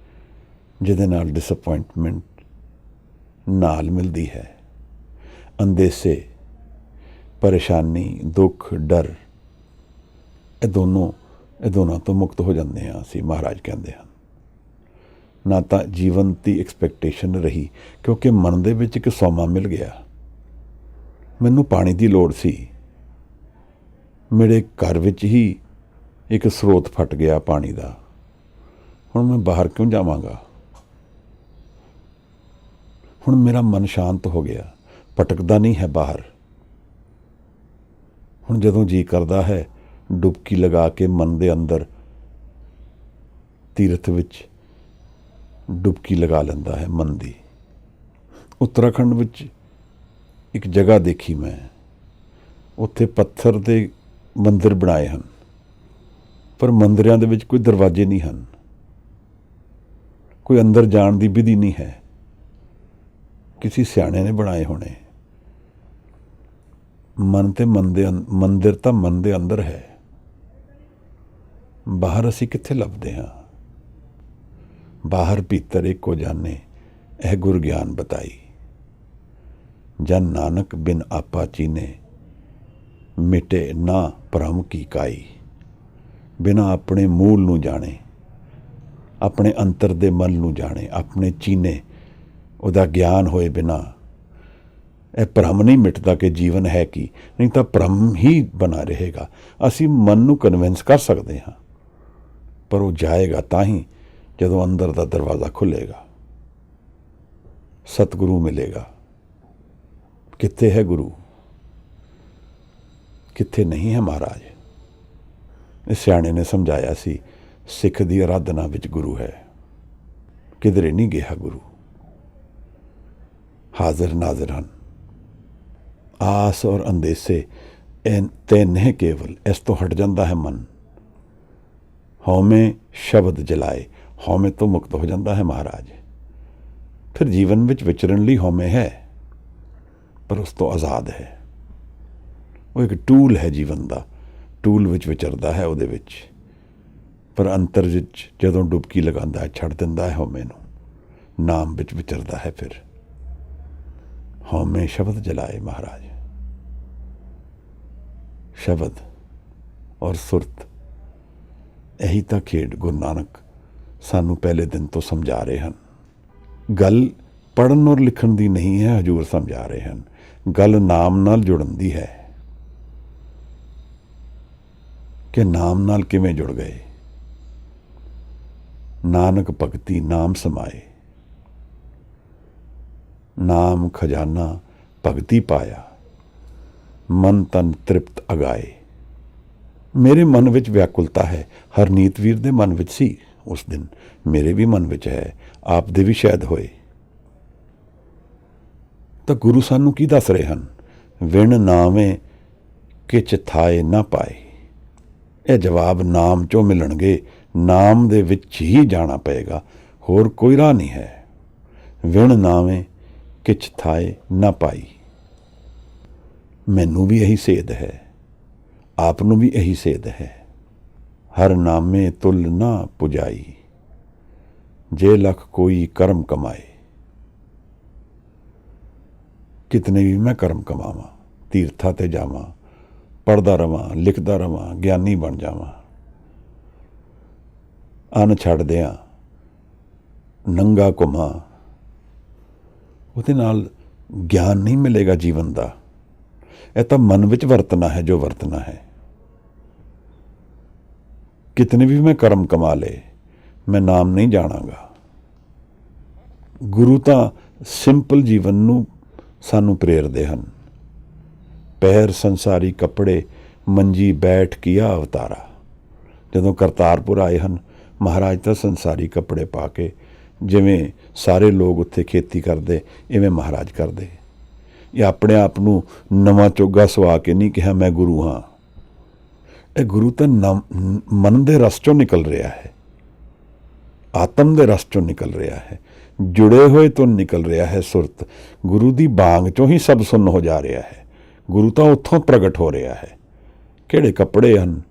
ਜਿਹਦੇ ਨਾਲ ਡਿਸਅਪੁਆਇੰਟਮੈਂਟ ਨਾਲ ਮਿਲਦੀ ਹੈ। ਅੰਦੇਸੇ, ਪਰੇਸ਼ਾਨੀ, ਦੁੱਖ, ਡਰ, ਇਹ ਦੋਨਾਂ ਤੋਂ ਮੁਕਤ ਹੋ ਜਾਂਦੇ ਹਾਂ ਅਸੀਂ, ਮਹਾਰਾਜ ਕਹਿੰਦੇ ਹਨ। ਨਾ ਤਾਂ ਜੀਵਨ ਦੀ ਐਕਸਪੈਕਟੇਸ਼ਨ ਰਹੀ, ਕਿਉਂਕਿ ਮਨ ਦੇ ਵਿੱਚ ਇੱਕ ਸੋਮਾ ਮਿਲ ਗਿਆ। ਮੈਨੂੰ ਪਾਣੀ ਦੀ ਲੋੜ ਸੀ, ਮੇਰੇ ਘਰ ਵਿੱਚ ਹੀ ਇੱਕ ਸਰੋਤ ਫਟ ਗਿਆ ਪਾਣੀ ਦਾ, ਹੁਣ ਮੈਂ ਬਾਹਰ ਕਿਉਂ ਜਾਵਾਂਗਾ? ਹੁਣ ਮੇਰਾ ਮਨ ਸ਼ਾਂਤ ਹੋ ਗਿਆ, ਭਟਕਦਾ ਨਹੀਂ ਹੈ ਬਾਹਰ। ਹੁਣ ਜਦੋਂ ਜੀ ਕਰਦਾ ਹੈ ਡੁਬਕੀ ਲਗਾ ਕੇ ਮਨ ਦੇ ਅੰਦਰ ਤੀਰਥ ਵਿੱਚ ਡੁਬਕੀ ਲਗਾ ਲੈਂਦਾ ਹੈ ਮਨ ਦੀ। ਉੱਤਰਾਖੰਡ ਵਿੱਚ ਇੱਕ ਜਗ੍ਹਾ ਦੇਖੀ ਮੈਂ, ਉੱਥੇ ਪੱਥਰ ਦੇ ਮੰਦਿਰ ਬਣਾਏ ਹਨ, ਪਰ ਮੰਦਿਰਾਂ ਦੇ ਵਿੱਚ ਕੋਈ ਦਰਵਾਜ਼ੇ ਨਹੀਂ ਹਨ, ਕੋਈ ਅੰਦਰ ਜਾਣ ਦੀ ਵਿਧੀ ਨਹੀਂ ਹੈ। ਕਿਸੇ ਸਿਆਣੇ ਨੇ ਬਣਾਏ ਹੋਣੇ। ਮੰਦਿਰ ਤਾਂ ਮਨ ਦੇ ਅੰਦਰ ਹੈ, ਬਾਹਰ ਅਸੀਂ ਕਿੱਥੇ ਲੱਭਦੇ ਹਾਂ? ਬਾਹਰ ਭੀਤਰ ਇੱਕੋ ਜਾਣੇ, ਇਹ ਗੁਰ ਗਿਆਨ ਬਤਾਈ। ਜਨ ਨਾਨਕ ਬਿਨ ਆਪਾ ਚੀਨੇ, ਮਿਟੇ ਨਾ ਭਰਮ ਕੀ ਕਾਈ। ਬਿਨਾਂ ਆਪਣੇ ਮੂਲ ਨੂੰ ਜਾਣੇ, ਆਪਣੇ ਅੰਤਰ ਦੇ ਮਨ ਨੂੰ ਜਾਣੇ, ਆਪਣੇ ਚੀਨੇ, ਉਹਦਾ ਗਿਆਨ ਹੋਏ ਬਿਨਾਂ ਇਹ ਭਰਮ ਨਹੀਂ ਮਿਟਦਾ ਕਿ ਜੀਵਨ ਹੈ ਕੀ, ਨਹੀਂ ਤਾਂ ਭਰਮ ਹੀ ਬਣਾ ਰਹੇਗਾ। ਅਸੀਂ ਮਨ ਨੂੰ ਕਨਵਿੰਸ ਕਰ ਸਕਦੇ ਹਾਂ ਪਰ ਉਹ ਜਾਏਗਾ ਤਾਂ ਹੀ ਜਦੋਂ ਅੰਦਰ ਦਾ ਦਰਵਾਜ਼ਾ ਖੁੱਲੇਗਾ, ਸਤਿਗੁਰੂ ਮਿਲੇਗਾ। ਕਿੱਥੇ ਹੈ ਗੁਰੂ, ਕਿੱਥੇ ਨਹੀਂ ਹੈ ਮਹਾਰਾਜ। ਇਸ ਸਿਆਣੇ ਨੇ ਸਮਝਾਇਆ ਸੀ, ਸਿੱਖ ਦੀ ਆਰਾਧਨਾ ਵਿੱਚ ਗੁਰੂ ਹੈ, ਕਿਧਰੇ ਨਹੀਂ ਗਿਆ ਗੁਰੂ। ਹਾਜ਼ਰ ਨਾਜ਼ਰ ਹਨ। ਆਸ ਔਰ ਅੰਦੇਸੇ ਤੇ ਨਹੀਂ ਕੇਵਲ, ਇਸ ਤੋਂ ਹਟ ਜਾਂਦਾ ਹੈ ਮਨ। ਹਉਮੈ ਸ਼ਬਦ ਜਲਾਏ, ਹਉਮੈ ਤੋਂ ਮੁਕਤ ਹੋ ਜਾਂਦਾ ਹੈ ਮਹਾਰਾਜ। ਫਿਰ ਜੀਵਨ ਵਿੱਚ ਵਿਚਰਨ ਲਈ ਹਉਮੈ ਹੈ, ਪਰ ਉਸ ਤੋਂ ਆਜ਼ਾਦ ਹੈ। ਉਹ ਇੱਕ ਟੂਲ ਹੈ ਜੀਵਨ ਦਾ, ਟੂਲ ਵਿੱਚ ਵਿਚਰਦਾ ਹੈ ਉਹਦੇ ਵਿੱਚ। ਪਰ ਅੰਤਰ ਵਿੱਚ ਜਦੋਂ ਡੁਬਕੀ ਲਗਾਉਂਦਾ ਹੈ, ਛੱਡ ਦਿੰਦਾ ਹੈ ਹਉਮੈ ਨੂੰ, ਨਾਮ ਵਿੱਚ ਵਿਚਰਦਾ ਹੈ। ਫਿਰ ਹਉਮੈ ਸ਼ਬਦ ਜਲਾਏ ਮਹਾਰਾਜ। ਸ਼ਬਦ ਔਰ ਸੁਰਤ, ਇਹੀ ਤਾਂ ਖੇਡ ਗੁਰੂ ਨਾਨਕ ਸਾਨੂੰ ਪਹਿਲੇ ਦਿਨ ਤੋਂ ਸਮਝਾ ਰਹੇ ਹਨ। ਗੱਲ ਪੜ੍ਹਨ ਔਰ ਲਿਖਣ ਦੀ ਨਹੀਂ ਹੈ, ਹਜ਼ੂਰ ਸਮਝਾ ਰਹੇ ਹਨ। ਗੱਲ ਨਾਮ ਨਾਲ ਜੁੜਨ ਦੀ ਹੈ ਕਿ ਨਾਮ ਨਾਲ ਕਿਵੇਂ ਜੁੜ ਗਏ। ਨਾਨਕ ਭਗਤੀ ਨਾਮ ਸਮਾਏ, ਨਾਮ ਖਜ਼ਾਨਾ ਭਗਤੀ ਪਾਇਆ, ਮਨ ਤਨ ਤ੍ਰਿਪਤ ਅਗਾਏ। ਮੇਰੇ ਮਨ ਵਿੱਚ ਵਿਆਕੁਲਤਾ ਹੈ, ਹਰਨੀਤ ਵੀਰ ਦੇ ਮਨ ਵਿੱਚ ਸੀ ਉਸ ਦਿਨ, ਮੇਰੇ ਵੀ ਮਨ ਵਿੱਚ ਹੈ, ਆਪ ਦੇ ਵੀ ਸ਼ਾਇਦ ਹੋਏ। ਤਾਂ ਗੁਰੂ ਸਾਨੂੰ ਕੀ ਦੱਸ ਰਹੇ ਹਨ? ਵਿਣ ਨਾਵੇਂ ਕਿਛ ਥਾਏ ਨਾ ਪਾਏ। ਇਹ ਜਵਾਬ ਨਾਮ ਚੋਂ ਮਿਲਣਗੇ, ਨਾਮ ਦੇ ਵਿੱਚ ਹੀ ਜਾਣਾ ਪਏਗਾ, ਹੋਰ ਕੋਈ ਰਾਹ ਨਹੀਂ ਹੈ। ਵਿਣ ਨਾਵੇਂ ਕਿਛ ਥਾਏ ਨਾ ਪਾਈ। ਮੈਨੂੰ ਵੀ ਇਹੀ ਸੇਧ ਹੈ, ਆਪ ਨੂੰ ਵੀ ਇਹੀ ਸੇਧ ਹੈ। ਹਰ ਨਾਮੇ ਤੁਲ ਨਾ ਪੁਜਾਈ, ਜੇ ਲਖ ਕੋਈ ਕਰਮ ਕਮਾਏ। ਕਿਤਨੇ ਵੀ ਮੈਂ ਕਰਮ ਕਮਾਵਾਂ, ਤੀਰਥਾਂ ਤੇ ਜਾਵਾਂ, ਪੜ੍ਹਦਾ ਰਵਾਂ, ਲਿਖਦਾ ਰਵਾਂ, ਗਿਆਨੀ ਬਣ ਜਾਵਾਂ, ਅੰਨ ਛੱਡ ਦਿਆਂ, ਨੰਗਾ ਘੁੰਮਾਂ, ਉਹਦੇ ਨਾਲ ਗਿਆਨ ਨਹੀਂ ਮਿਲੇਗਾ ਜੀਵਨ ਦਾ। ਇਹ ਤਾਂ ਮਨ ਵਿੱਚ ਵਰਤਣਾ ਹੈ ਜੋ ਵਰਤਣਾ ਹੈ। ਕਿਤਨੇ ਵੀ ਮੈਂ ਕਰਮ ਕਮਾ ਲਏ, ਮੈਂ ਨਾਮ ਨਹੀਂ ਜਾਣਾਂਗਾ। ਗੁਰੂ ਤਾਂ ਸਿੰਪਲ ਜੀਵਨ ਨੂੰ ਸਾਨੂੰ ਪ੍ਰੇਰਦੇ ਹਨ। ਪਹਿਰ ਸੰਸਾਰੀ ਕੱਪੜੇ, ਮੰਜੀ ਬੈਠ ਕੀਆ ਅਵਤਾਰਾ। ਜਦੋਂ ਕਰਤਾਰਪੁਰ ਆਏ ਹਨ ਮਹਾਰਾਜ ਤਾਂ ਸੰਸਾਰੀ ਕੱਪੜੇ ਪਾ ਕੇ, ਜਿਵੇਂ ਸਾਰੇ ਲੋਕ ਉੱਥੇ ਖੇਤੀ ਕਰਦੇ ਇਵੇਂ ਮਹਾਰਾਜ ਕਰਦੇ। ਇਹ ਆਪਣੇ ਆਪ ਨੂੰ ਨਵਾਂ ਚੋਗਾ ਸਵਾ ਕੇ ਨਹੀਂ ਕਿਹਾ ਮੈਂ ਗੁਰੂ ਹਾਂ। ਇਹ ਗੁਰੂ ਤਾਂ ਮਨ ਦੇ ਰਸ ਚੋਂ ਨਿਕਲ ਰਿਹਾ ਹੈ, ਆਤਮ ਦੇ ਰਸ ਚੋਂ ਨਿਕਲ ਰਿਹਾ ਹੈ, ਜੁੜੇ ਹੋਏ ਤੋਂ ਨਿਕਲ ਰਿਹਾ ਹੈ। ਸੁਰਤ ਗੁਰੂ ਦੀ ਬਾਂਗ ਚੋਂ ਹੀ ਸਭ ਸੁੰਨ ਹੋ ਜਾ ਰਿਹਾ ਹੈ। ਗੁਰੂ ਤਾਂ ਉੱਥੋਂ ਪ੍ਰਗਟ ਹੋ ਰਿਹਾ ਹੈ। ਕਿਹੜੇ ਕੱਪੜੇ ਹਨ,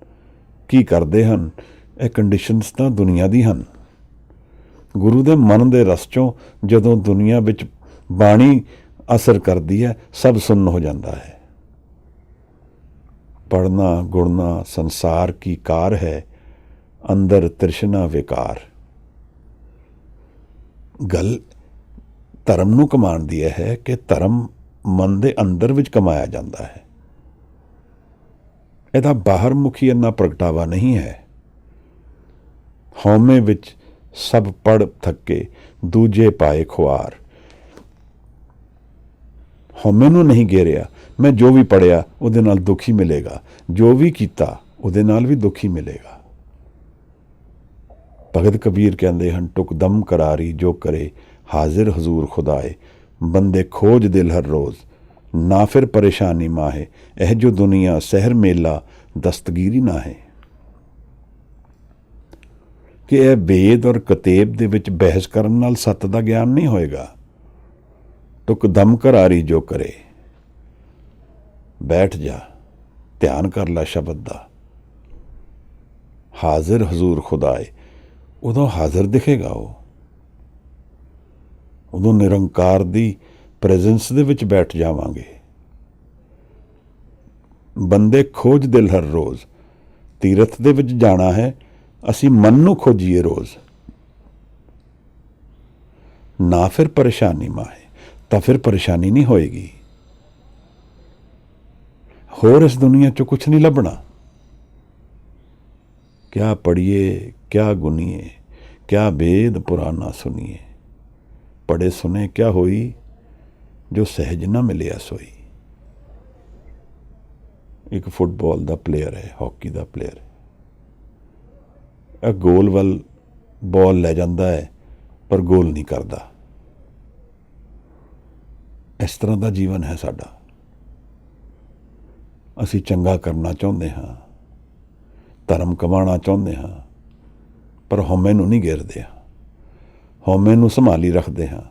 ਕੀ ਕਰਦੇ ਹਨ, ਇਹ ਕੰਡੀਸ਼ਨਸ ਤਾਂ ਦੁਨੀਆ ਦੀ ਹਨ। ਗੁਰੂ ਦੇ ਮਨ ਦੇ ਰਸ ਚੋਂ ਜਦੋਂ ਦੁਨੀਆ ਵਿੱਚ ਬਾਣੀ ਅਸਰ ਕਰਦੀ ਹੈ, ਸਭ ਸੁੰਨ ਹੋ ਜਾਂਦਾ ਹੈ। ਪੜ੍ਹਨਾ ਗੁੜਨਾ ਸੰਸਾਰ ਕੀ ਕਾਰ ਹੈ, ਅੰਦਰ ਤ੍ਰਿਸ਼ਨਾ ਵਿਕਾਰ। ਗੱਲ ਧਰਮ ਨੂੰ ਕਮਾਉਣ ਦੀ ਇਹ ਹੈ ਕਿ ਧਰਮ ਮਨ ਦੇ ਅੰਦਰ ਵਿੱਚ ਕਮਾਇਆ ਜਾਂਦਾ ਹੈ। ਇਹਦਾ ਬਾਹਰ ਮੁਖੀ ਇੰਨਾ ਪ੍ਰਗਟਾਵਾ ਨਹੀਂ ਹੈ। ਹਉਮੈ ਵਿੱਚ ਸਭ ਪੜ੍ਹ ਥੱਕੇ, ਦੂਜੇ ਪਾਏ ਖੁਆਰ। ਹਉਮੈ ਨੂੰ ਨਹੀਂ ਘੇਰਿਆ, ਮੈਂ ਜੋ ਵੀ ਪੜ੍ਹਿਆ ਉਹਦੇ ਨਾਲ ਦੁੱਖ ਹੀ ਮਿਲੇਗਾ, ਜੋ ਵੀ ਕੀਤਾ ਉਹਦੇ ਨਾਲ ਵੀ ਦੁੱਖ ਹੀ ਮਿਲੇਗਾ। ਭਗਤ ਕਬੀਰ ਕਹਿੰਦੇ ਹਨ, ਟੁਕ ਦਮ ਕਰਾਰੀ ਜੋ ਕਰੇ, ਹਾਜ਼ਿਰ ਹਜ਼ੂਰ ਖੁਦਾਏ। ਬੰਦੇ ਖੋਜ ਦਿਲ ਹਰ ਰੋਜ਼, ਨਾ ਫਿਰ ਪਰੇਸ਼ਾਨੀ ਮਾਹੇ। ਇਹ ਜੋ ਦੁਨੀਆ ਸਹਿਰ ਮੇਲਾ, ਦਸਤਗੀਰੀ ਨਾ ਹੈ। ਕਿ ਇਹ ਵੇਦ ਔਰ ਕਤੇਬ ਦੇ ਵਿੱਚ ਬਹਿਸ ਕਰਨ ਨਾਲ ਸੱਤ ਦਾ ਗਿਆਨ ਨਹੀਂ ਹੋਏਗਾ। ਟੁਕ ਦਮ ਕਰਾਰੀ ਜੋ ਕਰੇ, ਬੈਠ ਜਾ, ਧਿਆਨ ਕਰ ਲੈ ਸ਼ਬਦ ਦਾ। ਹਾਜ਼ਿਰ ਹਜ਼ੂਰ ਖੁਦਾਏ, ਉਦੋਂ ਹਾਜ਼ਰ ਦਿਖੇਗਾ ਉਹ, ਉਦੋਂ ਨਿਰੰਕਾਰ ਦੀ ਪ੍ਰੈਜ਼ੈਂਸ ਦੇ ਵਿੱਚ ਬੈਠ ਜਾਵਾਂਗੇ। ਬੰਦੇ ਖੋਜ ਦਿਲ ਹਰ ਰੋਜ਼, ਤੀਰਥ ਦੇ ਵਿੱਚ ਜਾਣਾ ਹੈ, ਅਸੀਂ ਮਨ ਨੂੰ ਖੋਜੀਏ ਰੋਜ਼। ਨਾ ਫਿਰ ਪਰੇਸ਼ਾਨੀ ਮਾਹੇ, ਤਾਂ ਫਿਰ ਪਰੇਸ਼ਾਨੀ ਨਹੀਂ ਹੋਏਗੀ। ਹੋਰ ਇਸ ਦੁਨੀਆ 'ਚੋਂ ਕੁਛ ਨਹੀਂ ਲੱਭਣਾ। क्या पढ़िए क्या गुनिए, क्या वेद पुराना सुनिए, पढ़े सुने क्या होई, जो सहज ना मिलिया सोई। एक फुटबॉल का प्लेयर है, हॉकी का प्लेयर है, गोल वाल बॉल ले जाता है पर गोल नहीं करता। इस तरह का जीवन है साडा। असी चंगा करना चाहते हाँ, धर्म कमाना चाहते हाँ, पर हौमे नूं नहीं घेरदे, हौमे नूं संभाली रखते हाँ,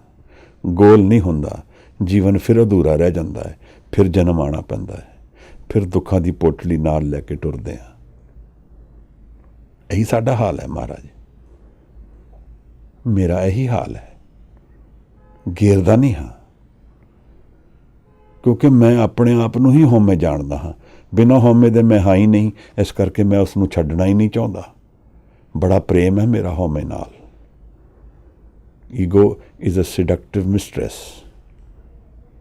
गोल नहीं हुंदा, जीवन फिर अधूरा रह जाता है, फिर जन्म आना पैंदा है, फिर दुखों की पोटली नाल लैके टुरदे हाँ। यही साडा हाल है महाराज, मेरा यही हाल है। घेरदा नहीं हाँ, क्योंकि मैं अपने आप नूं ही हौमे जानदा हाँ, बिना हौमे दे मैं हाँ ही नहीं, इस करके मैं उसनूं छड्डना ही नहीं चाहता। बड़ा प्रेम है मेरा हौमे नाल। Ego is a seductive mistress.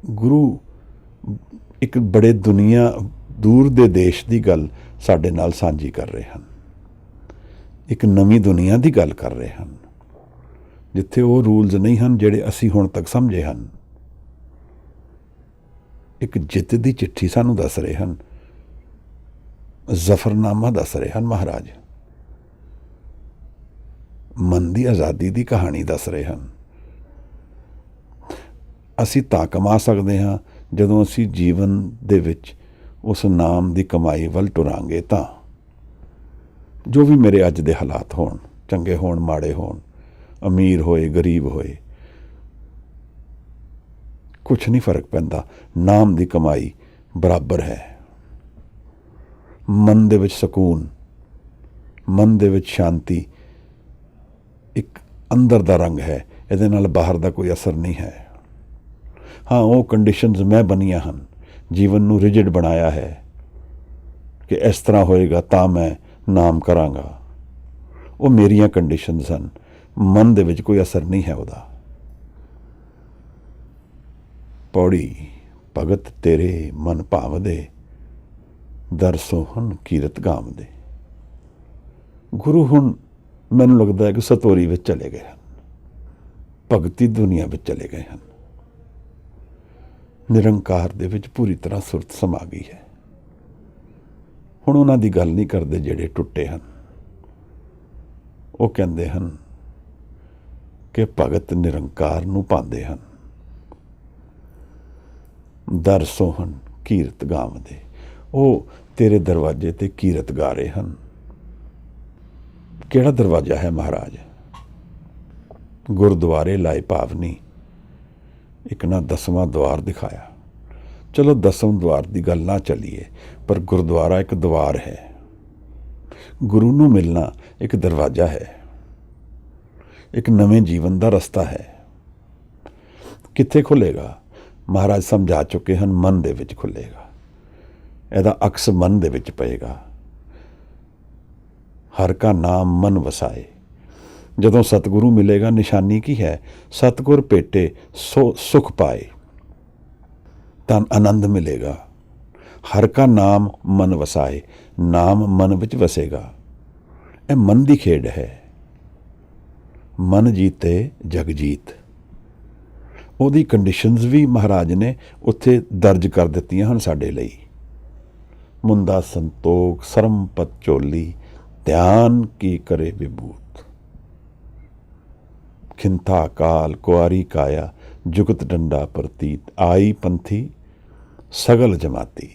गुरु एक बड़े दुनिया दूर दे देश की गल साडे नाल साझी कर रहे हैं, एक नवीं दुनिया की गल कर रहे हैं, जिथे वो रूल्स नहीं हैं जिहड़े असी हुण तक समझे हैं। एक जित की चिट्ठी सानू दस रहे हैं, जफरनामा दस रहे हैं महाराज, मन की आज़ादी की कहानी दस रहे हैं। असी तां कमा सकते हाँ जदों असी जीवन दे विच उस नाम की कमाई वल टुरांगे। तां जो भी मेरे अज दे हालात होण, चंगे होण माड़े होण, अमीर होए गरीब होए, कुछ नहीं फर्क पैंदा, नाम की कमाई बराबर है। मन दे विच सकून, मन दे विच शांति, एक अंदर दा रंग है, इहदे नाल बाहर दा कोई असर नहीं है। हाँ, वो कंडीशनस मैं बनिया हैं, जीवन नूं रिजिड बनाया है कि इस तरह होएगा तां मैं नाम करांगा। वो मेरियां कंडीशनस हैं, मन दे विच कोई असर नहीं है उहदा। पौड़ी भगत तेरे मन भावदे, दर सोहन कीरत गावदे। गुरु हुण मैनूं लगदा है कि सतोरी विच चले गए हैं, भगती दुनिया विच चले गए हैं, निरंकार दे विच पूरी तरह सुरत समा गई है। हुण उन्हां दी गल नहीं करदे जिहड़े टुटे हैं, वो कहंदे हैं कि भगत निरंकार नूं पांदे हैं, दर सोहन कीरत गावदे। वो तेरे दरवाजे ते कीरत गा रहे हैं। किहड़ा दरवाजा है महाराज? गुरुद्वारे लाए भावनी, एक ना 10वां द्वार दिखाया। चलो 10वें द्वार की गल ना चलीए, पर गुरुद्वारा एक द्वार है, गुरु नूं मिलना एक दरवाजा है, एक नवे जीवन का रस्ता है। कित्थे खुलेगा? महाराज समझा चुके हैं, मन दे विच खुलेगा। ਇਹਦਾ अक्स मन दे विच पएगा। हर का नाम मन वसाए। जदों सतगुरु मिलेगा, निशानी की है? सतगुर भेटे सो सुख पाए, तन आनंद मिलेगा। हर का नाम मन वसाए, नाम मन विच वसेगा। यह मन की खेड है। मन जीते जग जीत। ਉਹਦੀ कंडीशनस भी महाराज ने उत्थे दर्ज कर दित्तियां ਹਨ ਸਾਡੇ ਲਈ। मुंदा संतोख सरमपत चोली, ध्यान की करे विभूत। खिंथा काल कुआरी काया, जुगत डंडा प्रतीत। आई पंथी सगल जमाती,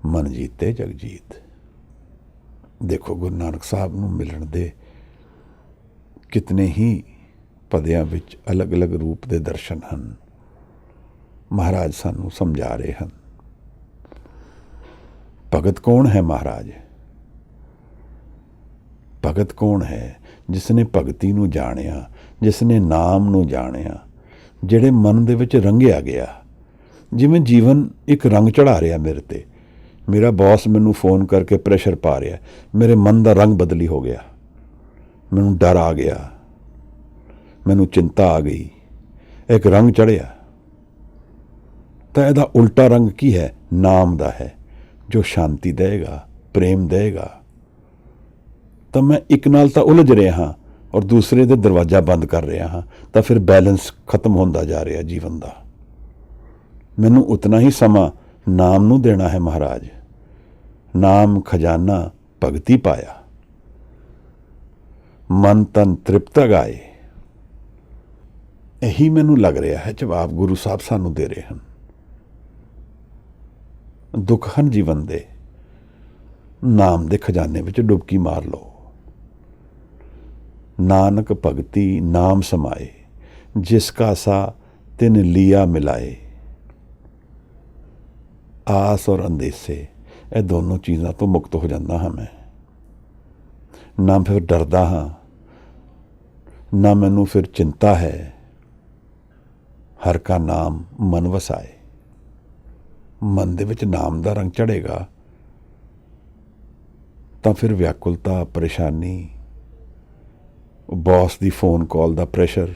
मन जीते जग जीत। देखो गुरु नानक साहब नूं मिलण दे कितने ही पदियां विच अलग अलग रूप दे दर्शन हैं। महाराज सानू समझा रहे हैं। भगत कौन है महाराज? भगत कौन है? जिसने भगती नूं जाणिया, जिसने नाम नूं जाणिया, जिहड़े मन दे विच रंगिया गया। जिवें जीवन एक रंग चढ़ा रहा मेरे ते। मेरा बॉस मैनू फोन करके प्रेशर पा रहा, मेरे मन का रंग बदली हो गया, मैनू डर आ गया, मैनू चिंता आ गई, एक रंग चढ़िया। तो यदा उल्टा रंग की है? नाम दा है, जो शांति देगा, प्रेम देगा, ਤਾਂ ਮੈਂ ਇੱਕ ਨਾਲ ਤਾਂ ਉਲਝ ਰਿਹਾ ਹਾਂ ਔਰ ਦੂਸਰੇ ਦੇ ਦਰਵਾਜ਼ਾ ਬੰਦ ਕਰ ਰਿਹਾ ਹਾਂ, ਤਾਂ ਫਿਰ ਬੈਲੈਂਸ ਖਤਮ ਹੁੰਦਾ ਜਾ ਰਿਹਾ ਜੀਵਨ ਦਾ। ਮੈਨੂੰ ਉਤਨਾ ਹੀ ਸਮਾਂ ਨਾਮ ਨੂੰ ਦੇਣਾ ਹੈ ਮਹਾਰਾਜ। ਨਾਮ ਖਜ਼ਾਨਾ ਭਗਤੀ ਪਾਇਆ, ਮਨ ਤਨ ਤ੍ਰਿਪਤ ਗਾਏ। ਇਹੀ ਮੈਨੂੰ ਲੱਗ ਰਿਹਾ ਹੈ ਜਵਾਬ ਗੁਰੂ ਸਾਹਿਬ ਸਾਨੂੰ ਦੇ ਰਹੇ ਹਨ। ਦੁੱਖ ਹਨ ਜੀਵਨ ਦੇ, ਨਾਮ ਦੇ ਖਜ਼ਾਨੇ ਵਿੱਚ ਡੁਬਕੀ ਮਾਰ ਲਓ। ਨਾਨਕ ਭਗਤੀ ਨਾਮ ਸਮਾਏ, ਜਿਸ ਕਾ ਸਾ ਤਿਨ ਲਿਆ ਮਿਲਾਏ। ਆਸ ਔਰ ਅੰਦੇਸੇ, ਇਹ ਦੋਨੋਂ ਚੀਜ਼ਾਂ ਤੋਂ ਮੁਕਤ ਹੋ ਜਾਂਦਾ ਹਾਂ ਮੈਂ। ਨਾ ਫਿਰ ਡਰਦਾ ਹਾਂ, ਨਾ ਮੈਨੂੰ ਫਿਰ ਚਿੰਤਾ ਹੈ। ਹਰ ਕਾ ਨਾਮ ਮਨ ਵਸਾਏ। ਮਨ ਦੇ ਵਿੱਚ ਨਾਮ ਦਾ ਰੰਗ ਚੜ੍ਹੇਗਾ ਤਾਂ ਫਿਰ ਵਿਆਕੁਲਤਾ, ਪਰੇਸ਼ਾਨੀ, ਬੌਸ ਦੀ ਫੋਨ ਕਾਲ ਦਾ ਪ੍ਰੈਸ਼ਰ,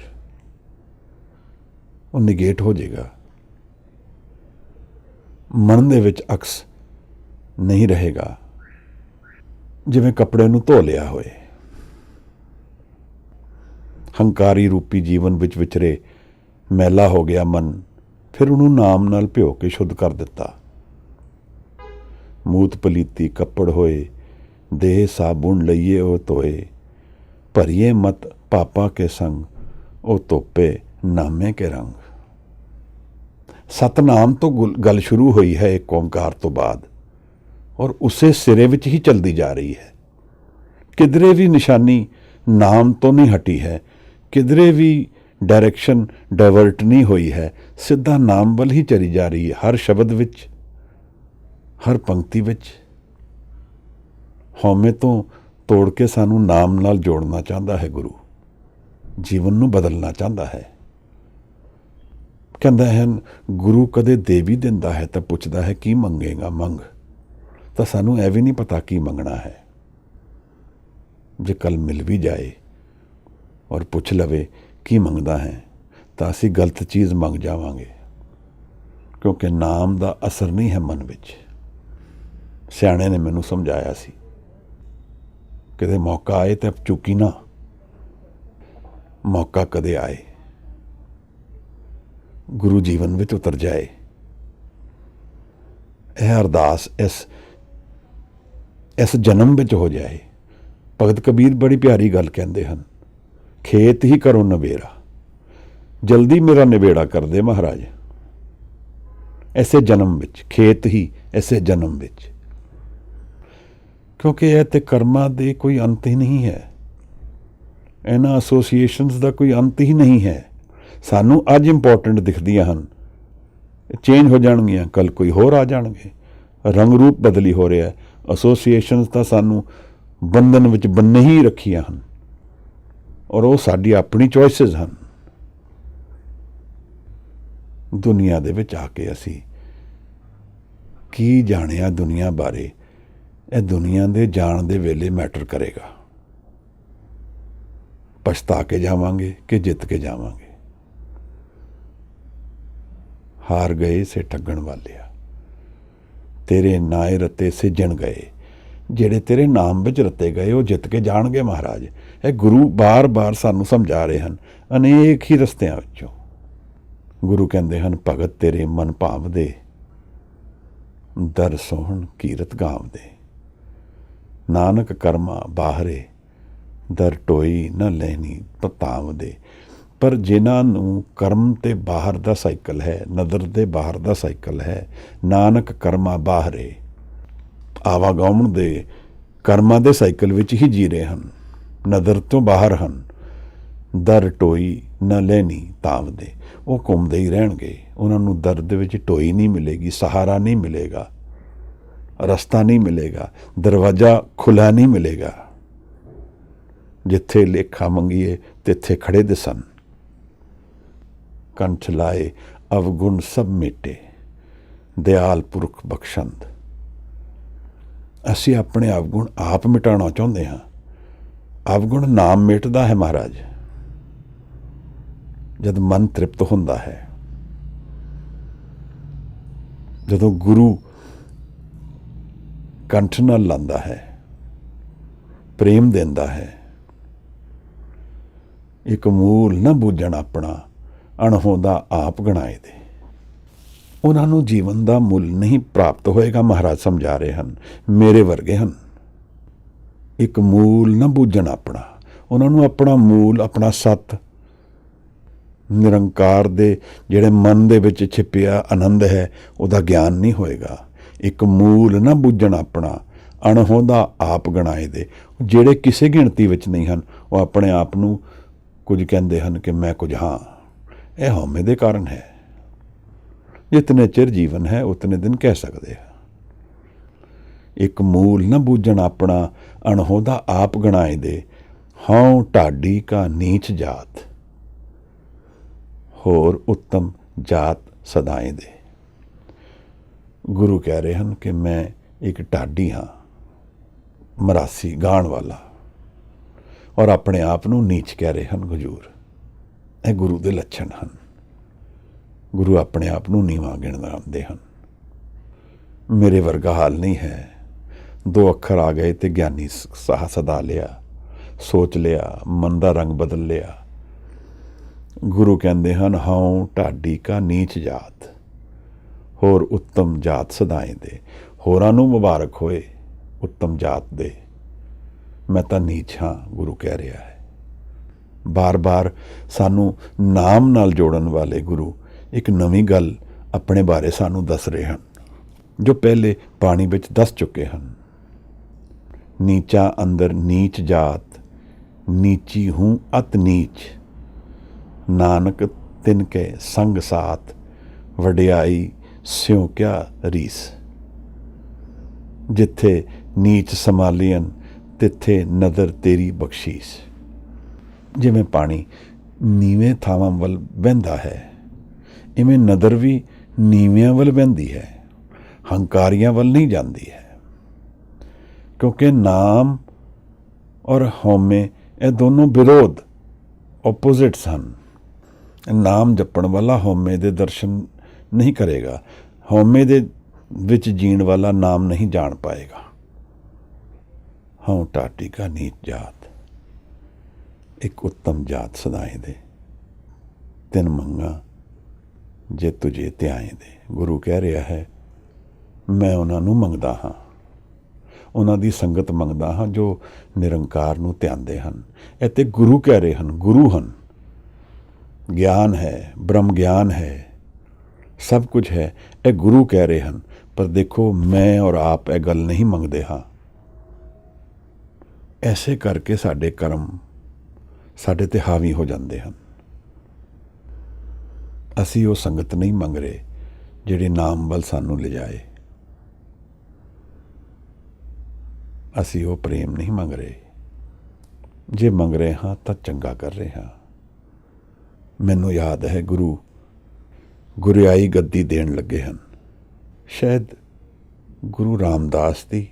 ਉਹ ਨਿਗੇਟ ਹੋ ਜਾਏਗਾ। ਮਨ ਦੇ ਵਿੱਚ ਅਕਸ ਨਹੀਂ ਰਹੇਗਾ, ਜਿਵੇਂ ਕੱਪੜੇ ਨੂੰ ਧੋ ਲਿਆ ਹੋਏ। ਹੰਕਾਰੀ ਰੂਪੀ ਜੀਵਨ ਵਿੱਚ ਵਿਚਰੇ ਮੈਲਾ ਹੋ ਗਿਆ ਮਨ, ਫਿਰ ਉਹਨੂੰ ਨਾਮ ਨਾਲ ਭਿਓ ਕੇ ਸ਼ੁੱਧ ਕਰ ਦਿੱਤਾ। ਮੂਤ ਪਲੀਤੀ ਕੱਪੜ ਹੋਏ, ਦੇਹ ਸਾਬੁਣ ਲਈਏ ਉਹ ਧੋਏ। ਭਰੀਏ ਮਤ ਪਾਪਾ ਕੇ ਸੰਗ, ਉਹ ਧੋਪੇ ਨਾਮੇ ਕੇ ਰੰਗ। ਸਤਨਾਮ ਤੋਂ ਗੱਲ ਸ਼ੁਰੂ ਹੋਈ ਹੈ ਇੱਕ ਓਂਕਾਰ ਤੋਂ ਬਾਅਦ, ਔਰ ਉਸੇ ਸਿਰੇ ਵਿੱਚ ਹੀ ਚਲਦੀ ਜਾ ਰਹੀ ਹੈ। ਕਿਧਰੇ ਵੀ ਨਿਸ਼ਾਨੀ ਨਾਮ ਤੋਂ ਨਹੀਂ ਹਟੀ ਹੈ, ਕਿਧਰੇ ਵੀ ਡਾਇਰੈਕਸ਼ਨ ਡਾਇਵਰਟ ਨਹੀਂ ਹੋਈ ਹੈ, ਸਿੱਧਾ ਨਾਮ ਵੱਲ ਹੀ ਚਲੀ ਜਾ ਰਹੀ ਹੈ। ਹਰ ਸ਼ਬਦ ਵਿੱਚ, ਹਰ ਪੰਕਤੀ ਵਿੱਚ ਹਉਮੈ ਤੋਂ ਤੋੜ ਕੇ ਸਾਨੂੰ ਨਾਮ ਨਾਲ ਜੋੜਨਾ ਚਾਹੁੰਦਾ ਹੈ ਗੁਰੂ। ਜੀਵਨ ਨੂੰ ਬਦਲਣਾ ਚਾਹੁੰਦਾ ਹੈ। ਕਹਿੰਦਾ ਹੈ ਗੁਰੂ ਕਦੇ ਦੇ ਵੀ ਦਿੰਦਾ ਹੈ ਤਾਂ ਪੁੱਛਦਾ ਹੈ ਕੀ ਮੰਗੇਗਾ, ਮੰਗ। ਤਾਂ ਸਾਨੂੰ ਇਹ ਵੀ ਨਹੀਂ ਪਤਾ ਕੀ ਮੰਗਣਾ ਹੈ। ਜੇ ਕੱਲ ਮਿਲ ਵੀ ਜਾਏ ਔਰ ਪੁੱਛ ਲਵੇ ਕੀ ਮੰਗਦਾ ਹੈ, ਤਾਂ ਅਸੀਂ ਗਲਤ ਚੀਜ਼ ਮੰਗ ਜਾਵਾਂਗੇ, ਕਿਉਂਕਿ ਨਾਮ ਦਾ ਅਸਰ ਨਹੀਂ ਹੈ ਮਨ ਵਿੱਚ। ਸਿਆਣੇ ਨੇ ਮੈਨੂੰ ਸਮਝਾਇਆ ਸੀ, ਕਿਤੇ ਮੌਕਾ ਆਏ ਤਾਂ ਚੁੱਕੀ ਨਾ। ਮੌਕਾ ਕਦੇ ਆਏ, ਗੁਰੂ ਜੀਵਨ ਵਿੱਚ ਉਤਰ ਜਾਏ। ਇਹ ਅਰਦਾਸ ਇਸ ਜਨਮ ਵਿੱਚ ਹੋ ਜਾਏ। ਭਗਤ ਕਬੀਰ ਬੜੀ ਪਿਆਰੀ ਗੱਲ ਕਹਿੰਦੇ ਹਨ, ਖੇਤ ਹੀ ਕਰੋ ਨਵੇੜਾ, ਜਲਦੀ ਮੇਰਾ ਨਿਬੇੜਾ ਕਰ ਦੇ ਮਹਾਰਾਜ। ਐਸੇ ਜਨਮ ਵਿੱਚ, ਖੇਤ ਹੀ ਐਸੇ ਜਨਮ ਵਿੱਚ, ਕਿਉਂਕਿ ਇਹ ਤੇ ਕਰਮਾਂ ਦੇ ਕੋਈ ਅੰਤ ਹੀ ਨਹੀਂ ਹੈ। ਇਹਨਾਂ ਐਸੋਸੀਏਸ਼ਨਸ ਦਾ ਕੋਈ ਅੰਤ ਹੀ ਨਹੀਂ ਹੈ। ਸਾਨੂੰ ਅੱਜ ਇੰਪੋਰਟੈਂਟ ਦਿਖਦੀਆਂ ਹਨ, ਚੇਂਜ ਹੋ ਜਾਣਗੀਆਂ, ਕੱਲ ਕੋਈ ਹੋਰ ਆ ਜਾਣਗੇ। ਰੰਗ ਰੂਪ ਬਦਲੀ ਹੋ ਰਿਹਾ। ਐਸੋਸੀਏਸ਼ਨਸ ਤਾਂ ਸਾਨੂੰ ਬੰਧਨ ਵਿੱਚ ਬੰਨੇ ਹੀ ਰੱਖੀਆਂ ਹਨ, ਔਰ ਉਹ ਸਾਡੀ ਆਪਣੀ ਚੋਇਸਿਸ ਹਨ। ਦੁਨੀਆ ਦੇ ਵਿੱਚ ਆ ਕੇ ਅਸੀਂ ਕੀ ਜਾਣਿਆ ਦੁਨੀਆ ਬਾਰੇ, ਇਹ ਦੁਨੀਆ ਦੇ ਜਾਣ ਦੇ ਵੇਲੇ ਮੈਟਰ ਕਰੇਗਾ। ਪਛਤਾ ਕੇ ਜਾਵਾਂਗੇ ਕਿ ਜਿੱਤ ਕੇ ਜਾਵਾਂਗੇ। ਹਾਰ ਗਏ ਸੇ ਠੱਗਣ ਵਾਲਿਆ, ਤੇਰੇ ਨਾਏ ਰਤੇ ਸਿੱਜਣ ਗਏ। ਜਿਹੜੇ ਤੇਰੇ ਨਾਮ ਵਿੱਚ ਰਤੇ ਗਏ ਉਹ ਜਿੱਤ ਕੇ ਜਾਣਗੇ ਮਹਾਰਾਜ। ਇਹ ਗੁਰੂ ਬਾਰ-ਬਾਰ ਸਾਨੂੰ ਸਮਝਾ ਰਹੇ ਹਨ ਅਨੇਕ ਹੀ ਰਸਤਿਆਂ ਵਿੱਚੋਂ। ਗੁਰੂ ਕਹਿੰਦੇ ਹਨ ਭਗਤ ਤੇਰੇ ਮਨ ਭਾਵਦੇ, ਦਰ ਸੋਹਣ ਕੀਰਤ ਗਾਵਦੇ। ਨਾਨਕ ਕਰਮਾ ਬਾਹਰੇ, ਦਰ ਟੋਈ ਨਾ ਲੈਣੀ ਪਤਾਵਦੇ। ਪਰ ਜਿਨ੍ਹਾਂ ਨੂੰ ਕਰਮ ਤੇ ਬਾਹਰ ਦਾ ਸਾਈਕਲ ਹੈ, ਨਦਰ ਦੇ ਬਾਹਰ ਦਾ ਸਾਈਕਲ ਹੈ, ਨਾਨਕ ਕਰਮਾ ਬਾਹਰੇ, ਆਵਾਗਾਉਣ ਦੇ ਕਰਮਾਂ ਦੇ ਸਾਈਕਲ ਵਿੱਚ ਹੀ ਜੀ ਰਹੇ ਹਨ, ਨਦਰ ਤੋਂ ਬਾਹਰ ਹਨ। ਦਰ ਟੋਈ ਨਾ ਲੈਣੀ ਤਾਵਦੇ, ਉਹ ਘੁੰਮਦੇ ਹੀ ਰਹਿਣਗੇ। ਉਹਨਾਂ ਨੂੰ ਦਰ ਦੇ ਵਿੱਚ ਟੋਈ ਨਹੀਂ ਮਿਲੇਗੀ, ਸਹਾਰਾ ਨਹੀਂ ਮਿਲੇਗਾ, ਰਸਤਾ ਨਹੀਂ ਮਿਲੇਗਾ, ਦਰਵਾਜ਼ਾ ਖੁੱਲ੍ਹਾ ਨਹੀਂ ਮਿਲੇਗਾ। ਜਿੱਥੇ ਲੇਖਾ ਮੰਗੀਏ ਤਿੱਥੇ ਖੜੇ ਦਿਸਣ। ਕੰਠ ਲਾਏ ਅਵਗੁਣ ਸਭ ਮਿਟੇ, ਦਿਆਲ ਪੁਰਖ ਬਖਸ਼ੰਦ। ਅਸੀਂ ਆਪਣੇ ਅਵਗੁਣ ਆਪ ਮਿਟਾਉਣਾ ਚਾਹੁੰਦੇ ਹਾਂ। ਅਵਗੁਣ ਨਾਮ ਮਿਟਦਾ ਹੈ ਮਹਾਰਾਜ, ਜਦ ਮਨ ਤ੍ਰਿਪਤ ਹੁੰਦਾ ਹੈ, ਜਦੋਂ ਗੁਰੂ ਕੰਠ ਨਾਲ ਲਾਂਦਾ ਹੈ, ਪ੍ਰੇਮ ਦਿੰਦਾ ਹੈ। ਇੱਕ ਮੂਲ ਨਾ ਬੂਝਣ ਆਪਣਾ, ਅਣਹੋਂਦਾ ਆਪ ਗਣਾਏ ਦੇ। ਉਹਨਾਂ ਨੂੰ ਜੀਵਨ ਦਾ ਮੁੱਲ ਨਹੀਂ ਪ੍ਰਾਪਤ ਹੋਏਗਾ। ਮਹਾਰਾਜ ਸਮਝਾ ਰਹੇ ਹਨ, ਮੇਰੇ ਵਰਗੇ ਹਨ। ਇੱਕ ਮੂਲ ਨਾ ਬੂਝਣ ਆਪਣਾ, ਉਹਨਾਂ ਨੂੰ ਆਪਣਾ ਮੂਲ, ਆਪਣਾ ਸੱਤ, ਨਿਰੰਕਾਰ ਦੇ ਜਿਹੜੇ ਮਨ ਦੇ ਵਿੱਚ ਛਿਪਿਆ ਆਨੰਦ ਹੈ, ਉਹਦਾ ਗਿਆਨ ਨਹੀਂ ਹੋਏਗਾ। ਇੱਕ ਮੂਲ ਨਾ ਬੂਝਣ ਆਪਣਾ, ਅਣਹੋਂਦਾ ਆਪ ਗਣਾਏ ਦੇ। ਜਿਹੜੇ ਕਿਸੇ ਗਿਣਤੀ ਵਿੱਚ ਨਹੀਂ ਹਨ, ਉਹ ਆਪਣੇ ਆਪ ਨੂੰ ਕੁਝ ਕਹਿੰਦੇ ਹਨ ਕਿ ਮੈਂ ਕੁਝ ਹਾਂ। ਇਹ ਹਉਮੈ ਦੇ ਕਾਰਨ ਹੈ। ਜਿਤਨੇ ਚਿਰ ਜੀਵਨ ਹੈ ਉਤਨੇ ਦਿਨ ਕਹਿ ਸਕਦੇ ਹਾਂ। ਇੱਕ ਮੂਲ ਨਾ ਬੂਝਣ ਆਪਣਾ, ਅਣਹੋਂਦਾ ਆਪ ਗਣਾਏ ਦੇ। ਹਉ ਢਾਡੀ ਕਾ ਨੀਚ ਜਾਤ, ਹੋਰ ਉੱਤਮ ਜਾਤ ਸਦਾਏ ਦੇ। ਗੁਰੂ ਕਹਿ ਰਹੇ ਹਨ ਕਿ ਮੈਂ ਇੱਕ ਢਾਡੀ ਹਾਂ, ਮਰਾਸੀ ਗਾਣ ਵਾਲਾ, ਔਰ ਆਪਣੇ ਆਪ ਨੂੰ ਨੀਚ ਕਹਿ ਰਹੇ ਹਨ ਹਜ਼ੂਰ। ਇਹ ਗੁਰੂ ਦੇ ਲੱਛਣ ਹਨ। ਗੁਰੂ ਆਪਣੇ ਆਪ ਨੂੰ ਨੀਵਾਂ ਗਿਣਦੇ ਹਨ। ਮੇਰੇ ਵਰਗਾ ਹਾਲ ਨਹੀਂ ਹੈ। 2 ਅੱਖਰ ਆ ਗਏ ਤੇ ਗਿਆਨੀ ਸਾਹ ਸਦਾ ਲਿਆ, ਸੋਚ ਲਿਆ, ਮਨ ਦਾ ਰੰਗ ਬਦਲ ਲਿਆ। ਗੁਰੂ ਕਹਿੰਦੇ ਹਨ, ਹਉ ਢਾਡੀ ਕਾ ਨੀਚ ਜਾਤ, ਹੋਰ ਉੱਤਮ ਜਾਤ ਸਦਾਏ ਦੇ। ਹੋਰਾਂ ਨੂੰ ਮੁਬਾਰਕ ਹੋਏ ਉੱਤਮ ਜਾਤ ਦੇ, ਮੈਂ ਤਾਂ ਨੀਚ ਹਾਂ, ਗੁਰੂ ਕਹਿ ਰਿਹਾ ਹੈ। ਬਾਰ-ਬਾਰ ਸਾਨੂੰ ਨਾਮ ਨਾਲ ਜੋੜਨ ਵਾਲੇ ਗੁਰੂ ਇੱਕ ਨਵੀਂ ਗੱਲ ਆਪਣੇ ਬਾਰੇ ਸਾਨੂੰ ਦੱਸ ਰਹੇ ਹਨ, ਜੋ ਪਹਿਲੇ ਬਾਣੀ ਵਿੱਚ ਦੱਸ ਚੁੱਕੇ ਹਨ। ਨੀਚਾ ਅੰਦਰ ਨੀਚ ਜਾਤ, ਨੀਚੀ ਹੂੰ ਅਤ ਨੀਚ, ਨਾਨਕ ਤਿਨ ਕੇ ਸੰਗ ਸਾਥ, ਵਡਿਆਈ ਸਿਉ ਕਿਆ ਰੀਸ। ਜਿੱਥੇ ਨੀਚ ਸੰਭਾਲੀਅਨ, ਤਿੱਥੇ ਨਦਰ ਤੇਰੀ ਬਖਸ਼ੀਸ। ਜਿਵੇਂ ਪਾਣੀ ਨੀਵੇਂ ਥਾਵਾਂ ਵੱਲ ਵਹਿੰਦਾ ਹੈ, ਇਵੇਂ ਨਦਰ ਵੀ ਨੀਵਿਆਂ ਵੱਲ ਵਹਿੰਦੀ ਹੈ, ਹੰਕਾਰੀਆਂ ਵੱਲ ਨਹੀਂ ਜਾਂਦੀ ਹੈ। ਕਿਉਂਕਿ ਨਾਮ ਔਰ ਹਉਮੈ ਇਹ ਦੋਨੋਂ ਵਿਰੋਧ, ਓਪੋਜ਼ਿਟਸ ਹਨ। ਨਾਮ ਜਪਣ ਵਾਲਾ ਹਉਮੈ ਦੇ ਦਰਸ਼ਨ ਨਹੀਂ ਕਰੇਗਾ। ਹਉਮੈ ਦੇ ਵਿੱਚ ਜੀਣ ਵਾਲਾ ਨਾਮ ਨਹੀਂ ਜਾਣ ਪਾਏਗਾ। ਹਉ ਢਾਡੀ ਕਾ ਨੀਚ ਜਾਤ, ਇੱਕ ਉੱਤਮ ਜਾਤ ਸਦਾਏ ਦੇ। ਤਿੰਨ ਮੰਗਾ ਜੇ ਤੁਝੇ ਧਿਆਏ ਦੇ। ਗੁਰੂ ਕਹਿ ਰਿਹਾ ਹੈ, ਮੈਂ ਉਹਨਾਂ ਨੂੰ ਮੰਗਦਾ ਹਾਂ, ਉਹਨਾਂ ਦੀ ਸੰਗਤ ਮੰਗਦਾ ਹਾਂ ਜੋ ਨਿਰੰਕਾਰ ਨੂੰ ਧਿਆਉਂਦੇ ਹਨ। ਇਹ ਤੇ ਗੁਰੂ ਕਹਿ ਰਹੇ ਹਨ, ਗੁਰੂ ਹਨ। ਗਿਆਨ ਹੈ, ਬ੍ਰਹਮ ਗਿਆਨ ਹੈ, ਸਭ ਕੁਝ ਹੈ, ਇਹ ਗੁਰੂ ਕਹਿ ਰਹੇ ਹਨ। ਪਰ ਦੇਖੋ, ਮੈਂ ਔਰ ਆਪ ਇਹ ਗੱਲ ਨਹੀਂ ਮੰਗਦੇ ਹਾਂ। ਐਸੇ ਕਰਕੇ ਸਾਡੇ ਕਰਮ ਸਾਡੇ ਤੇ ਹਾਵੀ ਹੋ ਜਾਂਦੇ ਹਨ। ਅਸੀਂ ਉਹ ਸੰਗਤ ਨਹੀਂ ਮੰਗ ਰਹੇ ਜਿਹੜੀ ਨਾਮ ਵੱਲ ਸਾਨੂੰ ਲਿਜਾਏ। ਅਸੀਂ ਉਹ ਪ੍ਰੇਮ ਨਹੀਂ ਮੰਗ ਰਹੇ। ਜੇ ਮੰਗ ਰਹੇ ਹਾਂ ਤਾਂ ਚੰਗਾ ਕਰ ਰਹੇ ਹਾਂ। ਮੈਨੂੰ ਯਾਦ ਹੈ, ਗੁਰੂ ਗੁਰਿਆਈ ਗੱਦੀ ਦੇਣ ਲੱਗੇ ਹਨ। ਸ਼ਾਇਦ ਗੁਰੂ ਰਾਮਦਾਸ ਦੀ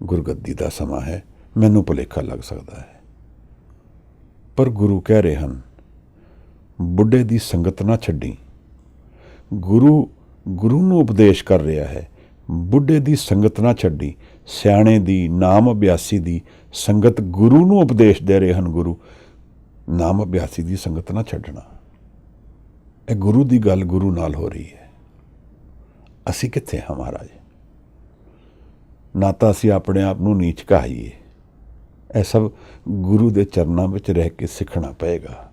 ਗੁਰਗੱਦੀ ਦਾ ਸਮਾਂ ਹੈ, ਮੈਨੂੰ ਭੁਲੇਖਾ ਲੱਗ ਸਕਦਾ ਹੈ। ਪਰ ਗੁਰੂ ਕਹਿ ਰਹੇ ਹਨ, ਬੁੱਢੇ ਦੀ ਸੰਗਤ ਨਾ ਛੱਡੀ। ਗੁਰੂ ਨੂੰ ਉਪਦੇਸ਼ ਕਰ ਰਿਹਾ ਹੈ, ਬੁੱਢੇ ਦੀ ਸੰਗਤ ਨਾ ਛੱਡੀ। ਸਿਆਣੇ ਦੀ, ਨਾਮ ਅਭਿਆਸੀ ਦੀ ਸੰਗਤ ਗੁਰੂ ਨੂੰ ਉਪਦੇਸ਼ ਦੇ ਰਹੇ ਹਨ। ਗੁਰੂ ਨਾਮ ਅਭਿਆਸੀ ਦੀ ਸੰਗਤ ਨਾ ਛੱਡਣਾ। ਇਹ ਗੁਰੂ ਦੀ ਗੱਲ ਗੁਰੂ ਨਾਲ ਹੋ ਰਹੀ ਹੈ। ਅਸੀਂ ਕਿੱਥੇ ਹਾਂ ਮਹਾਰਾਜ? ਨਾ ਤਾਂ ਅਸੀਂ ਆਪਣੇ ਆਪ ਨੂੰ ਨੀਚ ਕਹਾਈਏ। ਇਹ ਸਭ ਗੁਰੂ ਦੇ ਚਰਨਾਂ ਵਿੱਚ ਰਹਿ ਕੇ ਸਿੱਖਣਾ ਪਏਗਾ।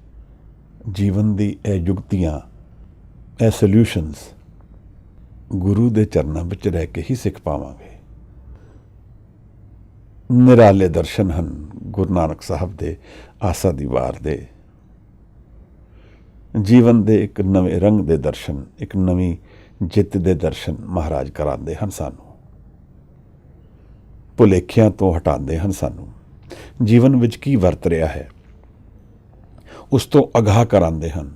ਜੀਵਨ ਦੀ ਇਹ ਯੁਕਤੀਆਂ, ਇਹ ਸੋਲਿਊਸ਼ਨਸ ਗੁਰੂ ਦੇ ਚਰਨਾਂ ਵਿੱਚ ਰਹਿ ਕੇ ਹੀ ਸਿੱਖ ਪਾਵਾਂਗੇ। ਨਿਰਾਲੇ ਦਰਸ਼ਨ ਹਨ ਗੁਰੂ ਨਾਨਕ ਸਾਹਿਬ ਦੇ, ਆਸਾ ਦੀ ਵਾਰ ਦੇ। ਜੀਵਨ ਦੇ ਇੱਕ ਨਵੇਂ ਰੰਗ ਦੇ ਦਰਸ਼ਨ, ਇੱਕ ਨਵੀਂ ਜਿੱਤ ਦੇ ਦਰਸ਼ਨ ਮਹਾਰਾਜ ਕਰਾਉਂਦੇ ਹਨ ਸਾਨੂੰ। ਭੁਲੇਖਿਆਂ ਤੋਂ ਹਟਾਉਂਦੇ ਹਨ ਸਾਨੂੰ। ਜੀਵਨ ਵਿੱਚ ਕੀ ਵਰਤ ਰਿਹਾ ਹੈ ਉਸ ਤੋਂ ਅਗਾਹ ਕਰਾਉਂਦੇ ਹਨ।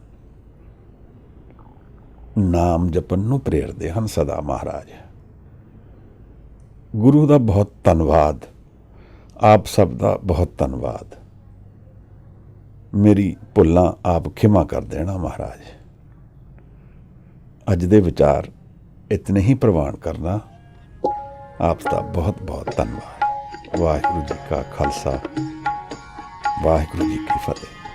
ਨਾਮ ਜਪਣ ਨੂੰ ਪ੍ਰੇਰਦੇ ਹਨ ਸਦਾ ਮਹਾਰਾਜ। ਗੁਰੂ ਦਾ ਬਹੁਤ ਧੰਨਵਾਦ, ਆਪ ਸਭ ਦਾ ਬਹੁਤ ਧੰਨਵਾਦ। ਮੇਰੀ ਭੁੱਲਾਂ ਆਪ ਖਿਮਾ ਕਰ ਦੇਣਾ ਮਹਾਰਾਜ। ਅੱਜ ਦੇ ਵਿਚਾਰ ਇਤਨੇ ਹੀ ਪ੍ਰਵਾਨ ਕਰਨਾ। ਆਪ ਦਾ ਬਹੁਤ ਬਹੁਤ ਧੰਨਵਾਦ। ਵਾਹਿਗੁਰੂ ਜੀ ਕਾ ਖਾਲਸਾ, ਵਾਹਿਗੁਰੂ ਜੀ ਕੀ ਫਤਿਹ।